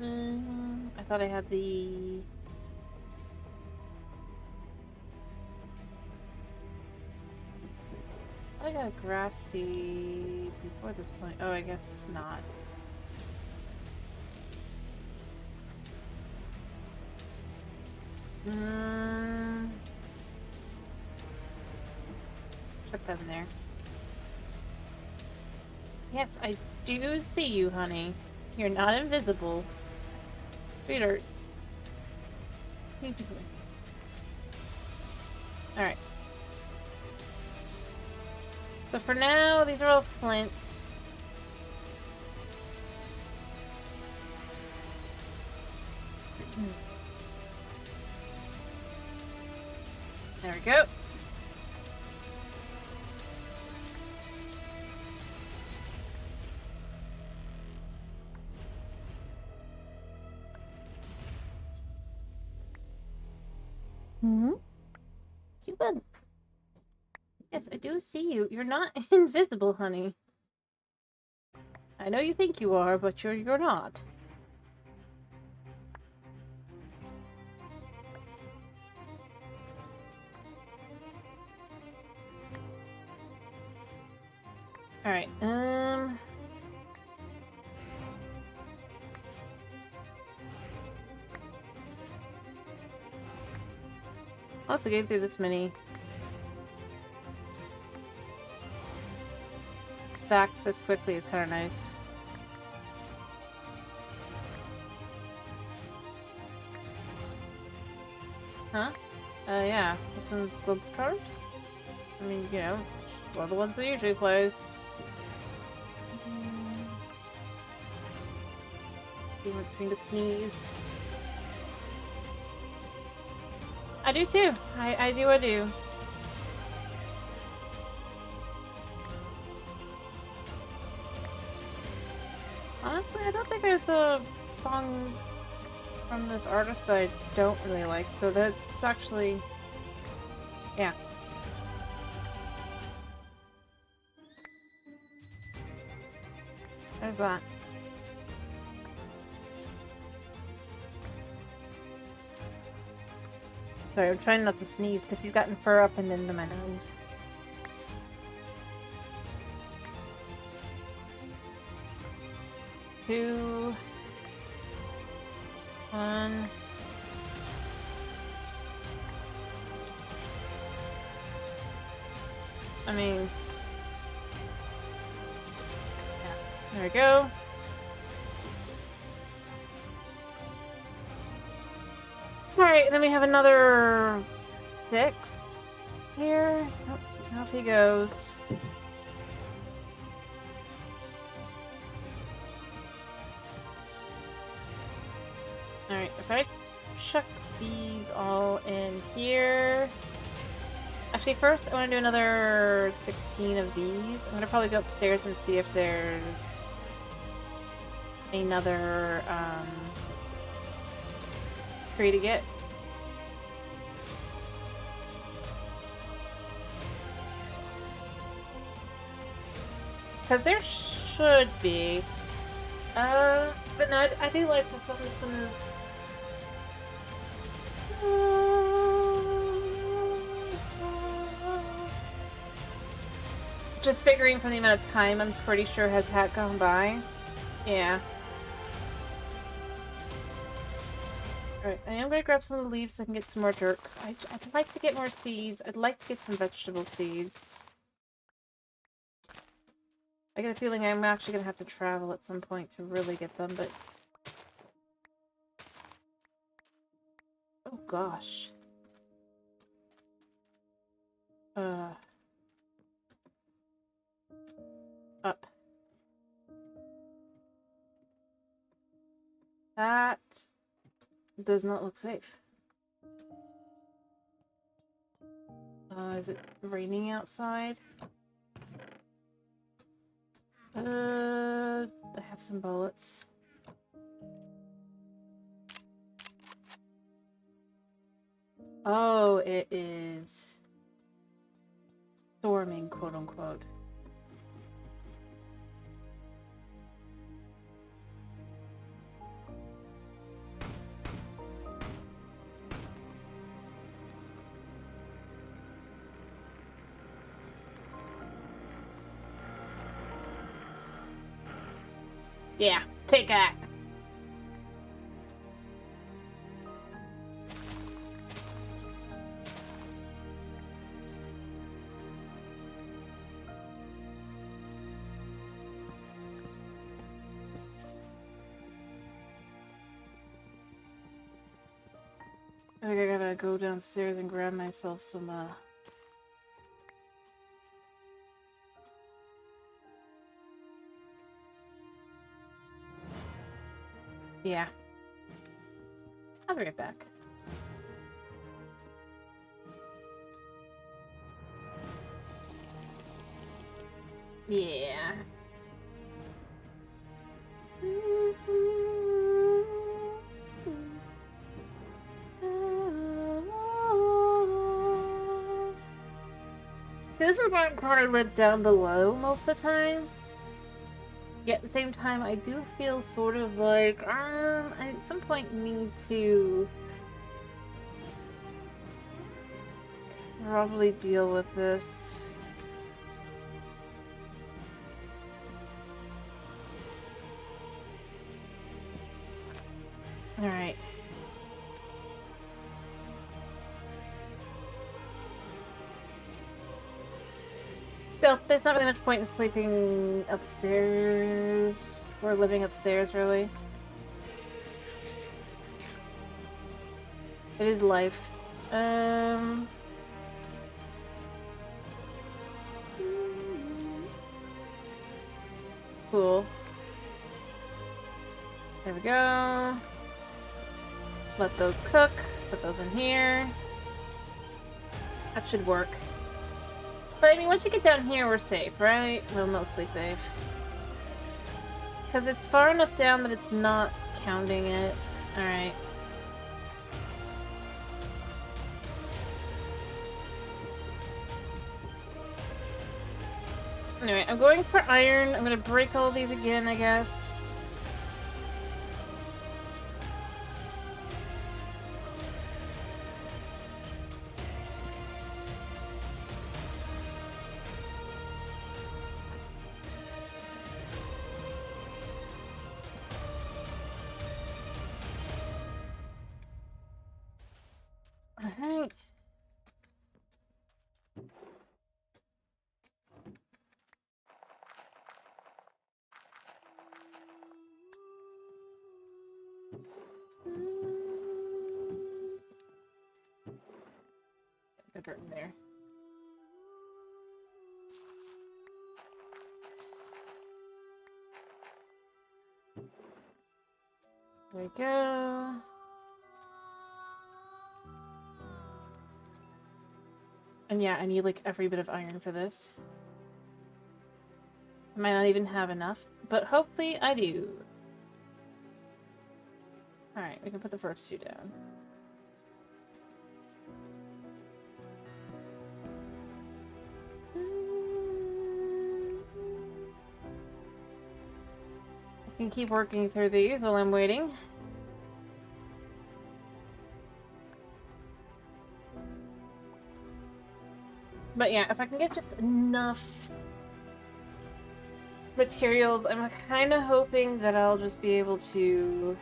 I thought I had the... I got a grass seed before this point. Oh, I guess not. Put them there. Yes, I do see you, honey. You're not invisible. Sweetheart. What are you doing? Alright. So for now, these are all flint. There we go. You good? Yes, I do see you. You're not invisible, honey. I know you think you are, but you're not. Alright, also getting through this many facts this quickly is kind of nice. Huh? Yeah. This one's Globe Cars? I mean, you know, one of the ones that usually plays. He wants me to sneeze. I do too. I do. Honestly, I don't think there's a song from this artist that I don't really like, so that's actually... yeah. There's that. Sorry, I'm trying not to sneeze because you've gotten fur up and into my nose. Two... 1... I mean... yeah, there we go. Alright, and then we have another 6 here. Oh, off he goes. Alright, if I chuck these all in here... Actually, first I want to do another 16 of these. I'm going to probably go upstairs and see if there's another tree to get. Because there should be. But no, I do like this one. This one is... just figuring from the amount of time I'm pretty sure has had gone by. Yeah. Alright, I am gonna grab some of the leaves so I can get some more dirt. I'd like to get more seeds. I'd like to get some vegetable seeds. I get a feeling I'm actually gonna have to travel at some point to really get them, but... oh gosh. Up. That does not look safe. Is it raining outside? I have some bullets. Oh, it is storming, quote unquote. Yeah, take that. I think I gotta go downstairs and grab myself some, yeah. I'll be right back. Yeah. Because we're going to live down below most of the time. Yet at the same time, I do feel sort of like, I at some point need to probably deal with this. Alright. Still, there's not really much point in sleeping upstairs, or living upstairs, really. It is life. Cool. There we go. Let those cook. Put those in here. That should work. But I mean, once you get down here, we're safe, right? Well, mostly safe. Because it's far enough down that it's not counting it. Alright. Anyway, I'm going for iron. I'm gonna break all these again, I guess. Alright. Put it in there. There we go. And yeah, I need like every bit of iron for this. I might not even have enough, but hopefully I do. Alright, we can put the first two down. I can keep working through these while I'm waiting. But yeah, if I can get just enough materials, I'm kind of hoping that I'll just be able to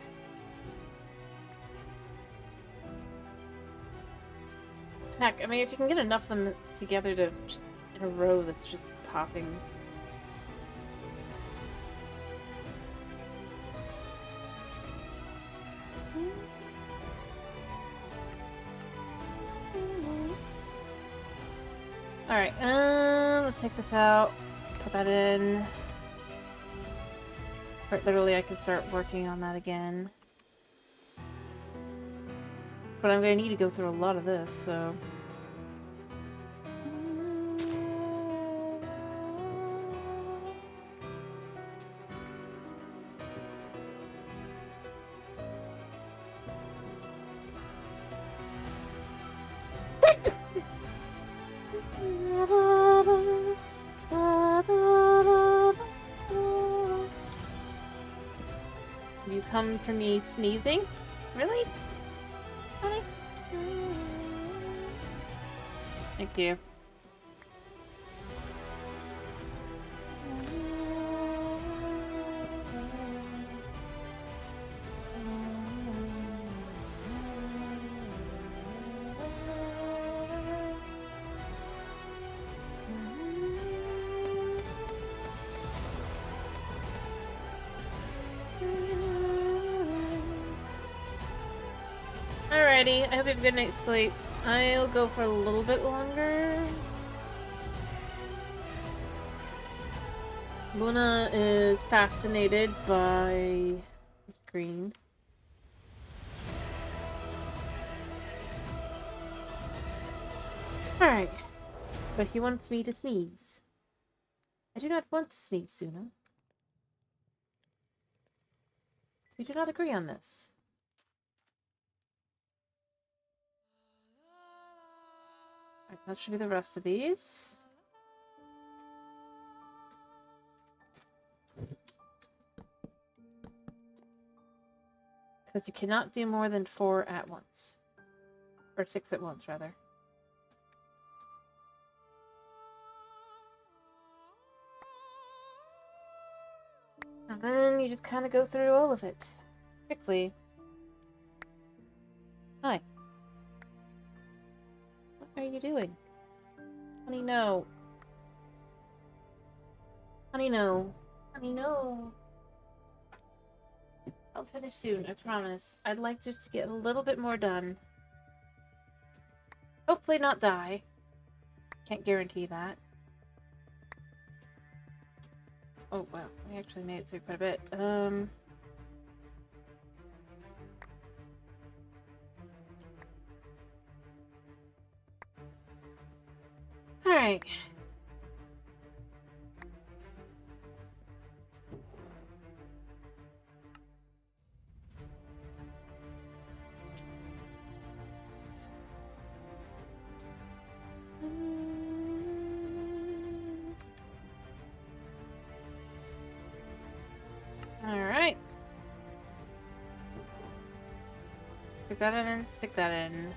heck, I mean, if you can get enough of them together to in a row that's just popping. Alright, let's take this out. Put that in. Right, literally, I can start working on that again. But I'm gonna need to go through a lot of this, so... You come for me sneezing? Really? Honey? Thank you. Alrighty, I hope you have a good night's sleep. I'll go for a little bit longer. Luna is fascinated by the screen. Alright. But he wants me to sneeze. I do not want to sneeze, Suna. We do not agree on this. Alright, that should be the rest of these. Because you cannot do more than 4 at once. Or 6 at once, rather. And then you just kind of go through all of it. Quickly. Hi. What are you doing? Honey, no. Honey, no. Honey, no. I'll finish soon, I promise. I'd like just to get a little bit more done. Hopefully not die. Can't guarantee that. Oh, wow. I actually made it through quite a bit. Alright. Alright. Stick that in, stick that in.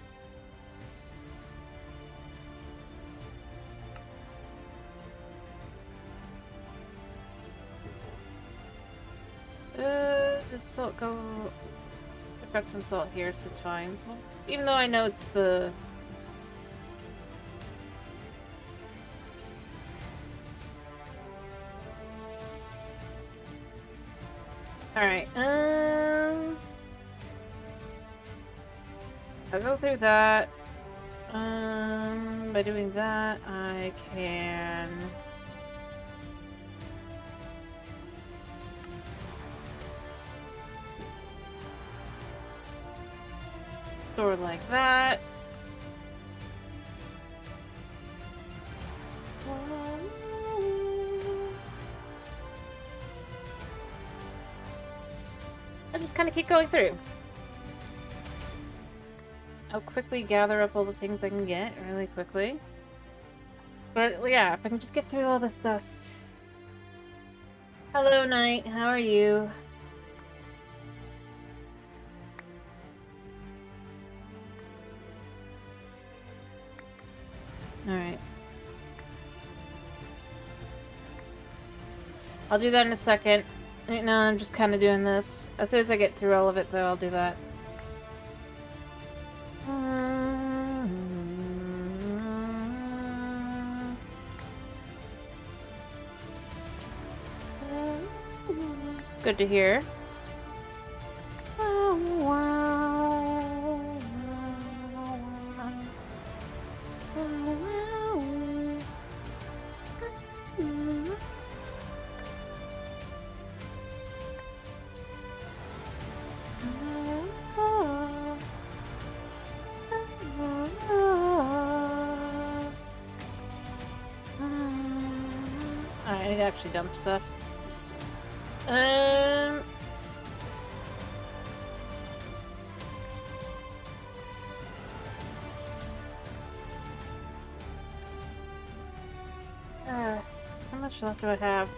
Just salt go... I've got some salt here, so it's fine. So, even though I know it's the... Alright, I'll go through that. By doing that, I can... store like that. I'll just kind of keep going through. I'll quickly gather up all the things I can get really quickly. But yeah, if I can just get through all this dust. Hello, Knight. How are you? Alright. I'll do that in a second. Right now I'm just kind of doing this. As soon as I get through all of it, though, I'll do that. Good to hear. need to actually dump stuff. Uh, how much left do I have?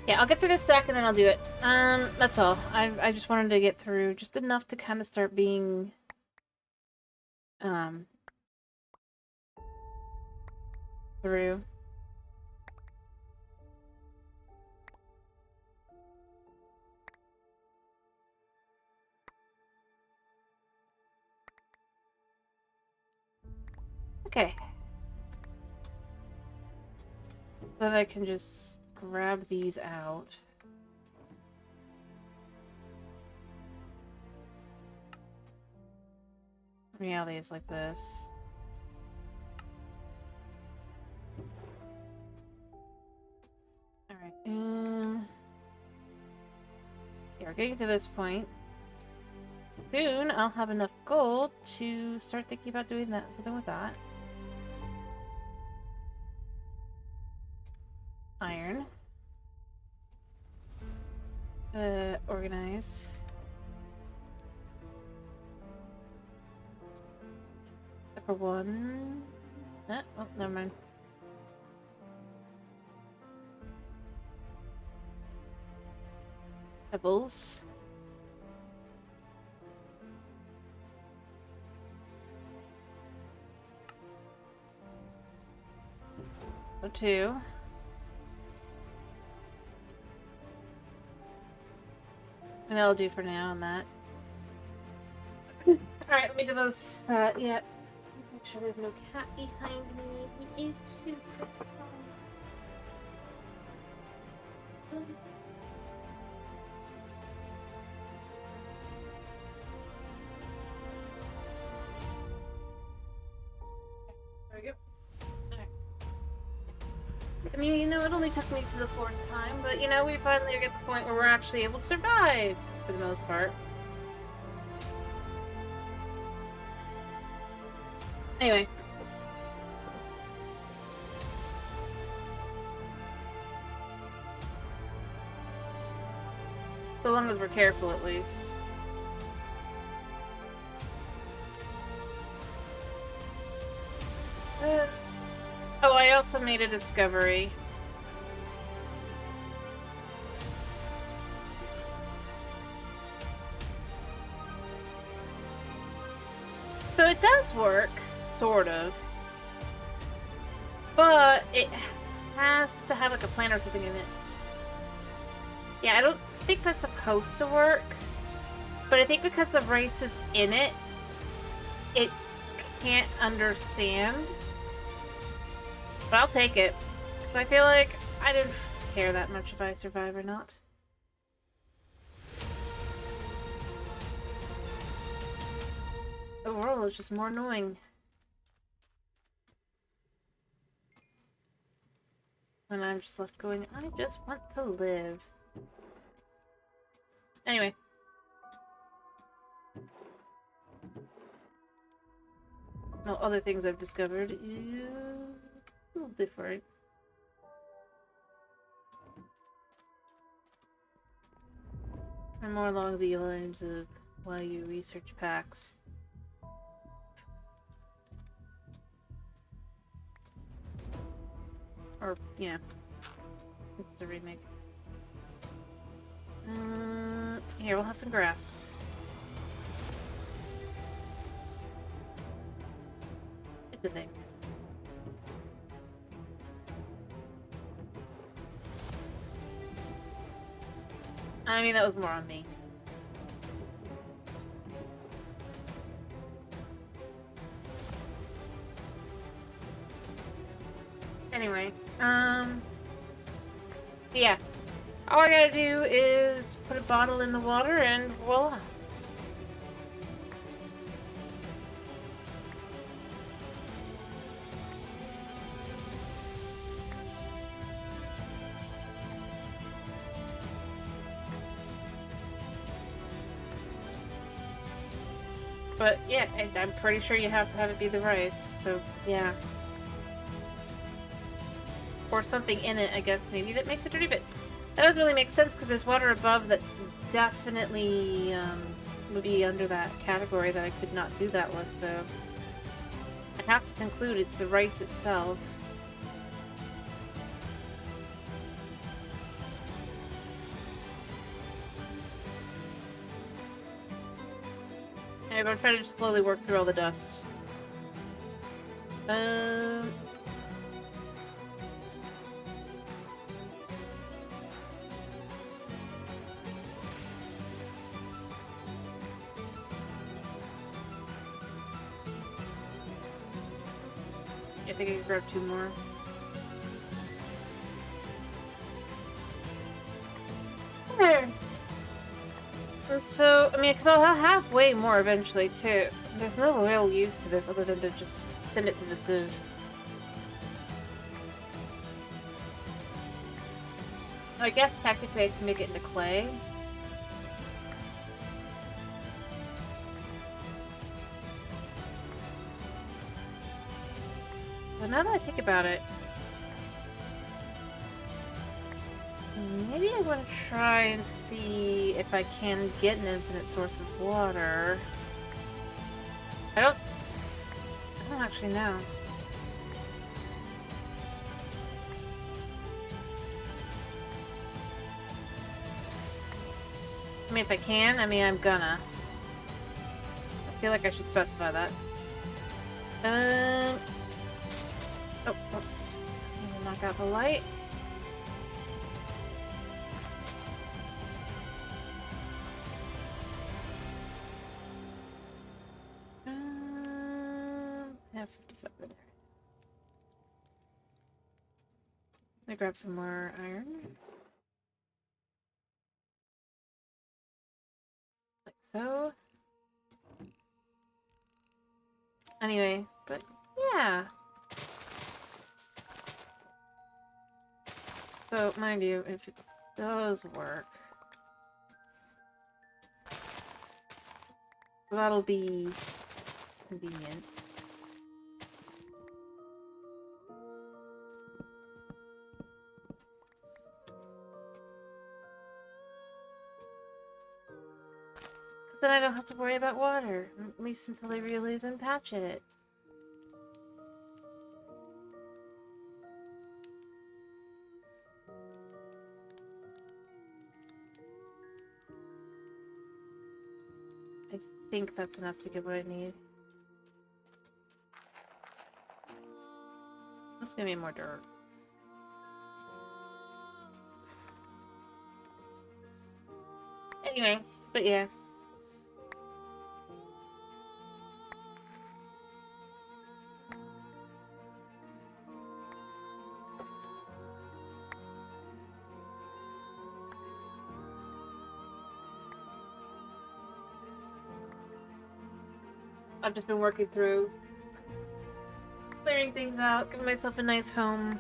Yeah, I'll get through this sec and then I'll do it. That's all. I just wanted to get through just enough to kind of start being through. Okay. So that I can just grab these out. Reality is like this. Alright, yeah, we're getting to this point. Soon, I'll have enough gold to start thinking about doing something with that. Iron. Organize. For one. Oh, never mind. Pebbles. So two. And that'll do for now on that. Alright, let me do those. Yeah. Make sure there's no cat behind me. He is too. There we go. Alright. I mean, you know, it only took me to the 4th time, but you know, we finally get to the point where we're actually able to survive for the most part. Anyway. So long as we're careful, at least. Oh, I also made a discovery. So it does work, sort of. But it has to have like a plan or something in it. Yeah, I don't think that's supposed to work. But I think because the rice is in it, it can't understand. But I'll take it. Because I feel like I don't care that much if I survive or not. The world is just more annoying. And I'm just left going, I just want to live. Anyway. No, other things I've discovered is a little different. And more along the lines of why you research packs. Or, you know, it's a remake. Here, we'll have some grass. It's a thing. I mean, that was more on me. Anyway, yeah. All I gotta do is put a bottle in the water and voila. But yeah, I'm pretty sure you have to have it be the rice, so yeah. Or something in it, I guess, maybe that makes it dirty, but that doesn't really make sense because there's water above that's definitely would be under that category that I could not do that with, so I have to conclude it's the rice itself. Anyway, I'm trying to just slowly work through all the dust. I think I can grab 2 more. There. And so, I mean, because I'll have way more eventually, too. There's no real use to this other than to just send it to the sieve. I guess technically I can make it into clay. But now that I think about it, maybe I want to try and see if I can get an infinite source of water. I don't actually know. I mean, if I can, I mean, I'm gonna. I feel like I should specify that. Oh, whoops. I'm gonna knock out the light. Have 57 there. Let me grab some more iron. Like so. Anyway, but yeah. So, mind you, if it does work, that'll be convenient. Because then I don't have to worry about water, at least until they realize and patch it. I think that's enough to get what I need. This is gonna be more dirt. Anyway, but yeah. I've just been working through clearing things out, giving myself a nice home-ish.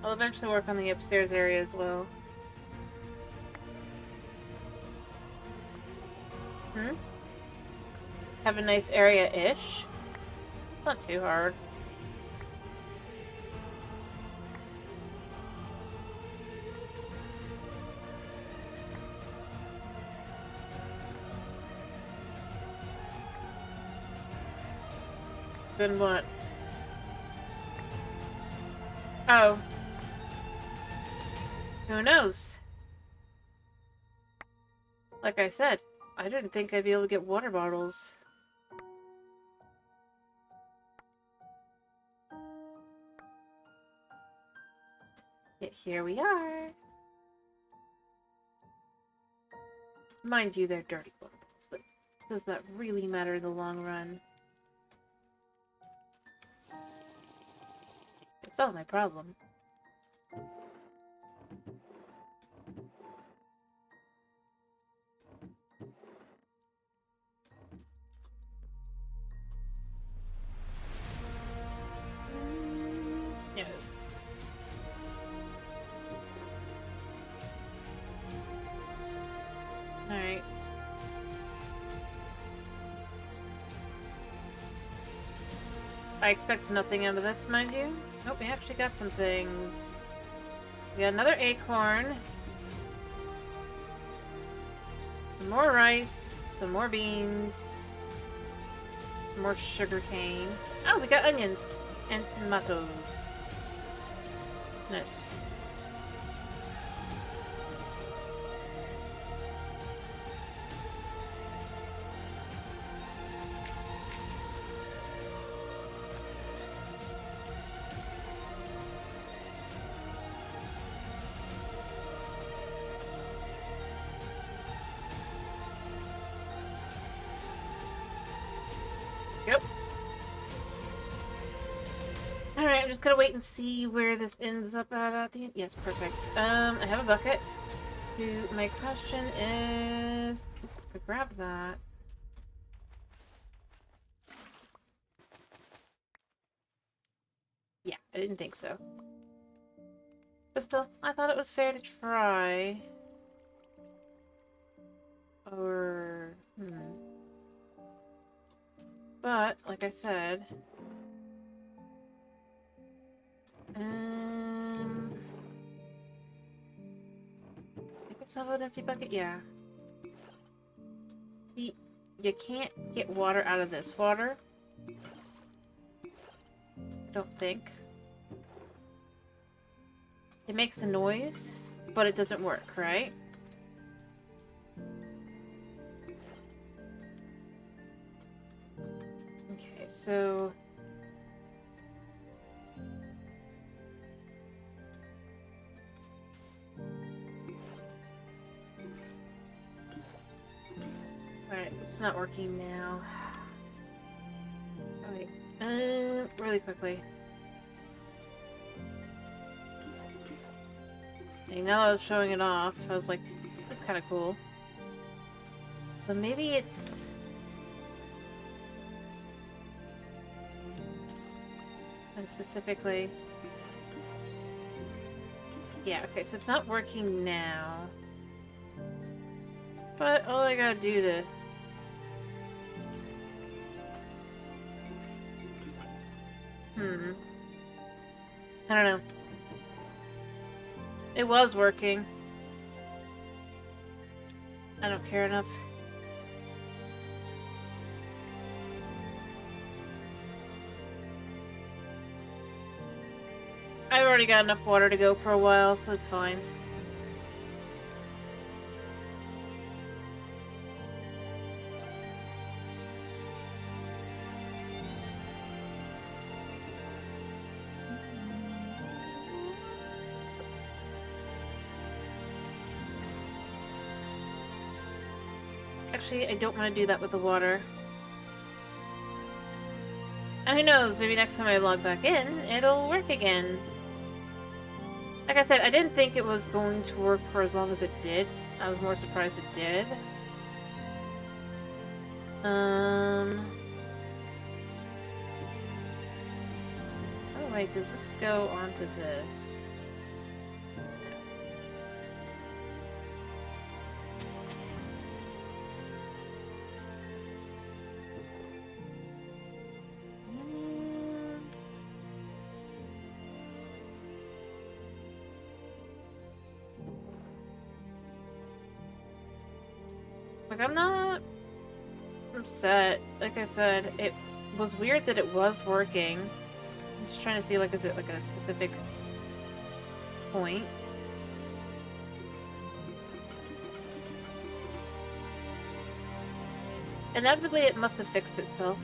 I'll eventually work on the upstairs area as well. Have a nice area-ish. It's not too hard. Then what? Oh. Who knows? Like I said, I didn't think I'd be able to get water bottles. Yet here we are. Mind you, they're dirty water bottles, but does that really matter in the long run? It's not my problem. Alright. I expect nothing out of this, mind you. Nope, we actually got some things. We got another acorn. Some more rice. Some more beans. Some more sugar cane. Oh, we got onions. And tomatoes. Nice. Yep. Alright, I'm just gonna wait and see where this ends up at the end. Yes, perfect. I have a bucket. My question is... I grab that. Yeah, I didn't think so. But still, I thought it was fair to try. Or... But, like I said... I guess I'll have an empty bucket, yeah. See, you can't get water out of this water. I don't think. It makes a noise, but it doesn't work, right? Okay, so... Alright, it's not working now. Alright, really quickly. And now that I was showing it off, I was like, that's kind of cool. But maybe it's... And specifically... Yeah, okay, so it's not working now. But all I gotta do to... I don't know. It was working. I don't care enough. I've already got enough water to go for a while, so it's fine. Actually, I don't want to do that with the water. And who knows, maybe next time I log back in, it'll work again. Like I said, I didn't think it was going to work for as long as it did. I was more surprised it did. Oh wait, does this go onto this? Like, I'm not upset. Like I said, it was weird that it was working. I'm just trying to see, like, is it, like, at a specific point? Inevitably, it must have fixed itself.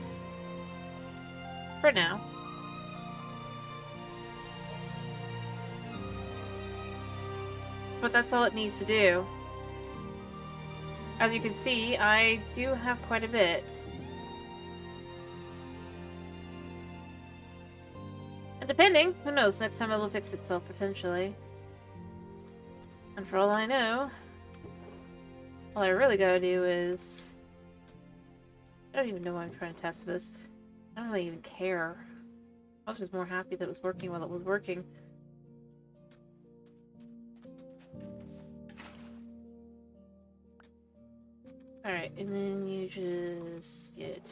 For now. But that's all it needs to do. As you can see, I do have quite a bit. And depending, who knows, next time it'll fix itself, potentially. And for all I know, all I really gotta do is... I don't even know why I'm trying to test this. I don't really even care. I was just more happy that it was working while it was working. Alright, and then you just get...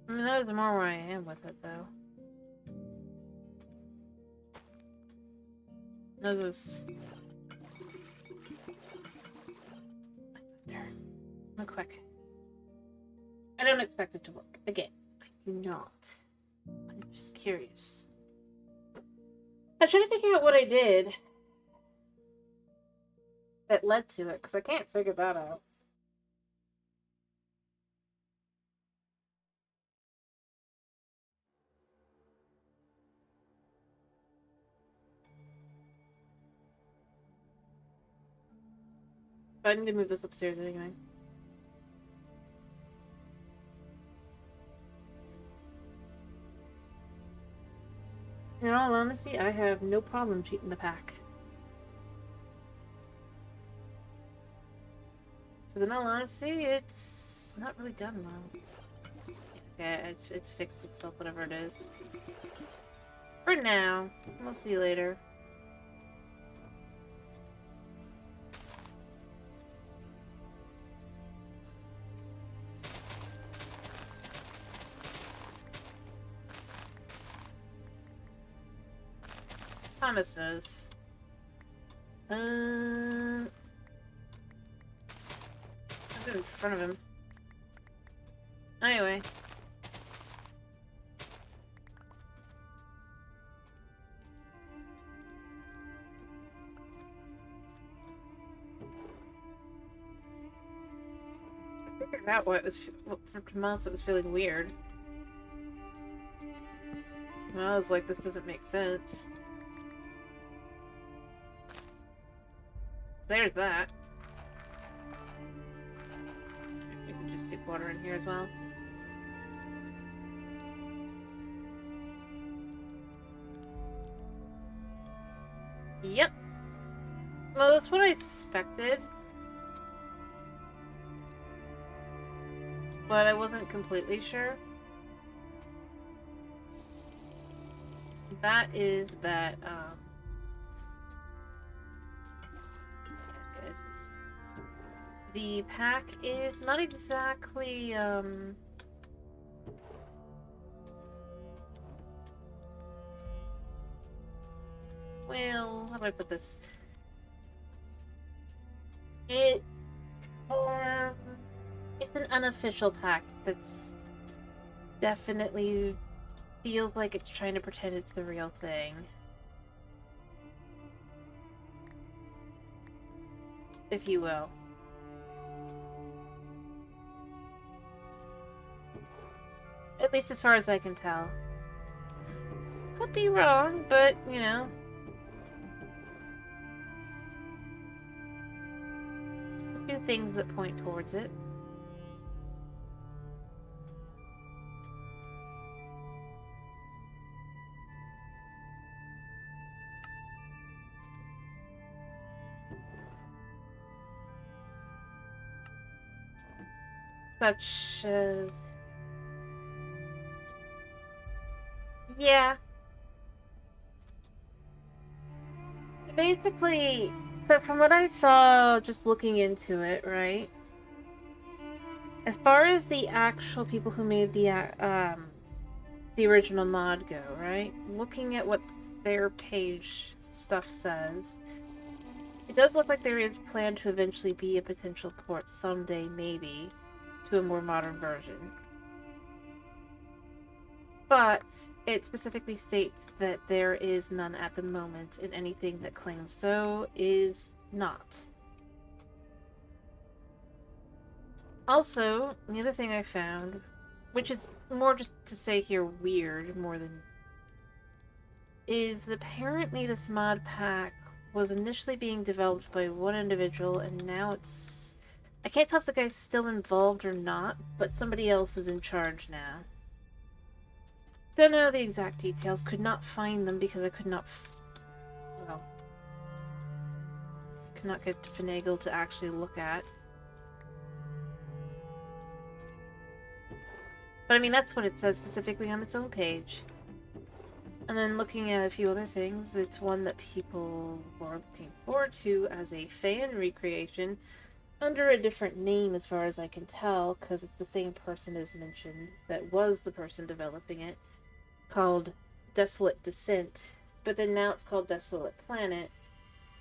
I mean, that is more where I am with it, though. No, those... There. Real quick. I don't expect it to work. Again, I do not. I'm just curious. I'm trying to figure out what I did that led to it, because I can't figure that out. But I need to move this upstairs anyway. In all honesty, I have no problem cheating the pack. But in all honesty, it's not really done well. Yeah, it's fixed itself, whatever it is. For now. We'll see later. Thomas knows. I'm in front of him. Anyway. I figured out what it was. For months, it was feeling weird. And I was like, this doesn't make sense. So there's that. We can just stick water in here as well. Yep. Well, that's what I suspected. But I wasn't completely sure. That is that, yeah, guys, the pack is not exactly, well, how do I put this? It's an unofficial pack that's definitely feels like it's trying to pretend it's the real thing. If you will. At least as far as I can tell. Could be wrong, but, you know. A few things that point towards it. Such as... Yeah. Basically, so from what I saw just looking into it, right? As far as the actual people who made the original mod go, right? Looking at what their page stuff says, it does look like there is planned to eventually be a potential port someday, maybe, to a more modern version. But it specifically states that there is none at the moment, and anything that claims so is not. Also, the other thing I found, which is more just to say here weird more than, is apparently this mod pack was initially being developed by one individual, and now it's... I can't tell if the guy's still involved or not, but somebody else is in charge now. Don't know the exact details, could not find them because I could not... well... could not get Finagle to actually look at. But I mean, that's what it says specifically on its own page. And then looking at a few other things, it's one that people were looking forward to as a fan recreation under a different name as far as I can tell, because it's the same person as mentioned that was the person developing it, called Desolate Descent, but then now it's called Desolate Planet,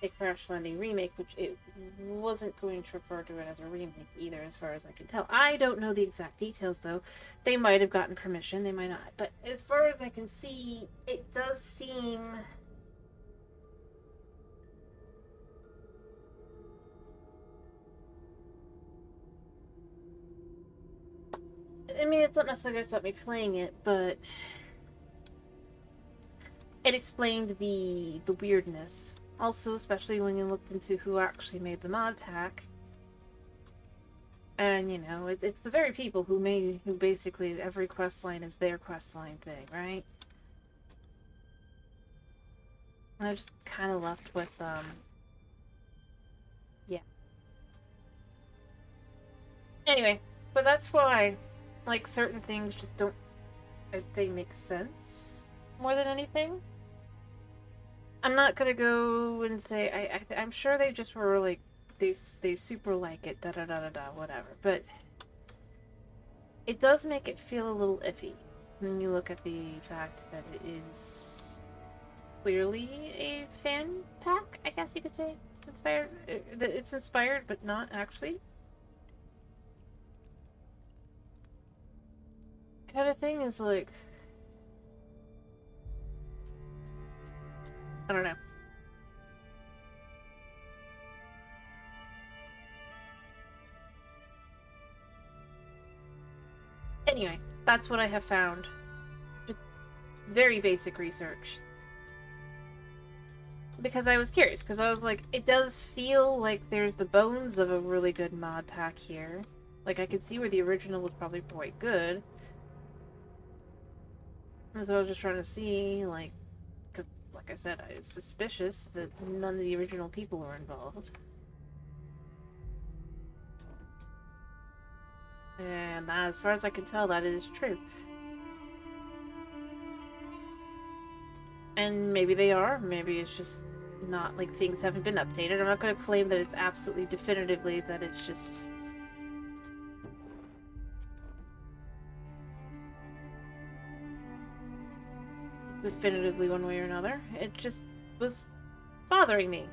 a Crash Landing remake, which it wasn't going to refer to it as a remake either, as far as I can tell. I don't know the exact details, though. They might have gotten permission, they might not. But as far as I can see, it does seem... I mean, it's not necessarily going to stop me playing it, but it explained the weirdness. Also, especially when you looked into who actually made the mod pack. And, you know, it's the very people who basically every quest line is their quest line thing, right? And I just kind of left with, yeah. Anyway, but that's why, like, certain things just don't, I'd say, make sense more than anything. I'm not gonna go and say, I'm sure they just were, like, they super like it, da-da-da-da-da, whatever, but it does make it feel a little iffy when you look at the fact that it is clearly a fan pack, I guess you could say. Inspired. It's inspired, but not actually. Kind of thing is like, I don't know. Anyway, that's what I have found. Just very basic research. Because I was curious, because I was like, it does feel like there's the bones of a really good mod pack here. Like, I could see where the original was probably quite good. And so I was just trying to see, like, because, like I said, I was suspicious that none of the original people were involved. And that, as far as I can tell, that is true. And maybe they are, maybe it's just not, like, things haven't been updated. I'm not going to claim that it's absolutely definitively that it's just... definitively one way or another. It just was bothering me.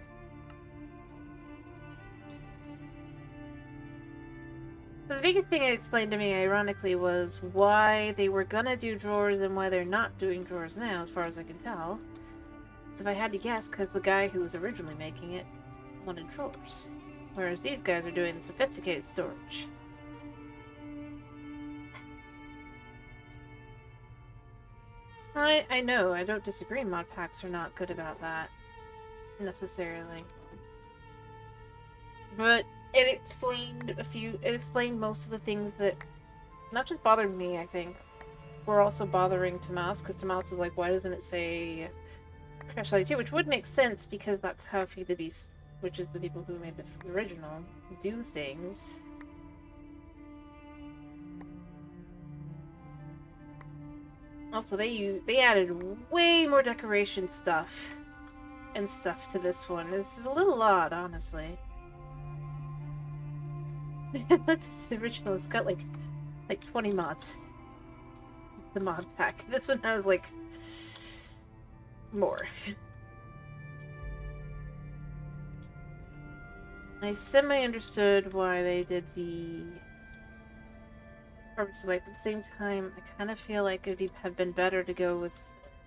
So the biggest thing it explained to me, ironically, was why they were gonna do drawers and why they're not doing drawers now, as far as I can tell. So if I had to guess, because the guy who was originally making it wanted drawers. Whereas these guys are doing the sophisticated storage. I know, I don't disagree, mod packs are not good about that. Necessarily. But it explained most of the things that not just bothered me, I think, were also bothering Tomas, because Tomas was like, why doesn't it say Crash 2? Which would make sense, because that's how Feed the Beast, which is the people who made the original, do things. Also, they added way more decoration stuff and stuff to this one. This is a little odd, honestly. That's the original. It's got like 20 mods. The mod pack. This one has like more. I semi-understood why they did the Harvest Life. At the same time, I kind of feel like it would have been better to go with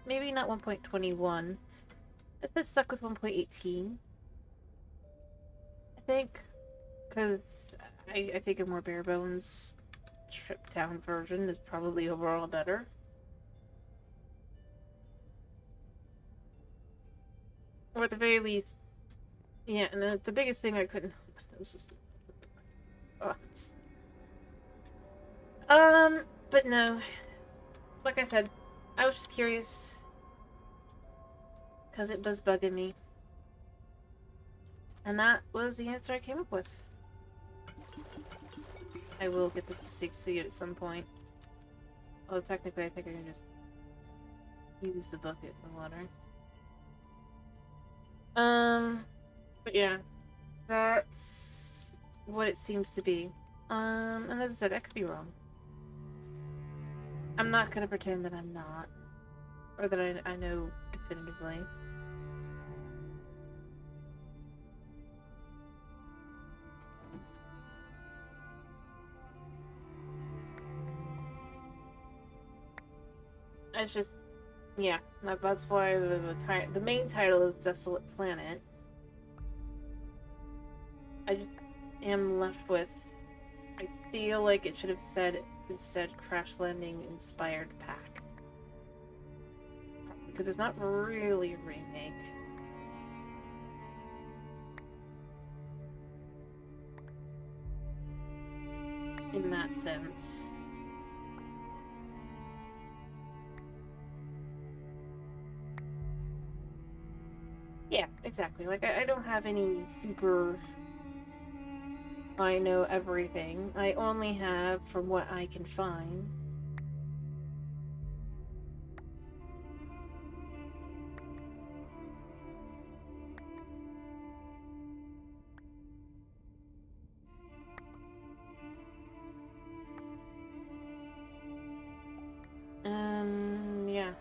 maybe not 1.21. If this stuck with 1.18, I think, because I think a more bare bones stripped down version is probably overall better. Or at the very least, yeah, and the biggest thing I couldn't... It was just... Oh, but no. Like I said, I was just curious. Because it was bugging me. And that was the answer I came up with. I will get this to succeed at some point. Although technically I think I can just... use the bucket of water. But yeah, that's what it seems to be. And as I said, I could be wrong. I'm not gonna pretend that I'm not, or that I know definitively. It's just, yeah, that's why the main title is Desolate Planet. I just am left with, I feel like it should have said instead Crash Landing Inspired Pack. Because it's not really a remake. In that sense. Yeah, exactly. Like, I don't have any super... I know everything. I only have from what I can find. Yeah.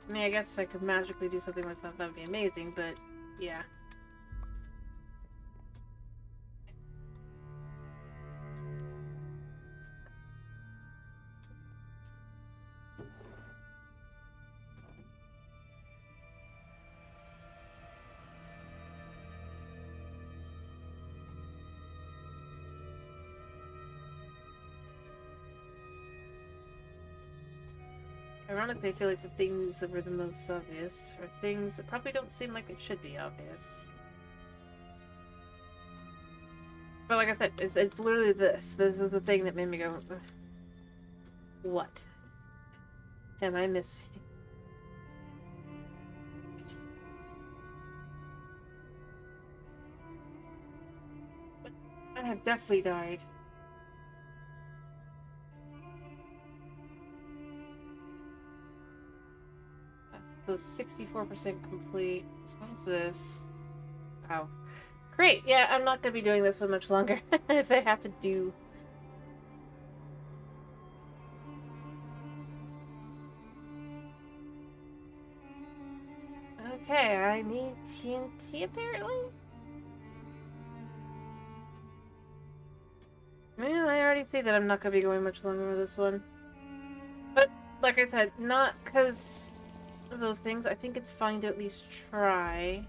I mean, I guess if I could magically do something like that, that would be amazing, but yeah. Ironically, I feel like the things that were the most obvious are things that probably don't seem like it should be obvious. But like I said, it's literally this. This is the thing that made me go, ugh. What am I missing? I have definitely died. So 64% complete. So what is this? Wow. Great. Yeah, I'm not going to be doing this for much longer if I have to do... Okay, I need TNT apparently? Well, I already say that I'm not going to be going much longer with this one. But, like I said, not because of those things. I think it's fine to at least try.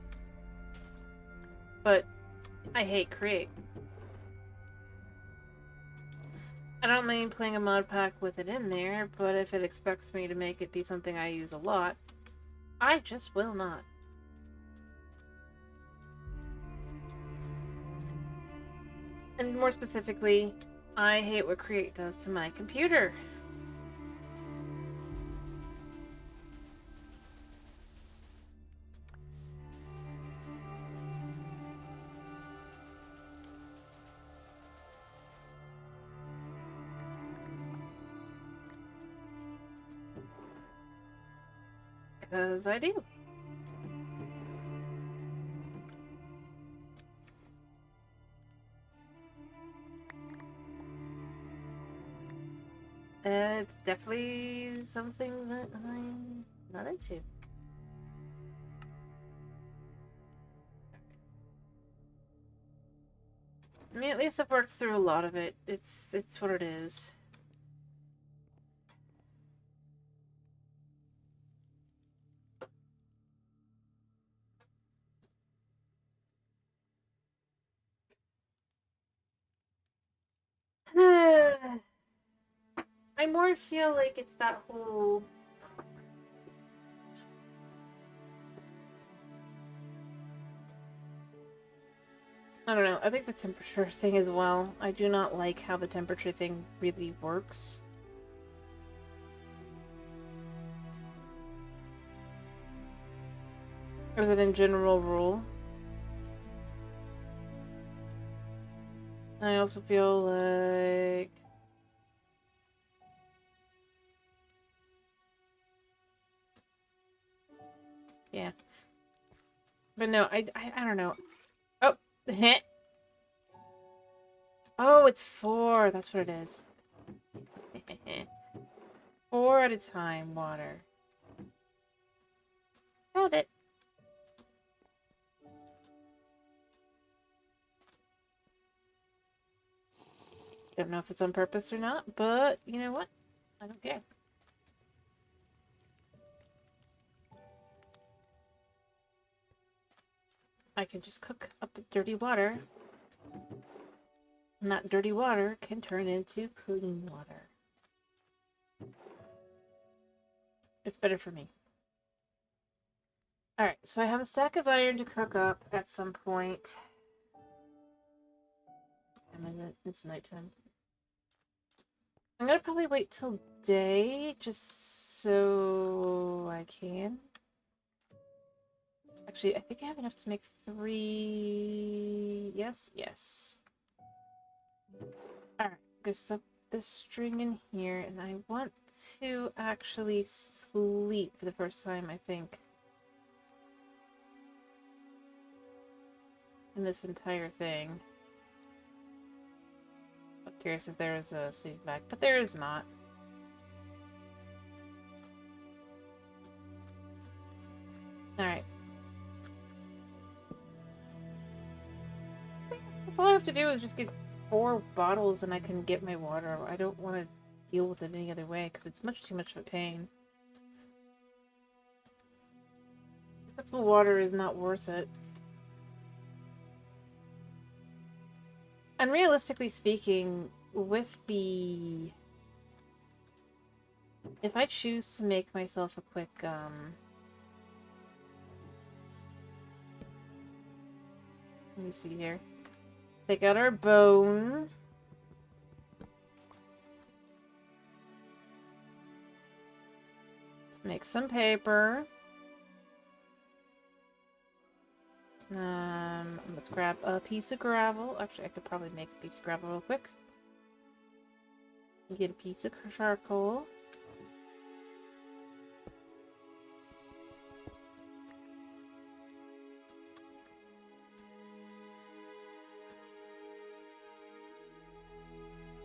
But I hate Create. I don't mind playing a mod pack with it in there, but if it expects me to make it be something I use a lot, I just will not. And more specifically, I hate what Create does to my computer. Because I do. It's definitely something that I'm not into. I mean, at least I've worked through a lot of it. It's what it is. I more feel like it's that whole... I don't know. I think the temperature thing as well. I do not like how the temperature thing really works. Is it in general rule? I also feel like... Yeah. But no, I don't know. Oh, oh, it's 4. That's what it is. 4 at a time, water. Got it. Don't know if it's on purpose or not, but you know what? I don't care. I can just cook up dirty water. And that dirty water can turn into clean water. It's better for me. Alright, so I have a sack of iron to cook up at some point. And it's nighttime. I'm gonna probably wait till day just so I can. Actually, I think I have enough to make 3. Yes, yes. Alright, I'm gonna stuff this string in here, and I want to actually sleep for the first time, I think, in this entire thing. I was curious if there was a sleeping bag, but there is not. Alright. All I have to do is just get 4 bottles and I can get my water. I don't want to deal with it any other way because it's much too much of a pain. Accessible water is not worth it. And realistically speaking, with the... If I choose to make myself a quick, let me see here. Take out our bone. Let's make some paper. Let's grab a piece of gravel. Actually, I could probably make a piece of gravel real quick. Get a piece of charcoal.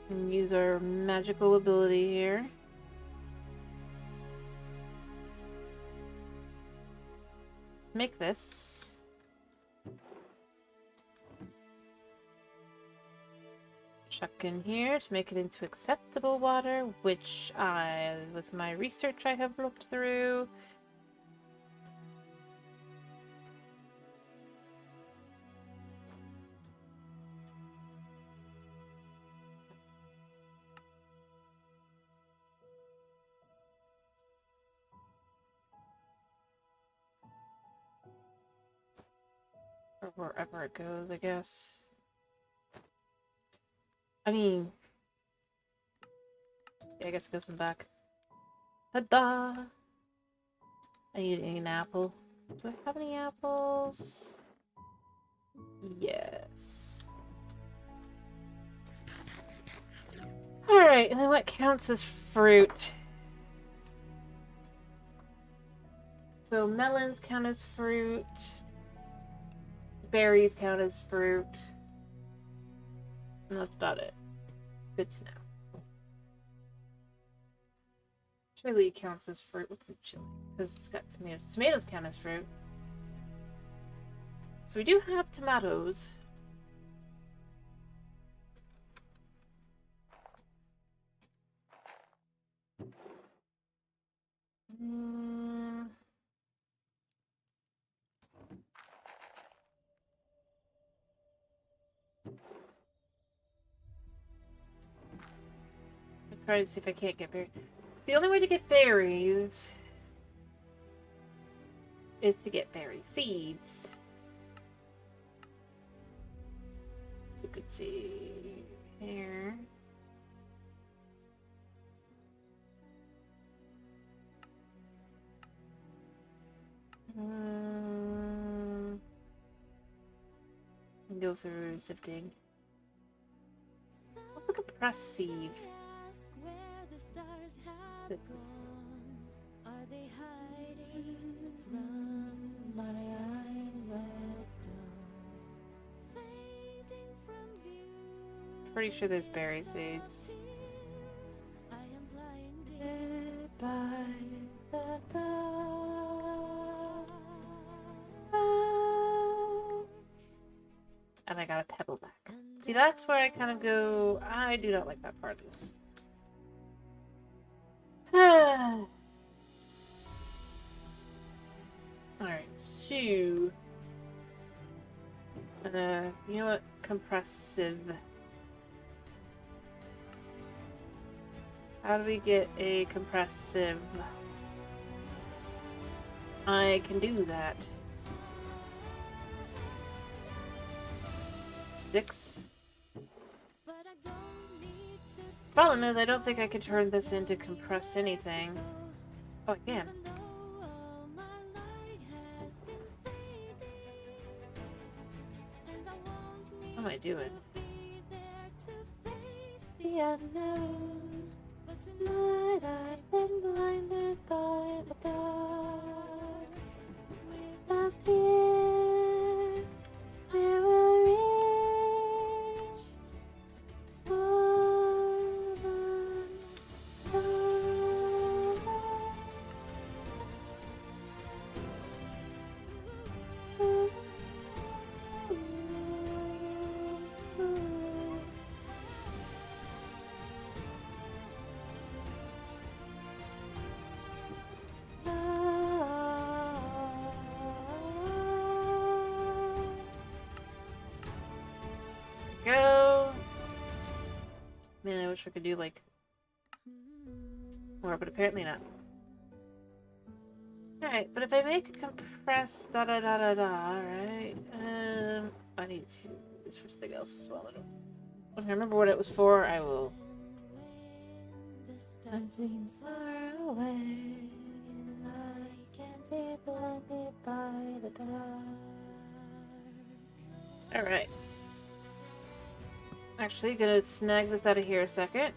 And use our magical ability here. Make this. Chuck in here to make it into acceptable water, which with my research I have looked through. Or wherever it goes, I guess. I mean, yeah, I guess it goes in the back. Ta-da! I need an apple. Do I have any apples? Yes. Alright, and then what counts as fruit? So melons count as fruit. Berries count as fruit. And that's about it. Good to know. Chili counts as fruit. What's a chili? Because it's got tomatoes. Tomatoes count as fruit. So we do have tomatoes. Let's try to see if I can't get berries. It's the only way to get berries is to get berry seeds. You could see here. Go through sifting. compressive. Are they hiding from my eyes at dawn? Fading from view. Pretty sure there's berry seeds. I am blinded by the dark. And I got a pebble back. See, that's where I kind of go, I do not like that part of this. Alright, so... you know what? Compressive. How do we get a compressive? I can do that. Sticks. Problem is, I don't think I could turn this into compressed anything. Oh, I can. What am I doing? The unknown, but tonight I've been blinded by the dark. Without fear, I will reach for the dawn. Go. Man, I wish I could do like more, but apparently not. Alright, but if I make a compressed da da da da da, right? I need to do this for something else as well. When I remember what it was for, I will. Something far away, I can't be blinded by the dark. Alright. Actually, gonna snag this out of here a second.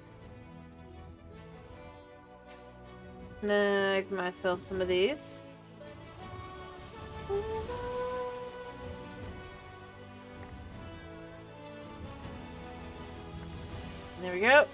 Snag myself some of these. There we go.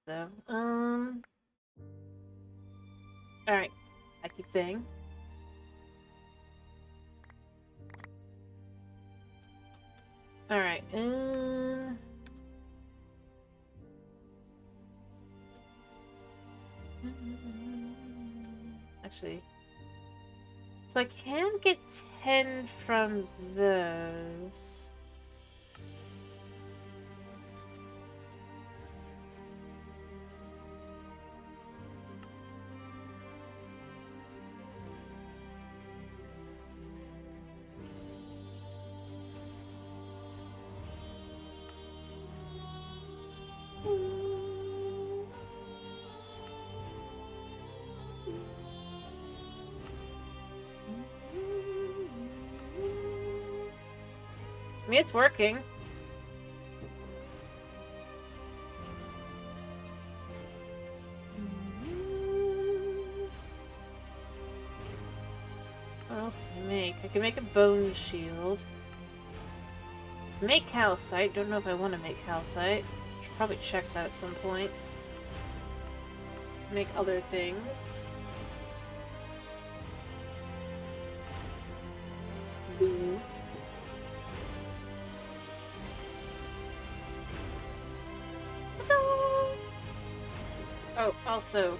So, alright. I keep saying. Alright, actually. So I can get 10 from those. I mean, it's working. What else can I make? I can make a bone shield. Make calcite. Don't know if I want to make calcite. Should probably check that at some point. Make other things. Oh, also,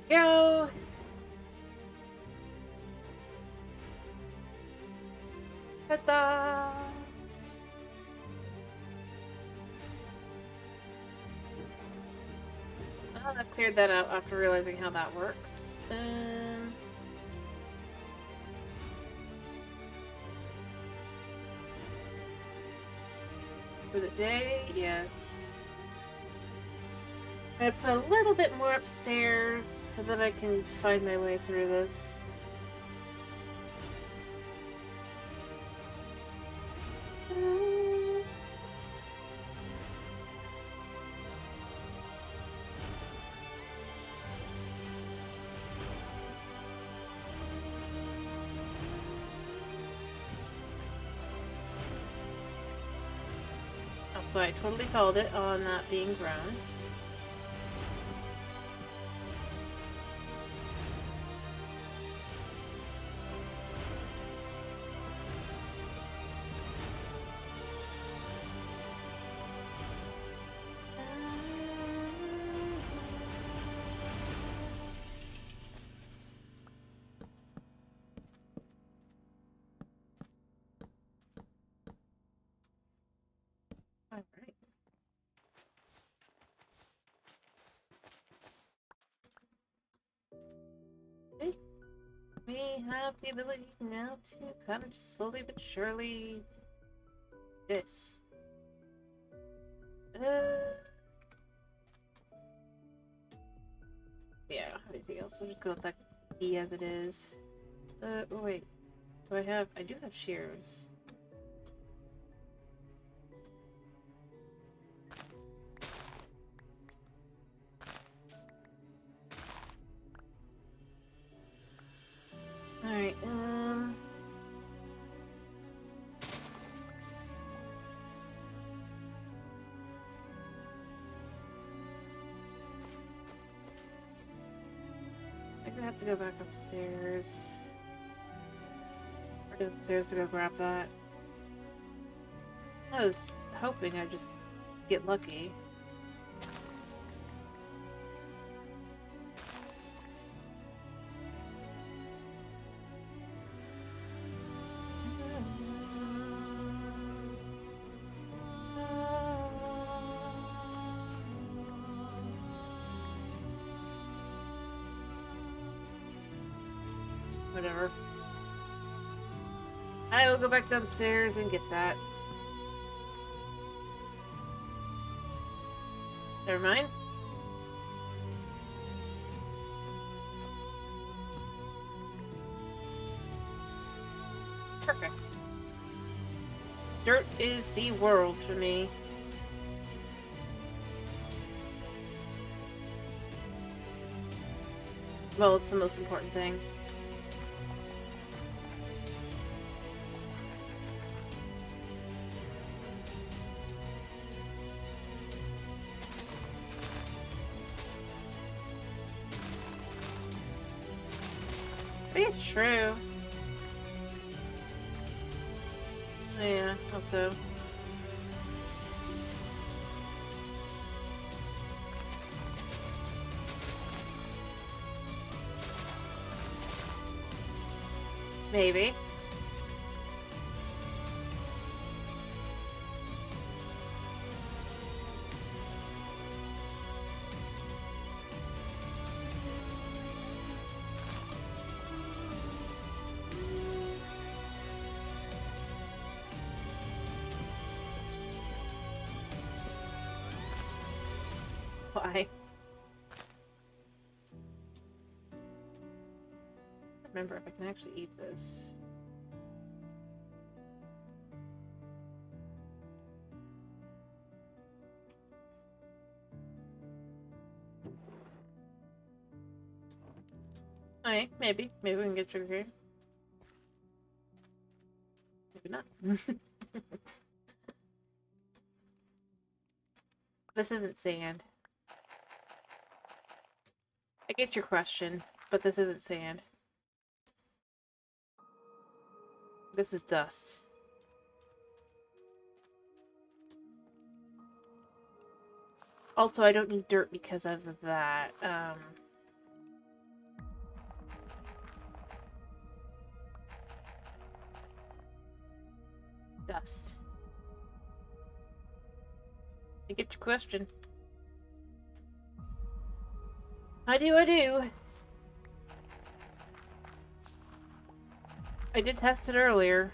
go. Ta-da! Oh, I cleared that out after realizing how that works. For the day, yes. I put a little bit more upstairs so that I can find my way through this. That's why I totally called it on not being grown. Alright. Okay. We have the ability now to kind of just slowly but surely this. Yeah, anything else? I'll just go with that key as it is. Oh wait. I do have shears. Alright, I'm gonna have to go back upstairs. Or downstairs to go grab that. I was hoping I'd just get lucky. Whatever. I will go back downstairs and get that. Never mind. Perfect. Dirt is the world for me. Well, it's the most important thing. I think it's true. Yeah, also. Maybe. Why? Remember if I can actually eat this. Alright, maybe. Maybe we can get sugar here. Maybe not. This isn't sand. I get your question, but this isn't sand. This is dust. Also, I don't need dirt because of that. Dust. I get your question. I do. I did test it earlier.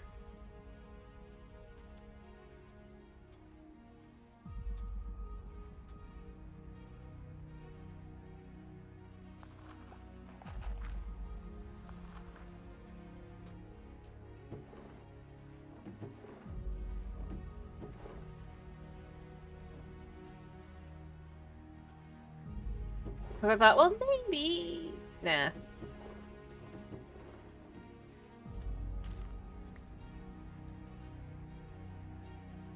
Because I thought, well, maybe... Nah.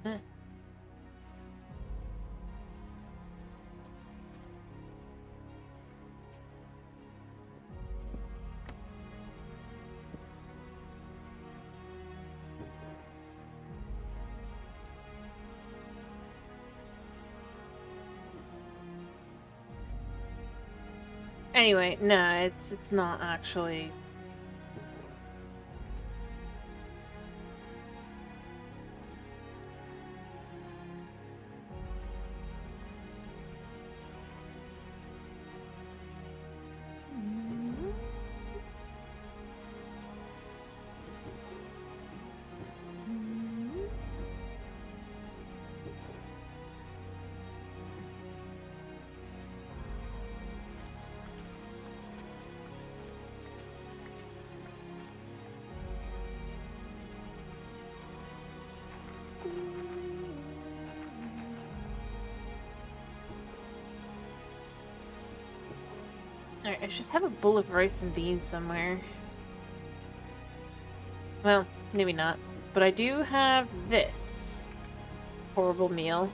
Eh. Anyway, no, it's not actually. Alright, I should have a bowl of rice and beans somewhere. Well, maybe not. But I do have this horrible meal.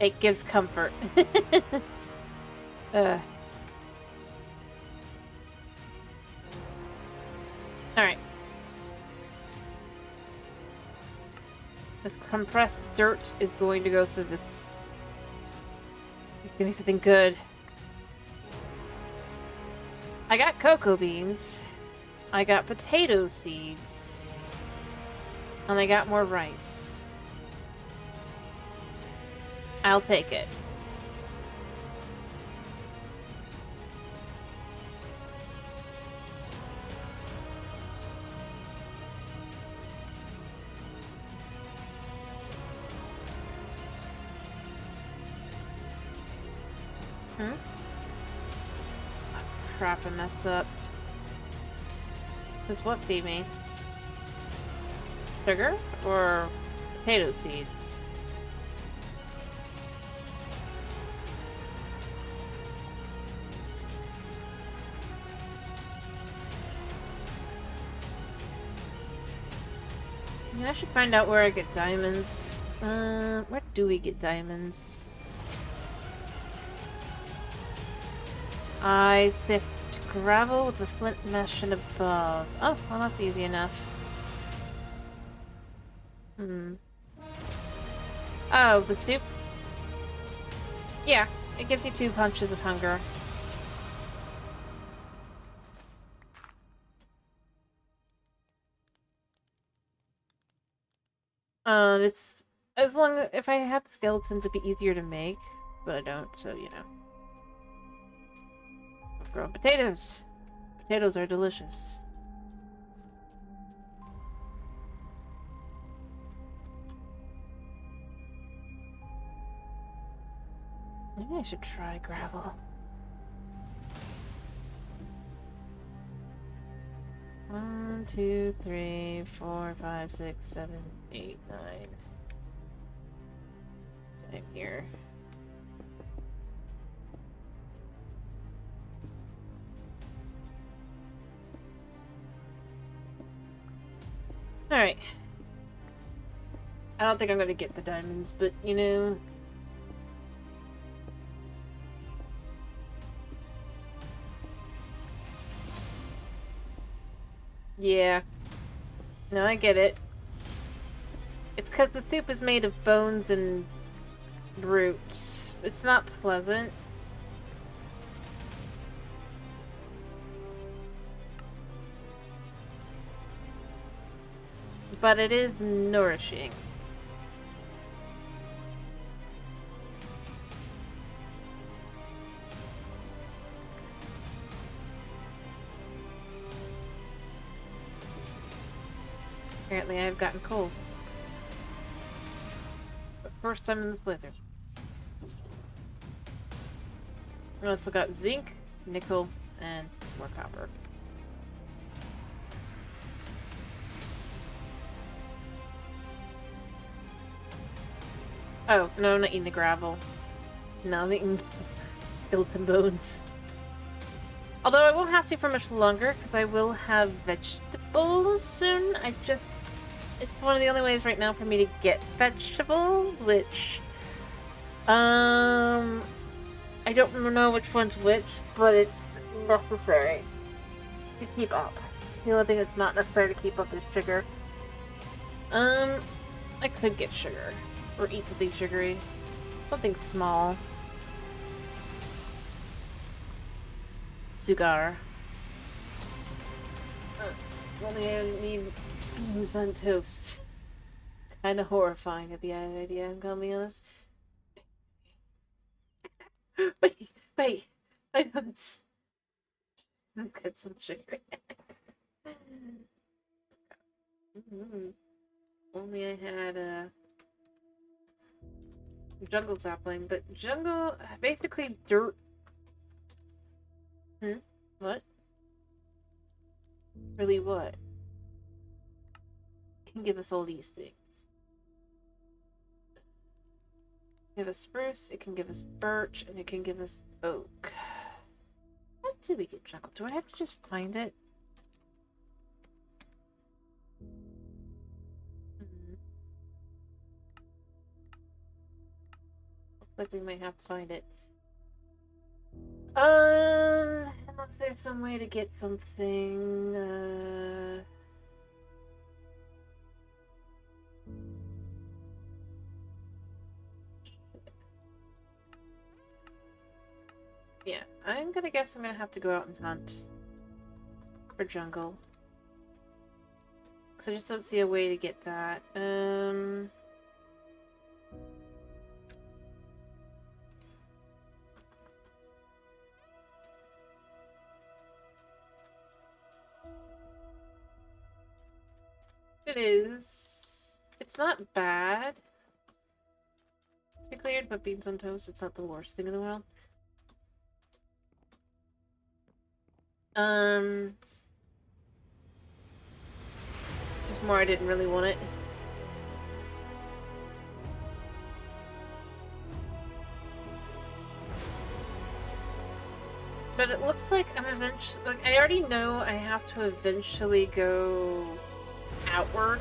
It gives comfort. Alright. This compressed dirt is going to go through this. Give me something good. I got cocoa beans. I got potato seeds. And I got more rice. I'll take it. Hmm? Oh, crap, I messed up. Does what feed me? Sugar or potato seeds? Yeah, I should find out where I get diamonds. Where do we get diamonds? I sift gravel with the flint mesh and above. Oh, well that's easy enough. Oh, the soup? Yeah, it gives you 2 punches of hunger. It's... As long as... If I had the skeletons, it'd be easier to make. But I don't, so, you know. Grow potatoes. Potatoes are delicious. Maybe I should try gravel. 1, 2, 3, 4, 5, 6, 7, 8, 9. Same here. Alright. I don't think I'm gonna get the diamonds, but you know. Yeah. No, I get it. It's because the soup is made of bones and roots. It's not pleasant. But it is nourishing. Apparently I've gotten cold. The first time in this playthrough. I also got zinc, nickel, and more copper. Oh, no, I'm not eating the gravel. No, I'm eating skeleton bones. Although I won't have to for much longer, because I will have vegetables soon. It's one of the only ways right now for me to get vegetables, which, I don't know which one's which, but it's necessary to keep up. The only thing that's not necessary to keep up is sugar. I could get sugar, or eat something sugary. Something small. Sugar. Only I need beans on toast. Kinda horrifying at the idea, I'm gonna be honest. Wait, wait. I know it's. Let's get some sugar. Mm. Only I had a jungle sapling, but jungle basically dirt. What? Really, what? Can give us all these things. Give us spruce, it can give us birch, and it can give us oak. How do we get jungle? Do I have to just find it? Looks like we might have to find it. Unless there's some way to get something, yeah, I'm gonna guess I'm gonna have to go out and hunt for jungle. Because I just don't see a way to get that. It is. It's not bad to be cleared, but beans on toast, it's not the worst thing in the world. Just more I didn't really want it. But it looks like I'm eventually, like, I already know I have to eventually go outward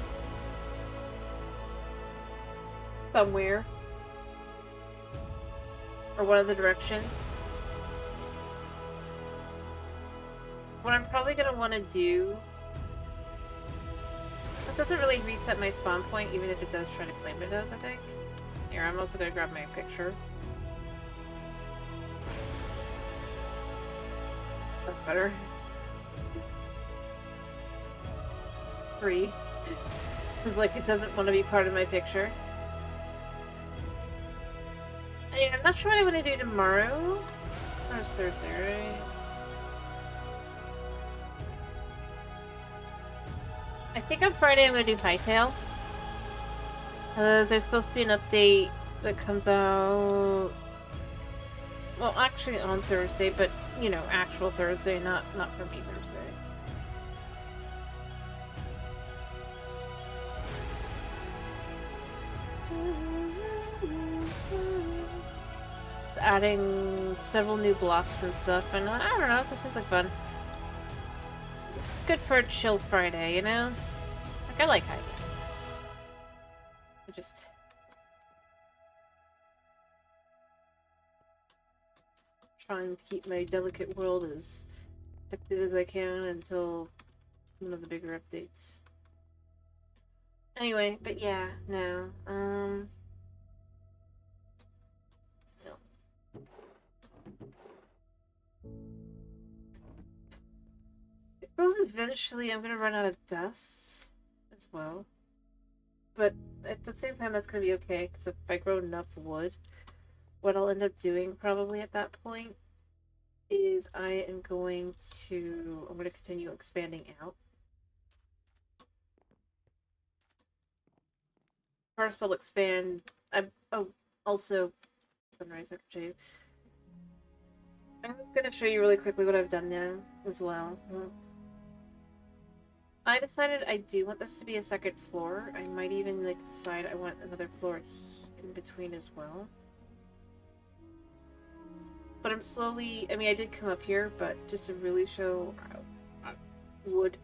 somewhere, or one of the directions. What I'm probably gonna want to do, it doesn't really reset my spawn point, even if it does try to claim it does, I think. Here, I'm also gonna grab my picture. That's better. 3. It's like it doesn't want to be part of my picture. Anyway, I'm not sure what I want to do tomorrow. Tomorrow's Thursday, right? I think on Friday I'm gonna do Hightail. There's supposed to be an update that comes out. Well, actually on Thursday, but you know, actual Thursday, not for me Thursday. It's adding several new blocks and stuff, and I don't know, this seems like fun. Good for a chill Friday, you know? Like, I like hiking. I just... trying to keep my delicate world as protected as I can until One of the bigger updates. Anyway, but yeah, no. No. I suppose eventually I'm gonna run out of dust as well. But at the same time, that's gonna be okay, because if I grow enough wood, what I'll end up doing probably at that point is I'm going to continue expanding out. First, I'll expand. Also, sunrise. I can show you. I'm gonna show you really quickly what I've done now as well. I decided I do want this to be a second floor. I might even decide I want another floor in between as well. But I'm slowly. I mean, I did come up here, but just to really show wood.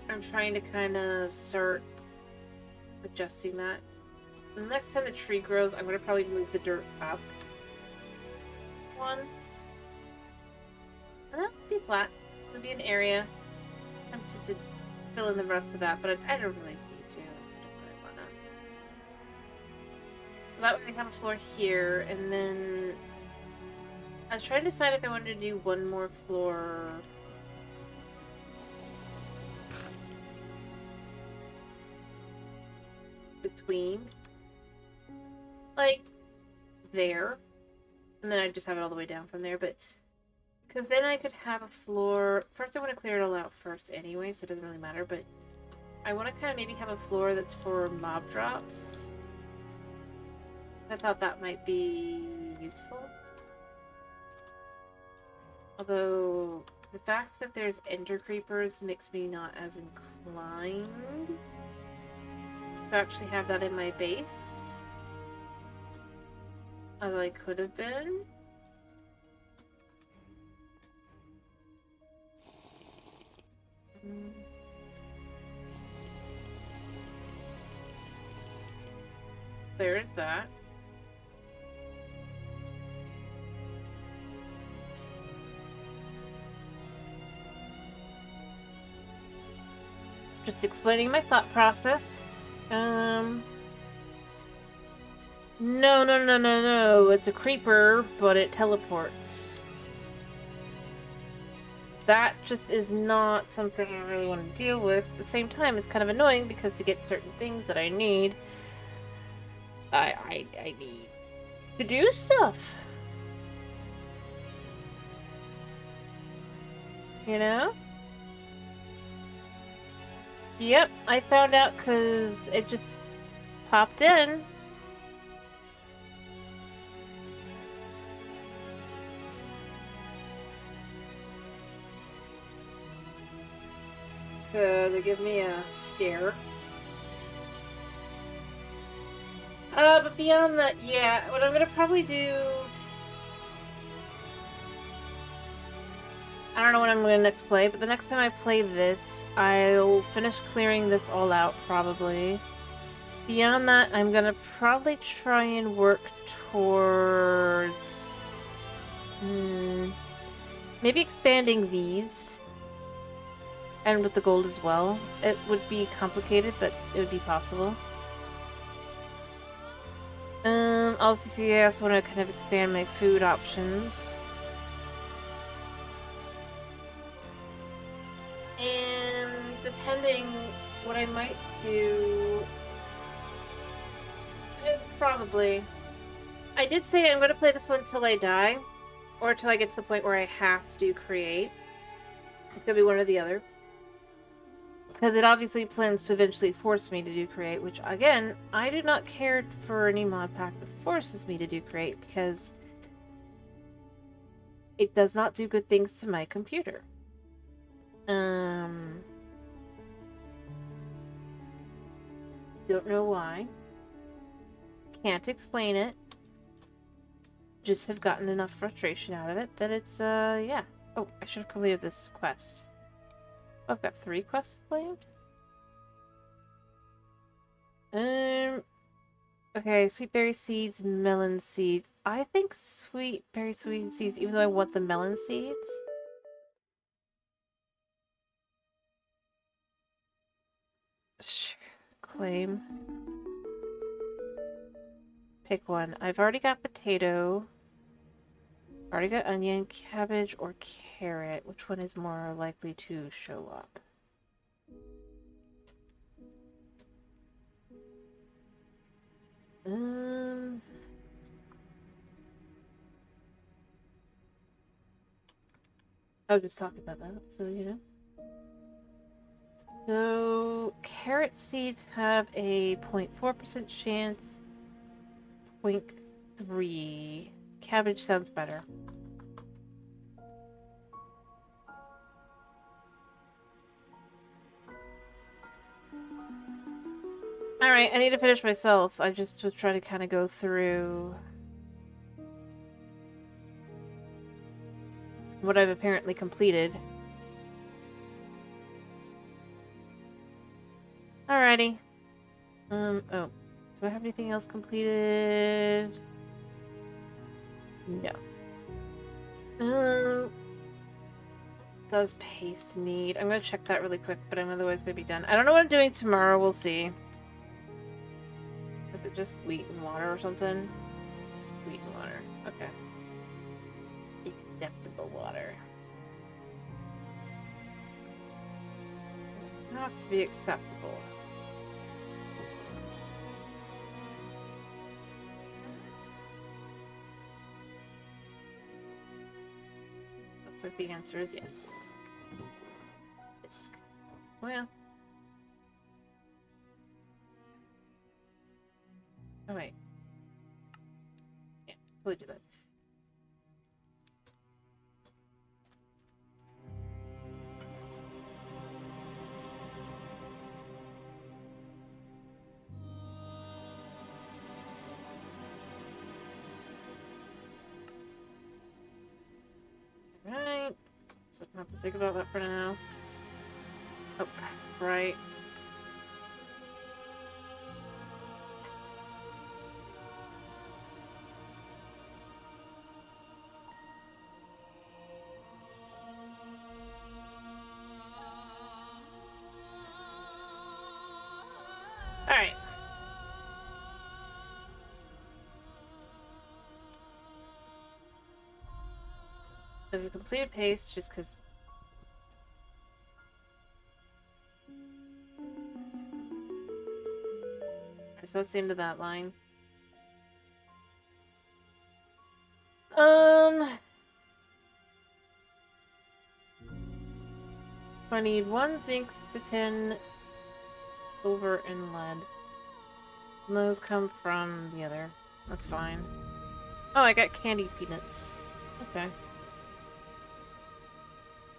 I'm trying to kind of start adjusting that. The next time the tree grows, I'm going to probably move the dirt up. One. And that'll be flat. It'll be an area. I'm tempted to fill in the rest of that, but I don't really need to. I don't really want to. So that way I have a floor here, and then I was trying to decide if I wanted to do one more floor. Between. Like, there. And then I just have it all the way down from there, but because then I could have a floor. First, I want to clear it all out first anyway, so it doesn't really matter, but I want to kind of maybe have a floor that's for mob drops. I thought that might be useful. Although, the fact that there's ender creepers makes me not as inclined to actually have that in my base as I could have been. There is that. Just explaining my thought process. No. It's a creeper, but it teleports. That just is not something I really want to deal with. At the same time, it's kind of annoying because to get certain things that I need, I need to do stuff. You know? Yep, I found out because it just popped in. To give me a scare. But beyond that, yeah, what I'm gonna probably do... I don't know when I'm gonna next play, but the next time I play this, I'll finish clearing this all out, probably. Beyond that, I'm gonna probably try and work towards... maybe expanding these. And with the gold as well. It would be complicated, but it would be possible. Also, I also want to kind of expand my food options. And depending what I might do... probably. I did say I'm going to play this one till I die. Or till I get to the point where I have to do create. It's going to be one or the other. Because it obviously plans to eventually force me to do create, which, again, I do not care for any mod pack that forces me to do create, because it does not do good things to my computer. Don't know why. Can't explain it. Just have gotten enough frustration out of it that it's, yeah. Oh, I should have completed this quest. I've got 3 quests planned. Okay, sweet berry seeds, melon seeds. I think sweet berry sweet seeds, even though I want the melon seeds. Sure. Claim. Pick one. I've already got potato. Already got onion, cabbage, or carrot. Which one is more likely to show up? Um, I was just talking about that, so you know. So, carrot seeds have a 0.4% chance, 0.3. Cabbage sounds better. Alright, I need to finish myself. I just was trying to kind of go through what I've apparently completed. Alrighty. Oh. Do I have anything else completed? No. Does paste need? I'm gonna check that really quick, but I'm otherwise gonna be done. I don't know what I'm doing tomorrow. We'll see. Is it just wheat and water or something? Wheat and water. Okay. Acceptable water. Have to be acceptable. Looks like the answer is yes. Bisque. Well. Oh wait. Yeah, we'll do that. Right. So I don't have to think about that for now. Oh, right. Alright. So if you completed paste, just because. So that's the end of that line. So I need 1 zinc, tin, silver, and lead. And those come from the other. That's fine. Oh, I got candy peanuts. Okay.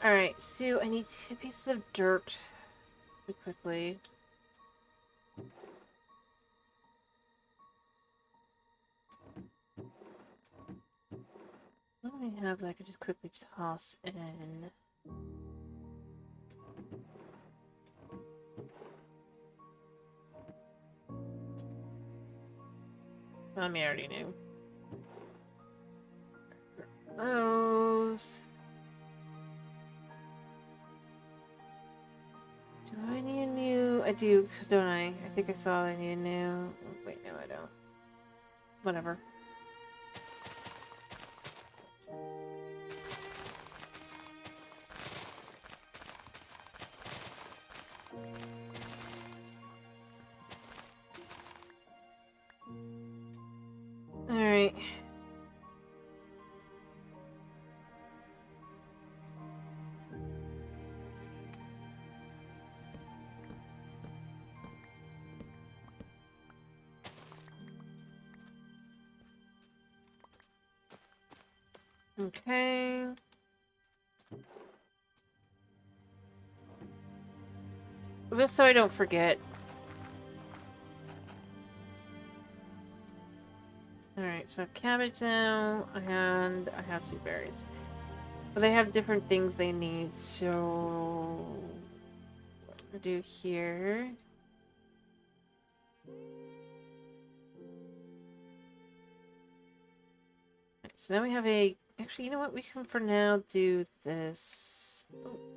Alright, so I need 2 pieces of dirt really quickly. What do I have that I could just quickly toss in? I mean, I already knew. Those. Do I need a new? I do, don't I? I think I saw I need a new. Wait, no, I don't. Whatever. Alright. Okay. Just so I don't forget. Alright, so I have cabbage now, and I have sweet berries. But they have different things they need, so... What I'm gonna do here... So now we have a... Actually, you know what? We can for now do this. Oops.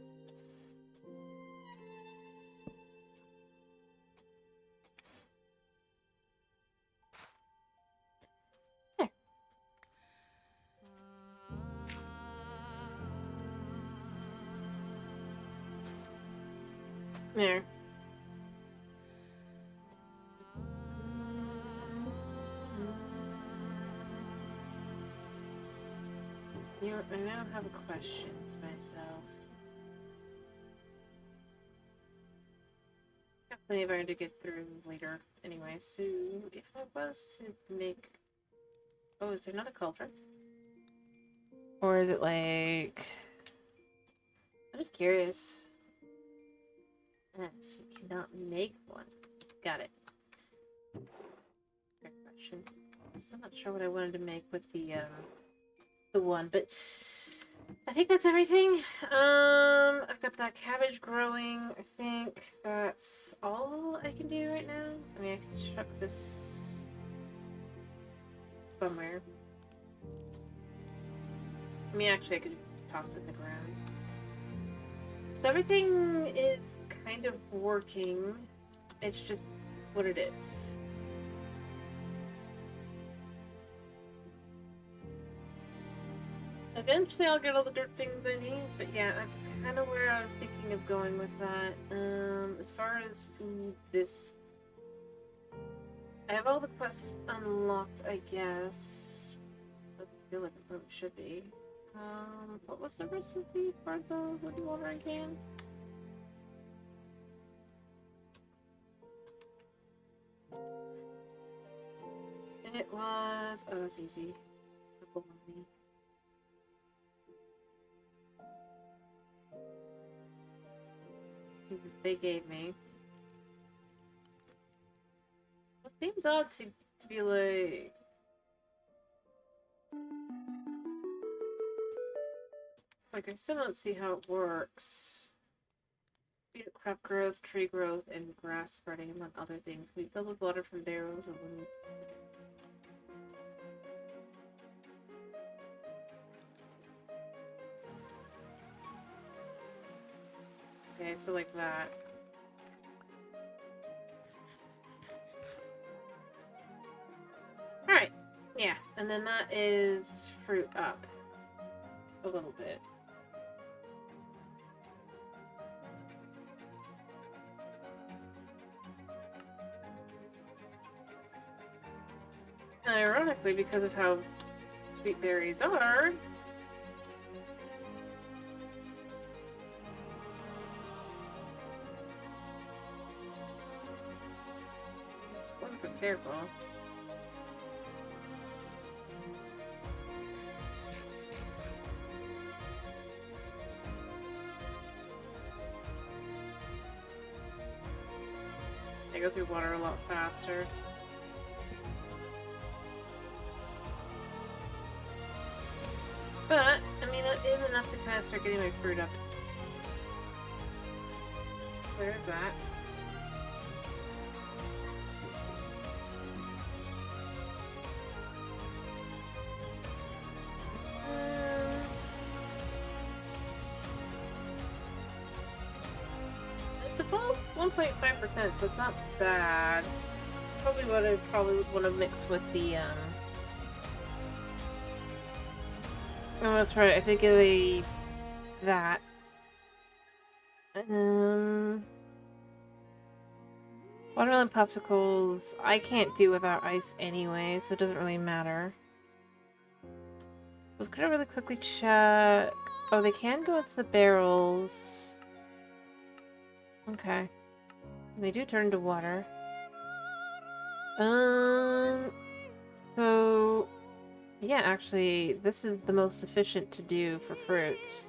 There. You know, I now have a question to myself. Got plenty of iron to get through later anyway, so if I was to make... Oh, is there not a cauldron? Or is it like... I'm just curious. Yes, you cannot make one. Got it. Fair question. Still not sure what I wanted to make with the one, but I think that's everything. I've got that cabbage growing. I think that's all I can do right now. I mean, I can chuck this somewhere. I mean, actually, I could toss it in the ground. So everything is kind of working. It's just what it is. Eventually I'll get all the dirt things I need, but yeah, that's kind of where I was thinking of going with that. As far as food, I have all the quests unlocked, I guess. I feel like it probably should be. What was the recipe for the woody watering can? It was... Oh, it's easy. They gave me. It seems odd to be like I still don't see how it works. Crop growth, tree growth, and grass spreading, among other things. We fill with water from barrels or when... Okay, so like that. Alright, yeah, and then that is fruit up a little bit. And ironically, because of how sweet berries are, wasn't careful. I go through water a lot faster. But, I mean, that is enough to kind of start getting my fruit up. There's that. It's a full 1.5%, so it's not bad. Probably what I would want to mix with the, Oh, that's right. I did get that. Watermelon popsicles, I can't do without ice anyway, so it doesn't really matter. I was gonna really quickly check. Oh, they can go into the barrels. Okay. And they do turn to water. So... Yeah, actually, this is the most efficient to do for fruits.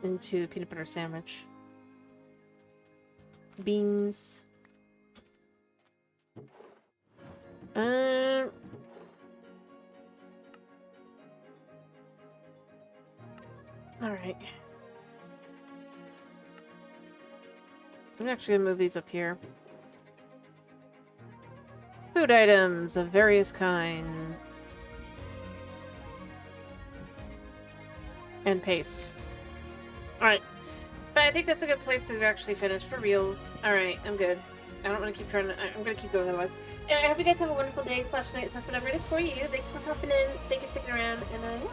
Into the peanut butter sandwich. Beans. Alright. I'm actually gonna move these up here. Food items of various kinds. And paste. Alright. But I think that's a good place to actually finish for reals. Alright, I'm good. I don't want to keep trying to... I'm going to keep going otherwise. Anyway, I hope you guys have a wonderful day / night / whatever it is for you. Thank you for hopping in. Thank you for sticking around. And, yeah.